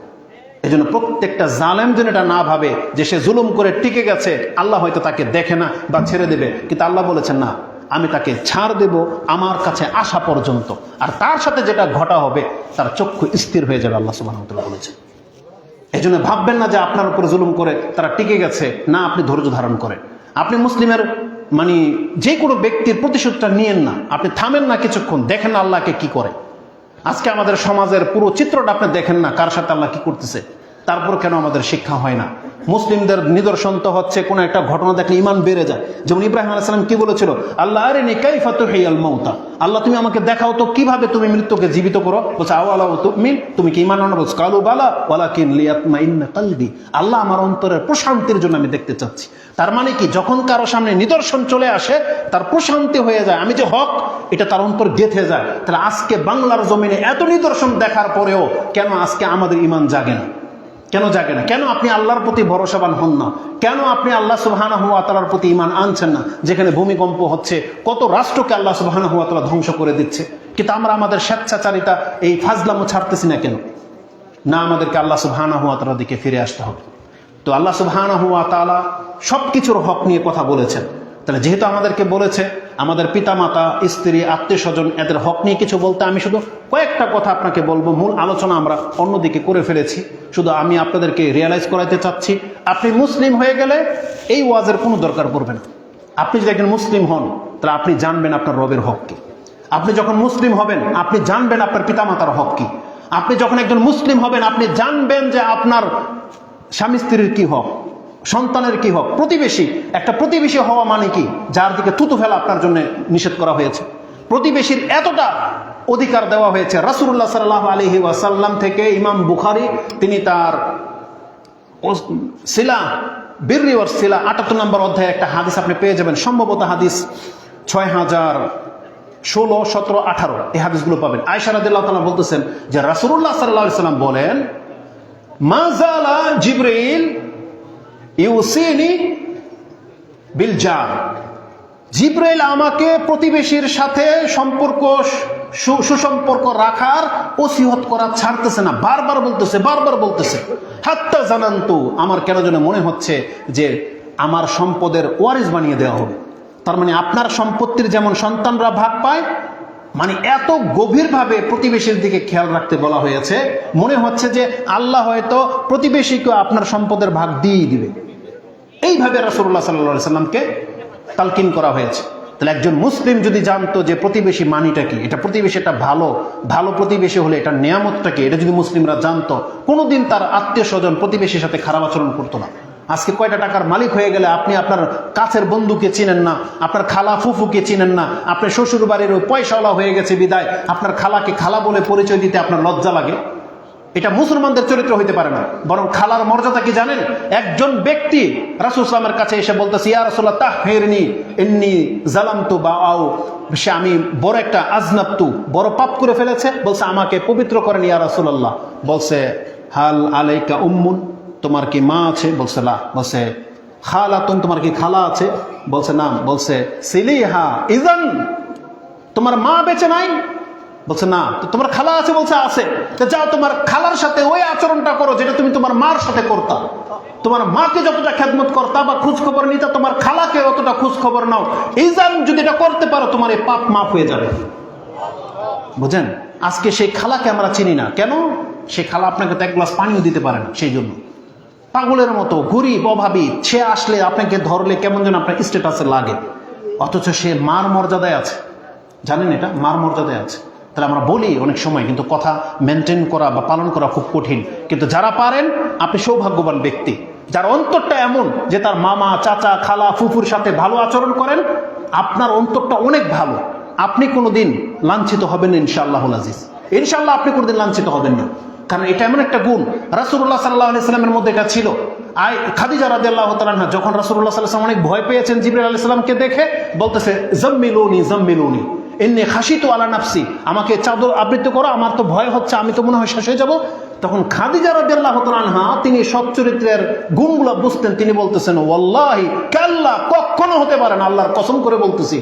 এই জন্য প্রত্যেকটা জালেম যেন এটা না ভাবে যে সে জুলুম করে টিকে গেছে, আল্লাহ হয়তো তাকে দেখে না বা ছেড়ে দেবে, কিন্তু আল্লাহ বলেছেন না, আমি তাকে ছাড় দেব আমার কাছে আসা পর্যন্ত, আর তার সাথে যেটা ঘটা হবে তার চক্ষু স্থির হয়ে যাবে, আল্লাহ সুবহানাহু ওয়া তাআলা বলেছেন। এই জন্য ভাববেন না যে আপনার উপর জুলুম করে তারা টিকে গেছে, না, আপনি ধৈর্য ধারণ করেন। আপনি মুসলিমের যে কোনো ব্যক্তির প্রতিশোধটা নিয়েন না, আপনি থামেন না কিছুক্ষণ, দেখেন না আল্লাহকে কি করে। আজকে আমাদের সমাজের পুরো চিত্রটা আপনি দেখেন না, কার সাথে আল্লাহ কি করতেছে। তারপর কেন আমাদের শিক্ষা হয় না? মুসলিমদের নিদর্শন তো হচ্ছে কোনো একটা ঘটনা দেখলে ইমান বেড়ে যায়। যেমন ইব্রাহিম আলাইহিস সালাম কি বলেছিল, আল্লাহ আরিনি কাইফা তুহিয়াল মাউতা, আল্লাহ তুমি আমাকে দেখাও তো কিভাবে তুমি মৃত্যুকে জীবিত করো। বলছে আওয়ালা তুমিন, তুমি কি ইমান আনো? বলছে কালু বালা ওয়ালাকিন লিয়াতমাইন্না কলবি, আল্লাহ আমার অন্তরের প্রশান্তির জন্য আমি দেখতে চাচ্ছি। তার মানে কি, যখন কারো সামনে নিদর্শন চলে আসে তার প্রশান্তি হয়ে যায়, আমি যে হক এটা তার অন্তর গেঁথে যায়। তাহলে আজকে বাংলার জমিনে এত নিদর্শন দেখার পরেও কেন আজকে আমাদের ইমান জাগে না? কেন জাগে না? কেন আপনি আল্লাহর প্রতি ভরসাবান হন না? কেন আপনি আল্লাহ সুবহানাহু ওয়া তাআলার প্রতি ঈমান আনছেন না? যেখানে ভূমিকম্প হচ্ছে, কত রাষ্ট্রকে আল্লাহ সুবহানাহু ওয়া তাআলা ধ্বংস করে দিচ্ছে, কিন্তু আমরা আমাদের স্বেচ্ছাচারিতা এই ফাজলামো ছাড়তেছি না কেন? না, আমাদেরকে আল্লাহ সুবহানাহু ওয়া তাআলার দিকে ফিরে আসতে হবে। তো আল্লাহ সুবহানাহু ওয়া তাআলা সবকিছুর হক নিয়ে কথা বলেছেন। তাহলে যেহেতু আমাদেরকে বলেছে আমাদের পিতামাতা, স্ত্রী, আত্মীয় স্বজন এদের হক নিয়ে কিছু বলতে, আমি শুধু কয়েকটা কথা আপনাকে বলবো। মূল আলোচনা আমরা অন্যদিকে করে ফেলেছি। শুধু আমি আপনাদেরকে রিয়েলাইজ করাইতে চাচ্ছি, আপনি মুসলিম হয়ে গেলে এই ওয়াজের কোনো দরকার পড়বে না। আপনি যদি একজন মুসলিম হন তাহলে আপনি জানবেন আপনার রবের হক কি। আপনি যখন মুসলিম হবেন আপনি জানবেন আপনার পিতামাতার হক কি। আপনি যখন একজন মুসলিম হবেন আপনি জানবেন যে আপনার স্বামী স্ত্রীর কি হক, সন্তানের কি হক, প্রতিবেশী। একটা প্রতিবেশী হওয়া মানে কি, যার দিকে থুতু ফেলা আপনার জন্য নিষেধ করা হয়েছে। প্রতিবেশীর এতটা অধিকার দেওয়া হয়েছে। রাসূলুল্লাহ সাল্লাল্লাহু আলাইহি ওয়াসাল্লাম থেকে ইমাম বুখারী তিনি তার সিলা বিররি ওয়াস সিলা ৭৮ নম্বর অধ্যায়ে একটা হাদিস আপনি পেয়ে যাবেন, সম্ভবত হাদিস ৬০১৬, ১৭, ১৮ এই হাদিসগুলো পাবেন। আয়েশা রাদিয়াল্লাহু তাআলা বলতেছেন যে রাসূলুল্লাহ সাল্লাল্লাহু আলাইহি ওয়াসাল্লাম বলেন, মাযালা জিবরিল ইউসিনি বিল জার, জিবরাইল আমাকে প্রতিবেশীর সাথে সম্পর্ক সুসম্পর্ক রাখার ওসিয়ত করা ছাড়তেছে না, বারবার বলতেছে। হাত্তা জানান্তু, আমার কেন যেন মনে হচ্ছে যে আমার সম্পদের ওয়ারিস বানিয়ে দেওয়া হবে। তার মানে আপনার সম্পত্তির যেমন সন্তানরা ভাগ পায়, মানে এত গভীরভাবে প্রতিবেশীর দিকে খেয়াল রাখতে বলা হয়েছে, মনে হচ্ছে যে আল্লাহ হয়তো প্রতিবেশীকে আপনার সম্পদের ভাগ দিয়েই দিবে। এইভাবে রাসূলুল্লাহ সাল্লাল্লাহু আলাইহি সাল্লামকে তালকিন করা হয়েছে। তাহলে একজন মুসলিম যদি জানতো যে প্রতিবেশী মানিটা কি, এটা প্রতিবেশী, এটা ভালো প্রতিবেশী হলে এটা নিয়ামতটা কি, এটা যদি মুসলিমরা জানতো, কোনোদিন তার আত্মীয় স্বজন প্রতিবেশীর সাথে খারাপ আচরণ করতো না। আজকে কয়টা টাকার মালিক হয়ে গেলে আপনি আপনার কাছের বন্ধুকে চিনেন না, আপনার খালা ফুফুকে চিনেন না, আপনার শ্বশুর বাড়ির পয়সাওয়ালা হয়ে গেছে বিদায় আপনার খালাকে খালা বলে পরিচয় দিতে আপনার লজ্জা লাগে। এটা মুসলমানদের চরিত্র হইতে পারে না। বরং খালার মর্যাদা কি জানেন? একজন ব্যক্তি রাসূল সাল্লাল্লাহু আলাইহি ওয়াসাল্লামের কাছে এসে বলতেছে, ইয়া রাসূলুল্লাহ তাহহিরনি ইন্নী জালামতু বাআউ, সে আমি বড় একটা আজনাবতু, বড় পাপ করে ফেলেছে, বলছে আমাকে পবিত্র করেন ইয়া রাসূলুল্লাহ। বলছে হাল আলাইকা উম্মুন, তোমার কি মা আছে? বলছে লা। বলছে খালাতুন, তোমার কি খালা আছে? বলছে না। বলছে সিলিহা ইযান, তোমার মা বেঁচে নাই? বলছে না। তো তোমার খালা আছে? বলছে আছে। তো যাও তোমার খালার সাথে ওই আচরণটা করো যেটা তুমি তোমার মার সাথে করতা। তোমার মাকে যতটা খেদমত করতা বা খোঁজ খবর নিতা, তোমার খালাকে অতটা খোঁজ খবর নাও। ইযান, যদি এটা করতে পারো তোমার এই পাপ মাফ হয়ে যাবে। বুঝেন? আজকে সেই খালাকে আমরা চিনি না কেন? সেই খালা আপনাকে তো এক গ্লাস পানিও দিতে পারে না। সেই জন্য পাগলের মতো গরিব অভাবী, সে আসলে আপনাকে ধরলে কেমন যেন আপনার স্ট্যাটাসে লাগে, অথচ সে মার মর্যাদায় আছে। জানেন এটা? মার মর্যাদায় আছে। তাহলে আমরা বলি অনেক সময়, কিন্তু কথা মেনটেন করা বা পালন করা খুব কঠিন। কিন্তু যারা পারেন, আপনি সৌভাগ্যবান ব্যক্তি। যার অন্তরটা এমন যে তার মামা, চাচা, খালা, ফুফুর সাথে ভালো আচরণ করেন, আপনার অন্তরটা অনেক ভালো। আপনি কোনোদিন লাঞ্ছিত হবেন না ইনশাআল্লাহুল আজিজ। ইনশাআল্লাহ আপনি কোনোদিন লাঞ্ছিত হবেন না, কারণ এটা এমন একটা গুণ রাসূলুল্লাহ সাল্লাল্লাহু আলাইহি সাল্লামের মধ্যে এটা ছিল। খাদিজা রাদিয়াল্লাহু তাআলা আনহা যখন রাসূলুল্লাহ সাল্লাল্লাহু আলাইহি সাল্লাম অনেক ভয় পেয়েছেন জিবরাইল আলাইহিস সালামকে দেখে, বলতেছে জাম্মিলুনি ইন্নী খাশিতু আলা নাফসি, আমাকে চাদর আবৃত করো, আমার তো ভয় হচ্ছে, আমি তো মনে হয় শেষ হয়ে যাব। তখন খাদিজা রাদিয়াল্লাহু তাআলা আনহা তিনি সচ্চরিত্রের গুণগুলো বুঝতেন। তিনি বলতেছেন ওয়াল্লাহি কাল্লা, কখনো হতে পারে না, আল্লাহর কসম করে বলতেছি,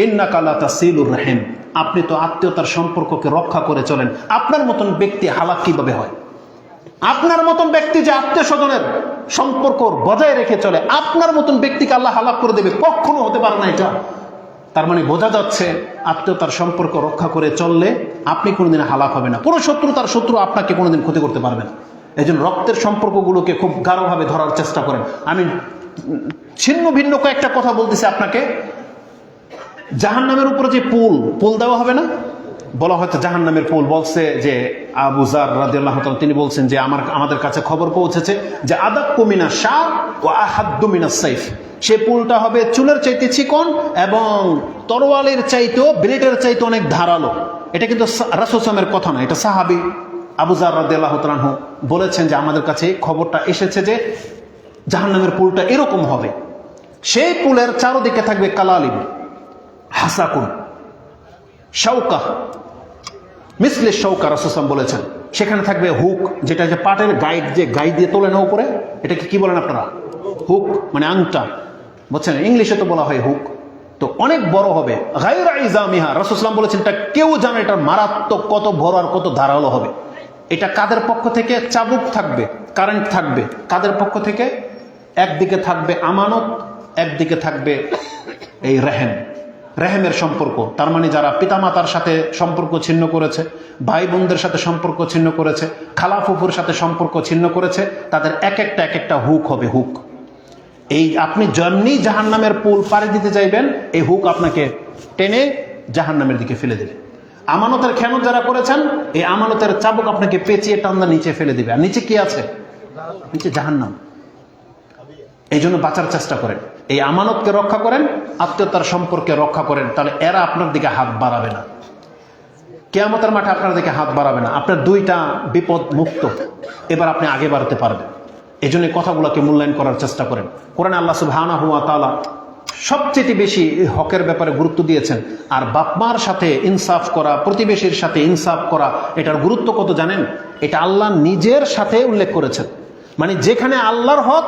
ইন্নাকা লা তাসিলুর রাহিম, আপনি তো আত্মীয়তার সম্পর্ককে রক্ষা করে চলেন। আপনার মতন ব্যক্তি হালাক কিভাবে হয়? আপনার মতন ব্যক্তি যে আত্মীয় স্বজনের সম্পর্ক বজায় রেখে চলে, আপনার মতন ব্যক্তিকে আল্লাহ হালাক করে দেবে, কখনো হতে পারে না এটা। তার মানে বোঝা যাচ্ছে আত্মীয়তার সম্পর্ক রক্ষা করে চললে আপনি কোনোদিন হালাক হবে না। কোনো শত্রু তার শত্রু আপনাকে কোনোদিন ক্ষতি করতে পারবে না। এই জন্য রক্তের সম্পর্কগুলোকে খুব গাঢ়ভাবে ধরার চেষ্টা করেন। আমি ছিন্ন ভিন্ন কয়েকটা কথা বলতেছি আপনাকে। জাহান্নামের উপরে যে পুল দেওয়া হবে না, বলা হয়তো জাহান্নামের পুল, বলছে যে আবু যার রাদিয়াল্লাহু তাআলা তিনি বলছেন যে আমাদের কাছে খবর পৌঁছেছে যে আদাক্কু মিনাশ শার ওয়া আহাদ্দু মিনাস সাইফ, সে পুলটা হবে চুলের চাইতে চিকন এবং তরোয়ালের চাইতেও, ব্লেডের চাইতে অনেক ধারালো। এটা কিন্তু রাসূল সাল্লাল্লাহু কথা না, এটা সাহাবী আবু যার রাদিয়াল্লাহু তাআলা বলেছেন যে আমাদের কাছে খবরটা এসেছে যে জাহান্নামের পুলটা এরকম হবে। সেই পুলের চারদিকে থাকবে কালালিম, হাসাকুন, শাউকা, মিসলে শাউকা, রাসূল সাল্লাল্লাহু বলেছেন। সেখানে থাকবে হুক, যেটা যে পাটের গাইড, যে গাইড দিয়ে তোলে না উপরে, এটাকে কি বলেন আপনারা? হুক, মানে আংটা, বুঝছেন? ইংলিশে তো বলা হয় হুক। তো অনেক বড় হবে, গায়রা ইজামিহা, রাসূল সাল্লাল্লাহু বলেছেন এটা কেউ জানে এটা মারাত্মক কত বড় আর কত ধারালো হবে। এটা কাদের পক্ষ থেকে? চাবুক থাকবে, কারেন্ট থাকবে। কাদের পক্ষ থেকে? একদিকে থাকবে আমানত, একদিকে থাকবে এই রেহেমের সম্পর্ক। তার মানে যারা পিতামাতার সাথে সম্পর্ক ছিন্ন করেছে, ভাই বোনদের সাথে সম্পর্ক ছিন্ন করেছে, খালা ফুফুর সাথে সম্পর্ক ছিন্ন করেছে, তাদের এক একটা হুক হবে, হুক। এই আপনি যেমনি জাহান্নামের পুল পাড়ি দিতে চাইবেন, এই হুক আপনাকে টেনে জাহান্নামের দিকে ফেলে দেবে। আমানতের খেয়ানত যারা করেছেন, এই আমানতের চাবুক আপনাকে পেঁচিয়ে টান্না নিচে ফেলে দিবে। আর নিচে কি আছে? নিচে জাহান্নাম। এই জন্য বাঁচার চেষ্টা করেন, এই আমানতকে রক্ষা করেন, আত্মীয়তার সম্পর্কে রক্ষা করেন, তাহলে এরা আপনার দিকে হাত বাড়াবে না। কিয়ামতের মাঠে আপনার দিকে হাত বাড়াবে না। আপনার দুইটা বিপদ মুক্ত, এবার আপনি আগে বাড়তে পারবেন। এই জন্য কথাগুলোকে মূল্যায়ন করার চেষ্টা করেন। কোরআনে আল্লাহ সুবহানাহু ওয়া তাআলা সবচেয়ে বেশি হকের ব্যাপারে গুরুত্ব দিয়েছেন। আর বাপমার সাথে ইনসাফ করা, প্রতিবেশীর সাথে ইনসাফ করা, এটার গুরুত্ব কত জানেন? এটা আল্লাহ নিজের সাথে উল্লেখ করেছেন। মানে যেখানে আল্লাহর হক,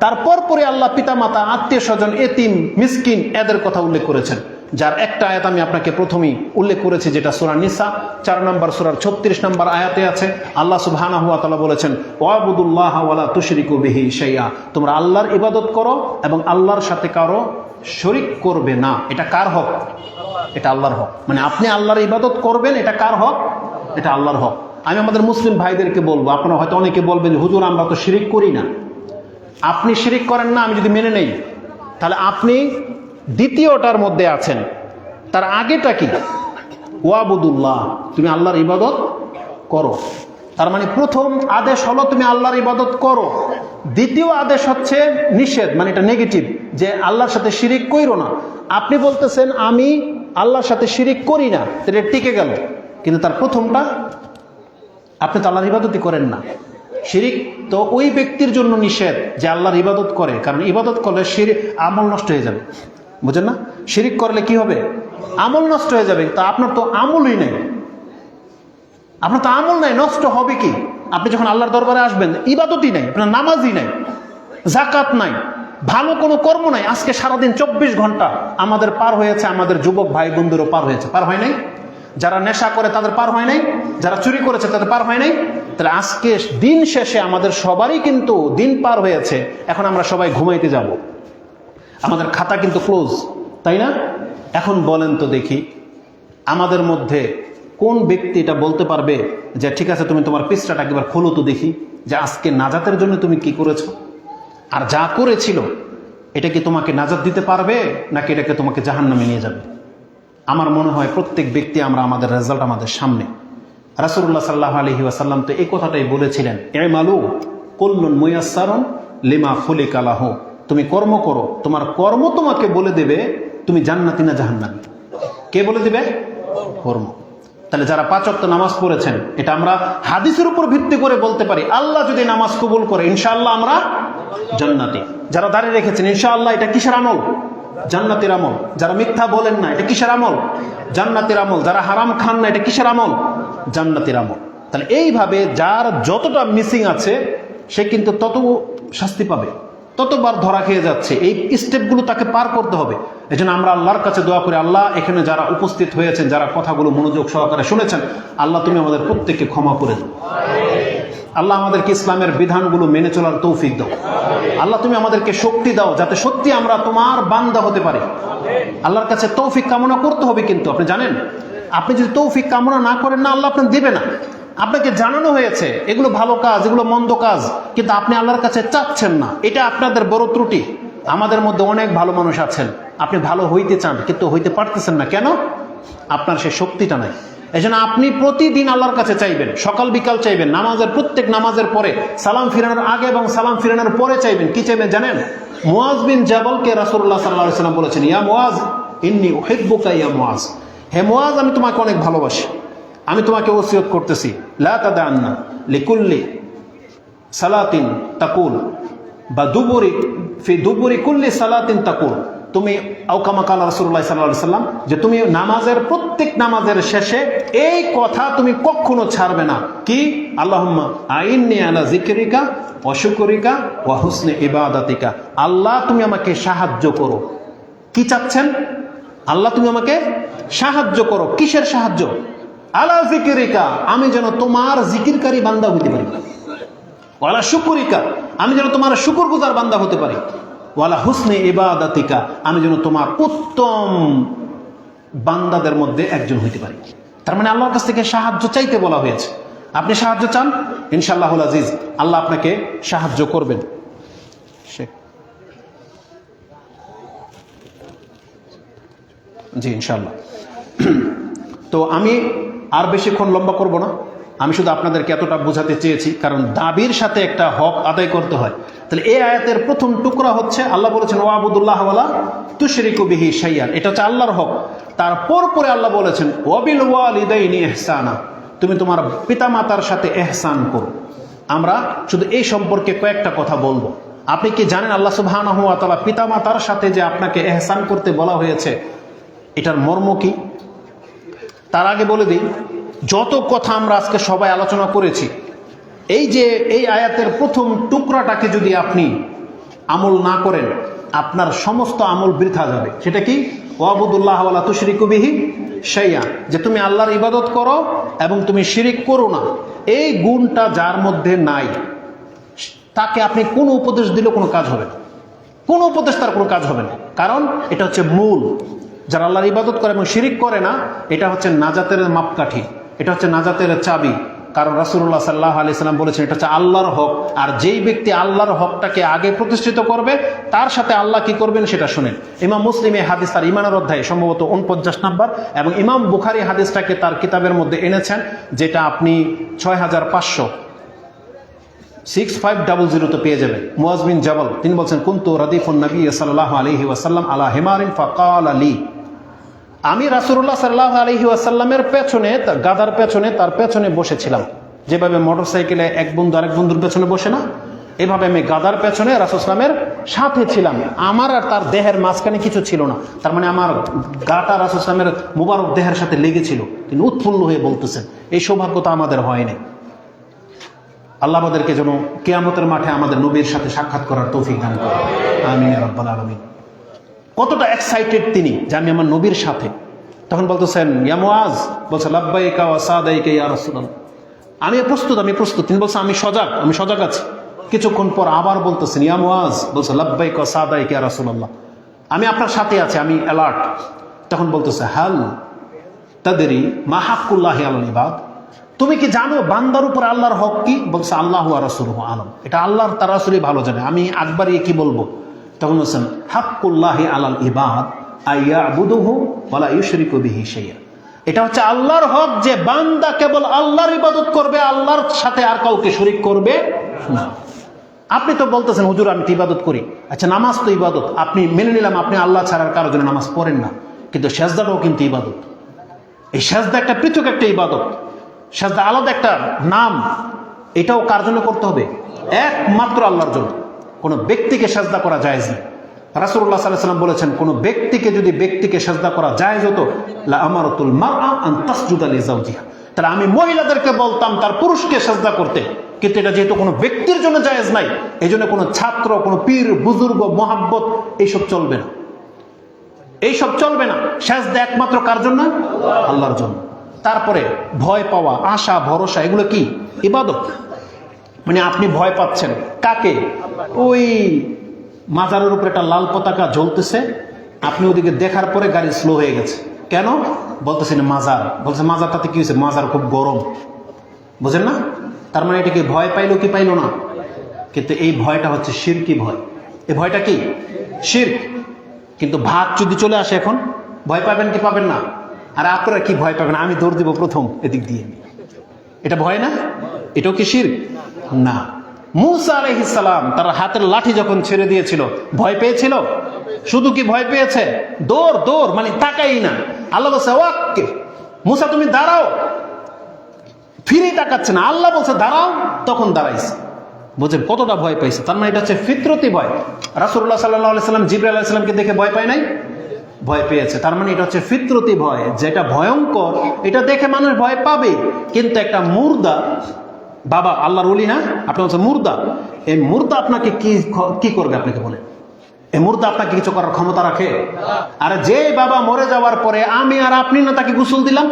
তারপর পরে আল্লাহ পিতামাতা, আত্মীয় স্বজন, এতিম, মিসকিন, এদের কথা উল্লেখ করেছেন। যার একটা আয়াত আমি আপনাকে প্রথমেই উল্লেখ করেছি, যেটা সূরা নিসা 4 নম্বর সূরার 36 নম্বর আয়াতে আছে। আল্লাহ সুবহানাহু ওয়া তাআলা বলেছেন, ওয়াবুদুল্লাহা ওয়া লা তুশরিকু বিহি শাইআ, তোমরা আল্লাহর ইবাদত করো এবং আল্লাহর সাথে কারো শরীক করবে না। এটা কার হক? এটা আল্লাহর হক। মানে আপনি আল্লাহর ইবাদত করবেন, এটা কার হক? এটা আল্লাহর হক। আমি আমাদের মুসলিম ভাইদেরকে বলবো, আপনারা হয়তো অনেকে বলবেন, হুজুর আমরা তো শিরিক করি না। আপনি শিরিক করেন না, আমি যদি মেনে নেই, তাহলে আপনি দ্বিতীয়টার মধ্যে আছেন। তার আগেটা কি? ওয়াবুদুল্লাহ, তুমি আল্লাহর ইবাদত করো। তার মানে প্রথম আদেশ হলো তুমি আল্লাহর ইবাদত করো। দ্বিতীয় আদেশ হচ্ছে নিষেধ, মানে এটা নেগেটিভ, যে আল্লাহর সাথে শিরিক কইরো না। আপনি বলতেছেন আমি আল্লাহর সাথে শিরিক করি না, এটা টিকে গেল। কিন্তু তার প্রথমটা, আপনি তো আল্লাহর ইবাদতই করেন না। শিরিক তো ওই ব্যক্তির জন্য নিষেধ যে আল্লাহর ইবাদত করে, কারণ ইবাদত করলে শিরিক আমল নষ্ট হয়ে যাবে, বুঝেন না? শিরিক করলে কি হবে? আমল নষ্ট হয়ে যাবে। তা আপনার তো আমলই নেই, আপনার তো আমল নাই, নষ্ট হবে কি? আপনি যখন আল্লাহর দরবারে আসবেন, ইবাদতই নাই, আপনার নামাজই নাই, যাকাত নাই, ভালো কোনো কর্ম নাই। আজকে সারাদিন 24 ঘন্টা আমাদের পার হয়েছে, আমাদের যুবক ভাই বন্ধুরও পার হয়েছে, পার হয় নাই? যারা নেশা করে তাদের পার হয় নাই, যারা চুরি করেছে তাদের পার হয় নাই। তাহলে আজকে দিন শেষে আমাদের সবারই কিন্তু দিন পার হয়েছে। এখন আমরা সবাই ঘুমাইতে যাব, আমাদের খাতা কিন্তু ক্লোজ, তাই না? এখন বলেন তো দেখি, আমাদের মধ্যে কোন ব্যক্তি এটা বলতে পারবে যে ঠিক আছে তুমি তোমার পৃষ্ঠাটা একবার খোলো তো দেখি, যে আজকে নাজাতের জন্য তুমি কি করেছো, আর যা করেছিল এটা কি তোমাকে নাজাত দিতে পারবে, নাকি এটাকে তোমাকে জাহান্নামে নিয়ে যাবে? আমার মনে হয় প্রত্যেক ব্যক্তি আমরা আমাদের রেজাল্ট আমাদের সামনে। রাসূলুল্লাহ সাল্লাল্লাহু আলাইহি ওয়াসাল্লাম তো এই কথাটাই বলেছিলেন, ইমালু কুল্লুন মুয়াসসারুন লিমা খুলিকা লাহু, তুমি কর্ম করো, তোমার কর্ম তোমাকে বলে দেবে তুমি জান্নাতি না জাহান্নামী। কে বলে দিবে? কর্ম। তাহলে যারা 5 ওয়াক্ত নামাজ পড়েছেন, এটা আমরা হাদিসের উপর ভিত্তি করে বলতে পারি, আল্লাহ যদি নামাজ কবুল করে ইনশাআল্লাহ আমরা জান্নাতি। যারা দাঁড়িয়ে রেখেছেন ইনশাআল্লাহ, এটা কিসের আমল? জান্নাতের আমল। যারা মিথ্যা বলেন না, এটা কিসের আমল? জান্নাতের আমল। যারা হারাম খান না, এটা কিসের আমল? জান্নাতের আমল। তাহলে এইভাবে যার যতটা মিসিং আছে সে কিন্তু তত শাস্তি পাবে, ততবার ধরা খেয়ে যাচ্ছে। এই স্টেপগুলো তাকে পার করতে হবে। এই জন্য আমরা আল্লাহর কাছে দোয়া করি, আল্লাহ এখানে যারা উপস্থিত হয়েছেন, যারা কথাগুলো মনোযোগ সহকারে শুনেছেন, আল্লাহ তুমি আমাদের প্রত্যেককে ক্ষমা করে দাও। আল্লাহ আমাদেরকে ইসলামের বিধানগুলো মেনে চলার তৌফিক দাও। আল্লাহ তুমি আমাদেরকে শক্তি দাও, যাতে সত্যি আমরা তোমার বান্দা হতে পারি। আল্লাহর কাছে তৌফিক কামনা করতে হবে, কিন্তু আপনি জানেন, আপনি যদি তৌফিক কামনা না করেন না, আল্লাহ আপনাকে দেবে না। আপনাকে জানানো হয়েছে এগুলো ভালো কাজ, এগুলো মন্দ কাজ, কিন্তু আপনি আল্লাহর কাছে চাচ্ছেন না। এটা আপনাদের বড় ত্রুটি। আমাদের মধ্যে অনেক ভালো মানুষ আছেন, আপনি ভালো হইতে চান কিন্তু হইতে পারতেছেন না। কেন? আপনার সে শক্তিটা নাই। এজন্য আপনি প্রতিদিন আল্লাহর কাছে চাইবেন, সকাল বিকাল চাইবেন, নামাজের প্রত্যেক নামাজের পরে, সালাম ফিরানোর আগে এবং সালাম ফিরানোর পরে চাইবেন। কি চাইবেন জানেন? মুআজ বিন জাবালকে রাসূলুল্লাহ সাল্লাল্লাহু আলাইহি ওয়াসাল্লাম বলেছেন, ইয়া মুআজ ইন্নী উহিব্বুকা ইয়া মুআজ, হে মুআজ আমি তোমাকে অনেক ভালোবাসি, আমি তোমাকে ওসিয়ত করতেছি, লা তাদান্না লিকুল্লি সালাতিন তাকুল বা দুবুরি কুল্লি সালাতিন তাকুল, তুমি আওকামা কালা রাসূলুল্লাহ সাল্লাল্লাহু আলাইহি ওয়াসাল্লাম, যে তুমি নামাজের প্রত্যেক নামাজের শেষে এই কথা তুমি কখনো ছাড়বে না। কি? আল্লাহুম্মা আইন্নি আলা যিকরিকা ওয়া শুকরিকা ওয়া হুসনি ইবাদাতিকা, আল্লাহ তুমি আমাকে সাহায্য করো। কি চাচ্ছেন? আল্লাহ তুমি আমাকে সাহায্য করো। কিসের সাহায্য? আলা যিকরিকা, আমি যেন তোমার জিকিরকারী বান্দা হতে পারি, ওয়ালা শুকরিকা, আমি যেন তোমার শুকরগুজার বান্দা হতে পারি, ওয়ালা হুসনি ইবাদাতিকা, আমি যেন তোমার উত্তম বান্দাদের মধ্যে একজন হইতে পারি। তার মানে আল্লাহর কাছ থেকে সাহায্য চাইতে বলা হয়েছে। আপনি সাহায্য চান, ইনশাআল্লাহুল আজিজ আল্লাহ আপনাকে সাহায্য করবেন। জি ইনশাআল্লাহ। তো আমি আর বেশিক্ষণ লম্বা করব না, আমি শুধু আপনাদেরকে এতটা বোঝাতে চেয়েছি, কারণ দাবির সাথে একটা হক আদায় করতে হয়। তাহলে এই আয়াতের প্রথম টুকরা হচ্ছে আল্লাহ বলেছেন ওয়াবুদুল্লাহ ওয়ালা তুশরিকু বিহি শাইআন, এটা হচ্ছে আল্লাহর হক। তারপর পরে আল্লাহ বলেছেন ওয়াবিল ওয়ালিদাইনি ইহসানা, তুমি তোমার পিতামাতার সাথে ইহসান করো। আমরা শুধু এই সম্পর্কে কয়েকটা কথা বলবো। আপনি কি জানেন আল্লাহ সুবহানাহু ওয়া তাআলা পিতামাতার সাথে যে আপনাকে ইহসান করতে বলা হয়েছে এটার মর্ম কি? তার আগে বলে দিই, যত কথা আমরা আজকে সবাই আলোচনা করেছি, এই আয়াতের প্রথম টুকরাটাকে যদি আপনি আমল না করেন, আপনার সমস্ত আমল বৃথা যাবে। সেটা কি? ওয়াবুদুল্লাহ ওয়ালা তুশরিকু বিহি শাইআ, যে তুমি আল্লাহর ইবাদত করো এবং তুমি শিরিক করো না। এই গুণটা যার মধ্যে নাই, তাকে আপনি কোনো উপদেশ দিলেও কোনো কাজ হবে না, কোনো উপদেশ তার কোনো কাজ হবে না। কারণ এটা হচ্ছে মূল। যারা আল্লাহর ইবাদত করে এবং শিরিক করে না, এটা হচ্ছে নাজাতের মাপকাঠি, এটা হচ্ছে নাজাতের চাবি। কারণ রাসূলুল্লাহ সাল্লাল্লাহু আলাইহি সাল্লাম বলেছেন এটা হচ্ছে আল্লাহর হক। আর যেই ব্যক্তি আল্লাহর হকটাকে আগে প্রতিষ্ঠিত করবে, তার সাথে আল্লাহ কি করবেন সেটা শুনেন। ইমাম মুসলিম এই হাদিস তার ইমানের অধ্যায়ে সম্ভবত 49 নম্বর, এবং ইমাম বুখারী হাদিসটাকে তার কিতাবের মধ্যে এনেছেন, যেটা আপনি 6500 পেয়ে যাবেন। মুআজ বিন জাবাল তিনি বলছেন কুনতু রাদিফুন নবী সাল্লাল্লাহু আলাইহি ওয়াসাল্লাম আলা হিমারিন ফাকালা লি, আমি রাসূলুল্লাহ সাল্লাল্লাহু আলাইহি ওয়াসাল্লামের পেছনে, গাধার পেছনে, তার পেছনে বসেছিলাম। যেভাবে মোটরসাইকেলে এক বন্ধু আরেক বন্ধুর পেছনে বসে না, এভাবে আমি গাধার পেছনে রাসূল সাল্লামের সাথে ছিলাম। আমার আর তার দেহের মাঝখানে কিছু ছিল না। তার মানে আমার গাটা রাসূল সাল্লামের মুবারক দেহের সাথে লেগেছিল। তিনি উৎফুল্ল হয়ে বলতেছেন, এই সৌভাগ্য তো আমাদের হয়নি। আল্লাহ আমাদেরকে যেন কিয়ামতের মাঠে আমাদের নবীর সাথে সাক্ষাৎ করার তৌফিক দান করেন, আমিন ইয়া রাব্বাল আলামিন। কতটা এক্সাইটেড তিনি যে আমি আমার নবীর সাথে। তখন বলতেছেন ইয়া মুআজ, বলছে লাব্বাইকা ওয়া সাদাইকা ইয়া রাসূলুল্লাহ, আমি প্রস্তুত। তিনি বলছেন আমি সজাগ আছি। কিছুক্ষণ পর আবার বলতেছেন ইয়া মুআজ, বলছে লাব্বাইকা ওয়া সাদাইকা ইয়া রাসূলুল্লাহ, আমি আপনার সাথে আছি, আমি অ্যালার্ট। তখন বলতেছে হাল তাদরি মা হাক্কুল্লাহি আলাল ইবাদ, তুমি কি জানো বান্দার উপর আল্লাহর হক কি? বলছে আল্লাহু ওয়া রাসূলুহু আলাম, এটা আল্লাহর তার রাসূলই ভালো জানে, আমি আকবারই কি বলবো? তখন বলছেন হাক্কুল্লাহি আলাল ইবাদ আইয়াবুদুহু ওয়া লা ইউশরিকু বিহি শাইআ, এটা হচ্ছে আল্লাহর হক যে বান্দা কেবল আল্লাহর ইবাদত করবে, আল্লাহর সাথে আর কাউকে শরীক করবে না। আপনি তো বলতেছেন হুজুর আমি তো ইবাদত করি, আচ্ছা নামাজ তো ইবাদত, আপনি মেনে নিলাম আপনি আল্লাহ ছাড়ার কারোর জন্য নামাজ পড়েন না, কিন্তু সেজদাটাও কিন্তু ইবাদত। এই সেজদা একটা পৃথক একটা ইবাদত, সেজদা আলাদা একটা নাম। এটাও কার জন্য করতে হবে? একমাত্র আল্লাহর জন্য। কোনো ব্যক্তিকে সেজদা করা জায়েজ নেই। রাসূলুল্লাহ সাল্লাল্লাহু আলাইহি ওয়াসাল্লাম বলেছেন কোনো ব্যক্তিকে সেজদা করা জায়েজ হতো লা আমারাতুল মারআ আন তাসজুদা লিজাওজিহা, তাহলে আমি মহিলাদেরকে বলতাম তার পুরুষকে সেজদা করতে। কিন্তু এটা যেহেতু কোনো ব্যক্তির জন্য জায়েজ নাই, এই জন্য কোনো ছাত্র, কোনো পীর, বুজুর্গ, মহাব্বত এইসব চলবে না, এইসব চলবে না। সেজদা একমাত্র কার জন্য? আল্লাহর জন্য। তারপরে ভয় পাওয়া, আশা, ভরসা, এগুলো কি? ইবাদত। মানে আপনি ভয় পাচ্ছেন কাকে? ওই মাজারের উপরে একটা লাল পতাকা জ্বলতেছে, আপনি ওদিকে দেখার পরে গাড়ি স্লো হয়ে গেছে। কেন? বলতেছেন মাজার। বলছে মাজারটাতে কি হয়েছে? মাজার খুব গরম। বুঝেন না? তার মানে এটাকে ভয় পাইলো কি পাইলো না? কিন্তু এই ভয়টা হচ্ছে শিরকি ভয়। এই ভয়টা কি? শিরক। কিন্তু ভাগ যদি চলে আসে এখন ভয় পাবেন কি পাবেন না? আর আপনারা কি ভয় পাবেন, আমি দৌড় দিব প্রথম এদিক দিয়ে, এটা ভয় না? এটাও কি শিরক? না। মুসা আলাইহিস সালাম তার হাতের লাঠি যখন ছেড়ে দিয়েছিল ভয় পেয়েছিল? শুধু কি ভয় পেয়েছে? দৌড় দৌড়, মানে তাকাই না। আল্লাহ বলছে ওয়াক্কে, মুসা তুমি দাঁড়াও, ফিরে তাকাচ্ছে না। আল্লাহ বলছে দাঁড়াও, তখন দাঁড়াইছে। বুঝেন কতটা ভয় পাইছে? তার মানে এটা হচ্ছে ফিতরতি ভয়। রাসূলুল্লাহ সাল্লাল্লাহু আলাইহি সাল্লাম জিবরাইল আলাইহিস সালামকে দেখে ভয় পায় নাই? ভয় পেয়েছে। তার মানে এটা হচ্ছে ফিতরতি ভয়, যেটা ভয়ঙ্কর, এটা দেখে মানুষ ভয় পাবে। কিন্তু একটা মুর্দা বাবা, আল্লাহর ওলি না, আপনি বলছেন মুর্দা, এই মুর্দা আপনাকে কি করবে? আপনাকে বলে এই মুর্দা আপনাকে কিছু করার ক্ষমতা রাখে? আরে যে বাবা মরে যাওয়ার পরে আমি আর আপনি না তাকে গোসল দিলাম,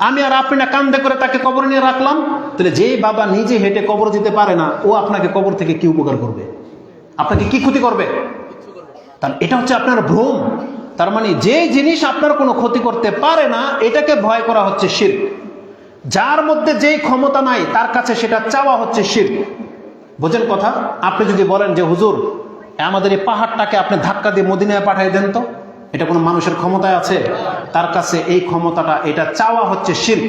আমি আর আপনি না কান্দে করে তাকে কবর নিয়ে রাখলাম, তাহলে যে বাবা নিজে হেঁটে কবর যেতে পারে না, ও আপনাকে কবর থেকে কি উপকার করবে? আপনাকে কি ক্ষতি করবে? তার এটা হচ্ছে আপনার ভ্রম। তার মানে যে জিনিস আপনার কোনো ক্ষতি করতে পারে না, এটাকে ভয় করা হচ্ছে শিরক। যার মধ্যে যেই ক্ষমতা নাই তার কাছে সেটা চাওয়া হচ্ছে শিরক। বোঝেন কথা? আপনি যদি বলেন যে হুজুর আমাদের এই পাহাড়টাকে আপনি ধাক্কা দিয়ে মদিনায় পাঠিয়ে দেন, তো এটা কোনো মানুষের ক্ষমতায় আছে? তার কাছে এই ক্ষমতাটা, এটা চাওয়া হচ্ছে শিরক।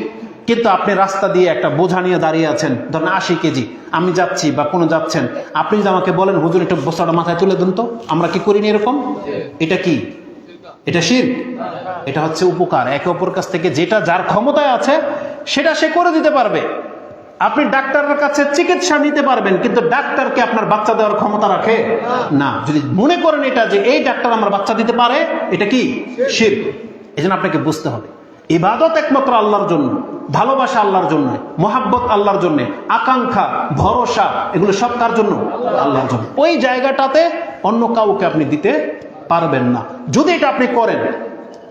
কিন্তু আপনি রাস্তা দিয়ে একটা বোঝা নিয়ে দাঁড়িয়ে আছেন, ধরেন 80 কেজি, আমি যাচ্ছি বা কোনো যাচ্ছেন, আপনি যদি আমাকে বলেন হুজুর একটু বোঝাটা মাথায় তুলে দেন তো, আমরা কি করিনি এরকম? এটা কি? এটা শিরক? এটা হচ্ছে উপকার। একে অপর কাছ থেকে যেটা যার ক্ষমতায় আছে সেটা সে করে দিতে পারবে। আপনি ডাক্তারের কাছে চিকিৎসা নিতে পারবেন, কিন্তু ডাক্তারকে আপনার বাচ্চা দেওয়ার ক্ষমতা রাখে না। যদি মনে করেন এটা যে এই ডাক্তার আমার বাচ্চা দিতে পারে, এটা কি? শিরক। এজন্য আপনাকে বুঝতে হবে ইবাদত একমাত্র আল্লাহর জন্য, ভালোবাসা আল্লাহর জন্য, মহাব্বত আল্লাহর জন্য, আকাঙ্ক্ষা, ভরসা, এগুলো সব কার জন্য? আল্লাহর জন্য। ওই জায়গাটাতে অন্য কাউকে আপনি দিতে পারবেন না। যদি এটা আপনি করেন,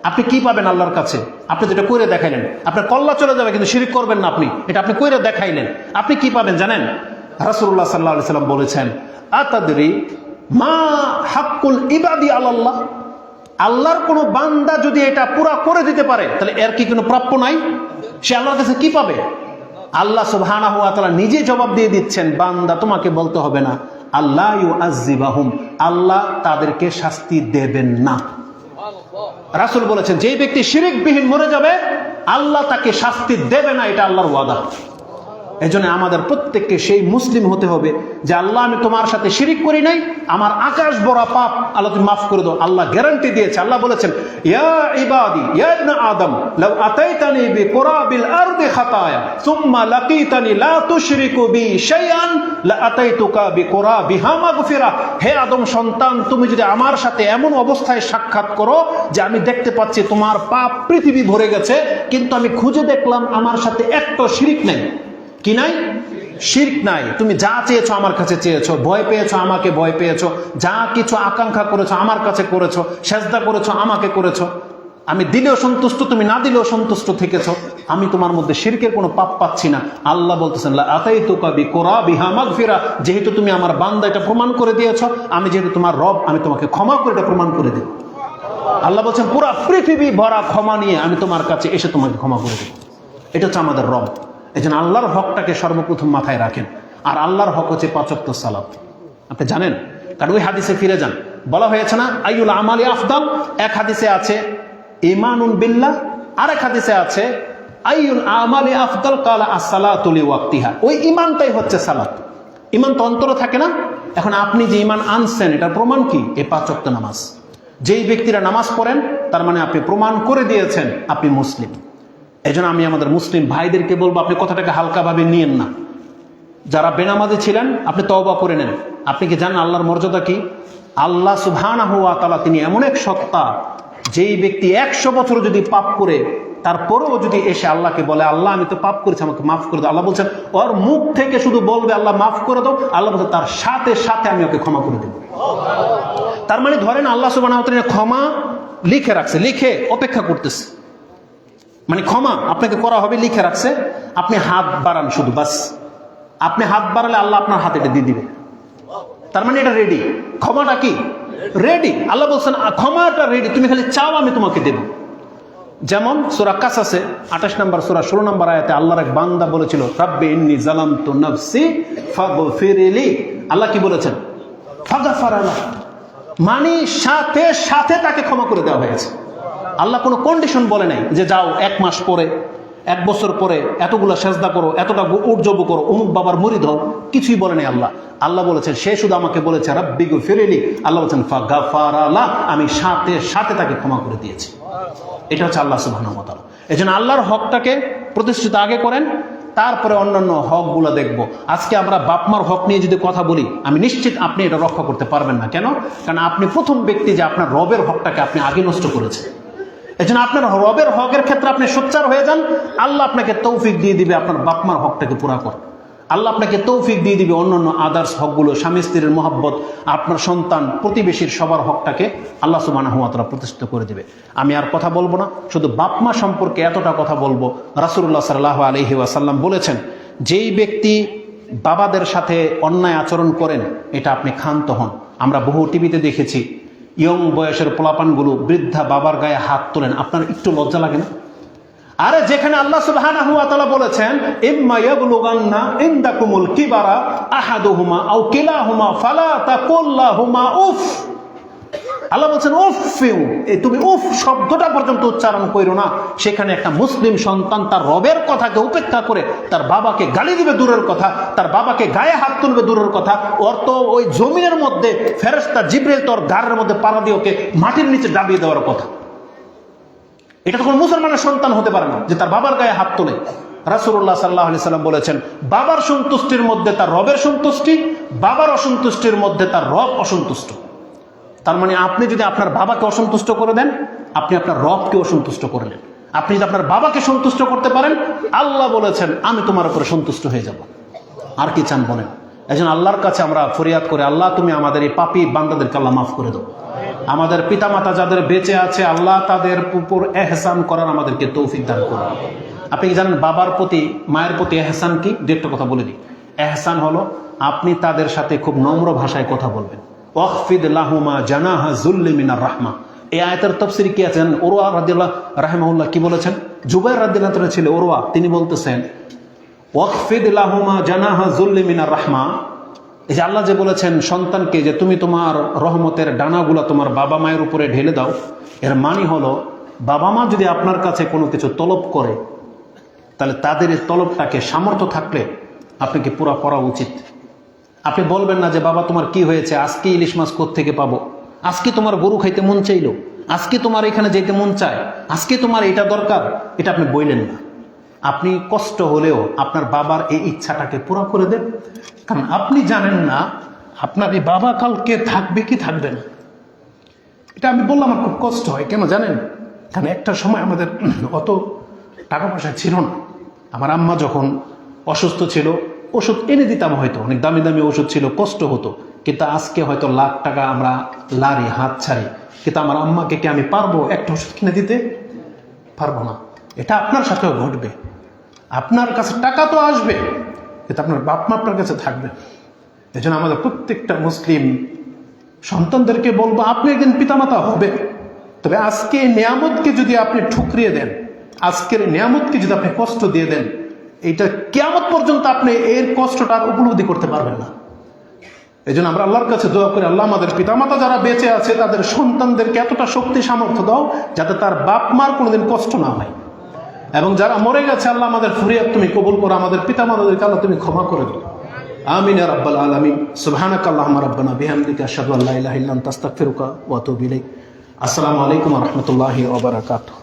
আপনি কি পাবেন আল্লাহর কাছে? আপনি যেটা করে দেখাইলেন, আপনার কল্লা চলে যাবে, কিন্তু শিরক করবেন না। আপনি এটা করে দেখাইলেন, আপনি কি পাবেন জানেন? রাসূলুল্লাহ সাল্লাল্লাহু আলাইহি সাল্লাম বলেছেন, আতাদরি মা হাক্কুল ইবাদি আলাল্লাহ, আল্লাহর কোন বান্দা যদি এটা পুরা করে দিতে পারে, তাহলে এর কি কোনো প্রাপ্য নাই? সে আল্লাহর কাছে কি পাবে? আল্লাহ সুবহানাহু ওয়া তাআলা নিজে জবাব দিয়ে দিচ্ছেন, বান্দা তোমাকে বলতে হবে না, আল্লাহ ইউআযযিবাহুম, আল্লাহ তাদেরকে শাস্তি দেবেন না। রাসূল বলেছেন যেই ব্যক্তি শিরকবিহীন মরে যাবে, আল্লাহ তাকে শাস্তি দেবে না, এটা আল্লাহর ওয়াদা। এজন্য আমাদের প্রত্যেককে সেই মুসলিম হতে হবে যে আল্লাহ আমি তোমার সাথে শিরিক করি নাই, আমার আকাশ বড় পাপ আল্লাহ তুমি মাফ করে দাও। আল্লাহ গ্যারান্টি দিয়েছে। আল্লাহ বলেছেন ইয়া ইবাদি ইয়া ইবনে আদম লাউ আতাইতানি বিকুরাবিল আরদি খাতায়া সুম্মা লাকিতানি লা তুশরিকু বি শাইআন লা আতাইতুকা বিকুরাবিহা মাগফিরা। হে আদম সন্তান, তুমি যদি আমার সাথে এমন অবস্থায় সাক্ষাৎ করো যে আমি দেখতে পাচ্ছি তোমার পাপ পৃথিবী ভরে গেছে, কিন্তু আমি খুঁজে দেখলাম আমার সাথে একটা শিরিক নেই। কি নাই? শিরক নাই। তুমি যা চেয়েছো আমার কাছে চেয়েছো, ভয় পেয়েছো আমাকে ভয় পেয়েছো, যা কিছু আকাঙ্ক্ষা করেছো আমার কাছে করেছো, সেজদা করেছো আমাকে করেছো, আমি দিলেও সন্তুষ্ট, তুমি না দিলেও সন্তুষ্ট থেকেছো, আমি তোমার মধ্যে শিরকের কোনো পাপ পাচ্ছি না। আল্লাহ বলতেছেন লা আতাইতুকা বিকুরাবিহা মাগফিরা, যেহেতু তুমি আমার বান্দা এটা প্রমাণ করে দিয়েছো, আমি যেহেতু তোমার রব, আমি তোমাকে ক্ষমা করে এটা প্রমাণ করে দেব। আল্লাহ বলছেন পুরা পৃথিবী ভরা ক্ষমা নিয়ে আমি তোমার কাছে এসে তোমাকে ক্ষমা করে দেব। এটা হচ্ছে আমাদের রব। এই জন্য আল্লাহর হকটাকে সর্বপ্রথম মাথায় রাখেন। আর আল্লাহর হক হচ্ছে 5 ওয়াক্ত সালাত। আপনি জানেন, কারণ ওই হাদিসে ফিরে যান, বলা হয়েছে না আইয়ুল আমালি আফদাল। এক হাদিসে আছে ঈমানুন বিল্লাহ, আরেক হাদিসে আছে আইয়ুল আমালি আফদাল কালা as-সালাতু লিওয়াক্তিহা। ওই ঈমানটাই হচ্ছে সালাত। ঈমান তো অন্তরে থাকে না? এখন আপনি যে ঈমান আনছেন, এটার প্রমাণ কি? এই 5 ওয়াক্ত নামাজ। যেই ব্যক্তিরা নামাজ পড়েন, তার মানে আপনি প্রমাণ করে দিয়েছেন আপনি মুসলিম। এই জন্য আমি আমাদের মুসলিম ভাইদেরকে বলবো, আপনি কথাটাকে হালকাভাবে নিয়েন না। যারা বেনামাজি ছিলেন, আপনি তওবা করে নেন। আপনি কি জানেন আল্লাহর মর্যাদা কি? আল্লাহ সুবহানাহু ওয়া তাআলা তিনি এমন এক সত্তা, যেই ব্যক্তি 100 বছর যদি পাপ করে তারপরেও যদি এসে আল্লাহকে বলে আল্লাহ আমি তো পাপ করেছি, আমাকে মাফ করে দাও, আল্লাহ বলছেন ওর মুখ থেকে শুধু বলবে আল্লাহ মাফ করে দাও, আল্লাহ বলছেন তার সাথে সাথে আমি ওকে ক্ষমা করে দেব। তার মানে ধরেন আল্লাহ সুবহানাহু ওয়া তাআলা ক্ষমা লিখে রাখছে, লিখে অপেক্ষা করতেছে, মানে ক্ষমা আপনাকে করা হবে, লিখে রাখছে। আপনি হাত বাড়ান শুধু, বাস আপনি হাত বাড়ালে আল্লাহ আপনার হাতে এটা দিয়ে দিবে। তার মানে এটা রেডি। ক্ষমাটা কি? রেডি। আল্লাহ বলছেন ক্ষমাটা রেডি, তুমি খালি চাও আমি তোমাকে দেব। যেমন সূরা কাসাসে 28 নম্বর সূরা 16 নম্বর আয়াতে আল্লাহর এক বান্দা বলেছিল রাব্বি ইন্নী যালামতু নাফসি ফাগফিরলি। আল্লাহ কি বলেছেন? ফাগফারা লাহু, মানে সাথে সাথে তাকে ক্ষমা করে দেওয়া হয়েছে। আল্লাহ কোনো কন্ডিশন বলে নাই যে যাও 1 মাস পরে 1 বছর পরে এতগুলা সেজদা করো, এতটা উর্জব করো, অমুক বাবার মুরিদ হও, কিছুই বলে নাই আল্লাহ। আল্লাহ বলেছেন, সে শুধু আমাকে বলেছে রাব্বি গফিরলি, আল্লাহ বলেছেন ফাগাফারা লা, আমি সাথে সাথে তাকে ক্ষমা করে দিয়েছি। এটা হচ্ছে আল্লাহ সুবহানাহু ওয়া তাআলা। এজন্য আল্লাহর হকটাকে প্রতিষ্ঠিত আগে করেন, তারপরে অন্যান্য হকগুলো দেখবো। আজকে আমরা বাপমার হক নিয়ে যদি কথা বলি, আমি নিশ্চিত আপনি এটা রক্ষা করতে পারবেন না। কেন? কারণ আপনি প্রথম ব্যক্তি যে আপনার রবের হকটাকে আপনি আগে নষ্ট করেছেন। এজন্য আপনার রবের হকের ক্ষেত্রে আপনি সোচ্চার হয়ে যান, আল্লাহ আপনাকে তৌফিক দিয়ে দিবে আপনার বাপমার হকটাকে পুরা কর। আল্লাহ আপনাকে তৌফিক দিয়ে দিবে অন্যান্য আদার্স হকগুলো, স্বামী স্ত্রীর মহব্বত, আপনার সন্তান, প্রতিবেশীর সবার হকটাকে আল্লাহ সুবহানাহু ওয়া তাআলা প্রতিষ্ঠিত করে দিবে। আমি আর কথা বলবো না, শুধু বাপমা সম্পর্কে এতটা কথা বলবো। রাসূলুল্লাহ সাল্লাল্লাহু আলাইহি ওয়াসাল্লাম বলেছেন, যেই ব্যক্তি বাবাদের সাথে অন্যায় আচরণ করেন, এটা আপনি ক্ষান্ত হন। আমরা বহু টিভিতে দেখেছি ইয়ং বয়সের পোলাপানগুলো বৃদ্ধা বাবার গায়ে হাত তোলেন, আপনার একটু লজ্জা লাগে না? আরে যেখানে আল্লাহ সুবহানাহু ওয়া তাআলা বলেছেন ইম্মা ইয়াবলুগান্না ইনদাকুমুল কিবারা আহাদুহুমা আও কিলাহুমা ফালা তাকুল লাহুমা উফ, আল্লাহ বলেছেন উফ, তুমি উফ শব্দটা পর্যন্ত উচ্চারণ করো না। সেখানে একটা মুসলিম সন্তান তার রবের কথাকে উপেক্ষা করে তার বাবাকে গালি দিবে দূরের কথা, তার বাবাকে গায়ে হাত তুলবে দূরের কথা, ওর তো ওই জমিনের মধ্যে ফেরেশতা জিবরিল তোর গাড়ের মধ্যে পাড়া দিয়ে ওকে মাটির নিচে দাবিয়ে দেওয়ার কথা। এটা তো কোনো মুসলমানের সন্তান হতে পারে না যে তার বাবার গায়ে হাত তোলে। রাসূলুল্লাহ সাল্লাল্লাহু আলাইহি সাল্লাম বলেছেন, বাবার সন্তুষ্টির মধ্যে তার রবের সন্তুষ্টি, বাবার অসন্তুষ্টির মধ্যে তার রব অসন্তুষ্ট। তার মানে আপনি যদি আপনার বাবাকে অসন্তুষ্ট করে দেন, আপনি আপনার রবকে অসন্তুষ্ট করলেন। আপনি যদি আপনার বাবাকে সন্তুষ্ট করতে পারেন, আল্লাহ বলেছেন আমি তোমার উপরে সন্তুষ্ট হয়ে যাব। আর কি চান বলেন? এজন্য আল্লাহর কাছে আমরা ফরিয়াদ করে, আল্লাহ তুমি আমাদের এই পাপী বান্দাদেরকে আল্লাহ মাফ করে দাও। আমাদের পিতামাতা যাদের বেঁচে আছে, আল্লাহ তাদের উপর এহসান করার আমাদেরকে তৌফিক দান করুন। আপনি কি জানেন বাবার প্রতি মায়ের প্রতি এহসান কি? একটা কথা বলে দিই। এহসান হলো আপনি তাদের সাথে খুব নম্র ভাষায় কথা বলবেন। ওয়াখফিদ লাহুমা জানাহা যুল্লি মিনার রাহমা। এই আয়াতের তাফসীর কি আছেন? উরওয়া রাদিয়াল্লাহু রাহিমাহুল্লাহ কি বলেছেন? জুবাইর রাদিয়াল্লাহু তাআলা ছিল উরওয়া, তিনি বলতেছেন ওয়াখফিদ লাহুমা জানাহা যুল্লি মিনার রাহমা। এই যে আল্লাহ যে বলেছেন সন্তানকে যে তুমি তোমার রহমতের ডানাগুলা তোমার বাবা মায়ের উপরে ঢেলে দাও, এর মানে হলো বাবা মা যদি আপনার কাছে কোনো কিছু তলব করে, তাহলে তাদের এই তলবটাকে সামর্থ্য থাকলে আপনাকে পুরা করা উচিত। আপনি বলবেন না যে বাবা তোমার কি হয়েছে, আজকে ইলিশ মাছ কোত্থেকে পাবো, আজকে তোমার গরু খাইতে মন চাইলো, আজকে তোমার এখানে যেতে মন চায়, আজকে তোমার এটা দরকার, এটা আপনি বললেন না। আপনি কষ্ট হলেও আপনার বাবার এই ইচ্ছাটাকে পুরো করে দেন, কারণ আপনি জানেন না আপনার এই বাবা কালকে থাকবে কি থাকবে না। এটা আমি বললাম আমার খুব কষ্ট হয়, কেন জানেন? কারণ একটা সময় আমাদের অত টাকা পয়সা ছিল না। আমার আম্মা যখন অসুস্থ ছিল, ওষুধ এনে দিতাম, হয়তো অনেক দামি দামি ওষুধ ছিল, কষ্ট হতো। কিন্তু আজকে হয়তো লাখ টাকা আমরা লারি হাত ছাড়ি, কিন্তু আমার আম্মাকে কি আমি পারবো একটা ওষুধ কিনে দিতে? পারবো না। এটা আপনার সাথেও ঘটবে। আপনার কাছে টাকা তো আসবে, কিন্তু আপনার বাপ মা আপনার কাছে থাকবে। এই জন্য আমাদের প্রত্যেকটা মুসলিম সন্তানদেরকে বলবো, আপনি একদিন পিতামাতা হবে, তবে আজকে নিয়ামতকে যদি আপনি ঠুকরিয়ে দেন, আজকের নিয়ামতকে যদি আপনি কষ্ট দিয়ে দেন, এইটা কিয়ামত পর্যন্ত আপনি এর কষ্টটা উপলব্ধি করতে পারবেন না। এই জন্য আমরা আল্লাহর কাছে দোয়া করি, আল্লাহ আমাদের পিতামাতা যারা বেঁচে আছে তাদের সন্তানদেরকে এতটা শক্তি সামর্থ্য দাও যাতে তার বাপ মার কোনোদিন কষ্ট না হয়, এবং যারা মরে গেছে আল্লাহ আমাদের ফরিয়াদ তুমি কবুল করো, আমাদের পিতামাতাদেরকে আল্লাহ তুমি ক্ষমা করে দাও। আমিন ইয়া রাব্বাল আলামিন। সুবহানাকা আল্লাহুম্মা রাব্বানা বিহামদিকা আশহাদু আল্লা ইলাহা ইল্লা আনতা আস্তাগফিরুকা ওয়া আতুবু ইলাইক। আসসালামু আলাইকুম ওয়া রাহমাতুল্লাহি ওয়া বারাকাতুহু।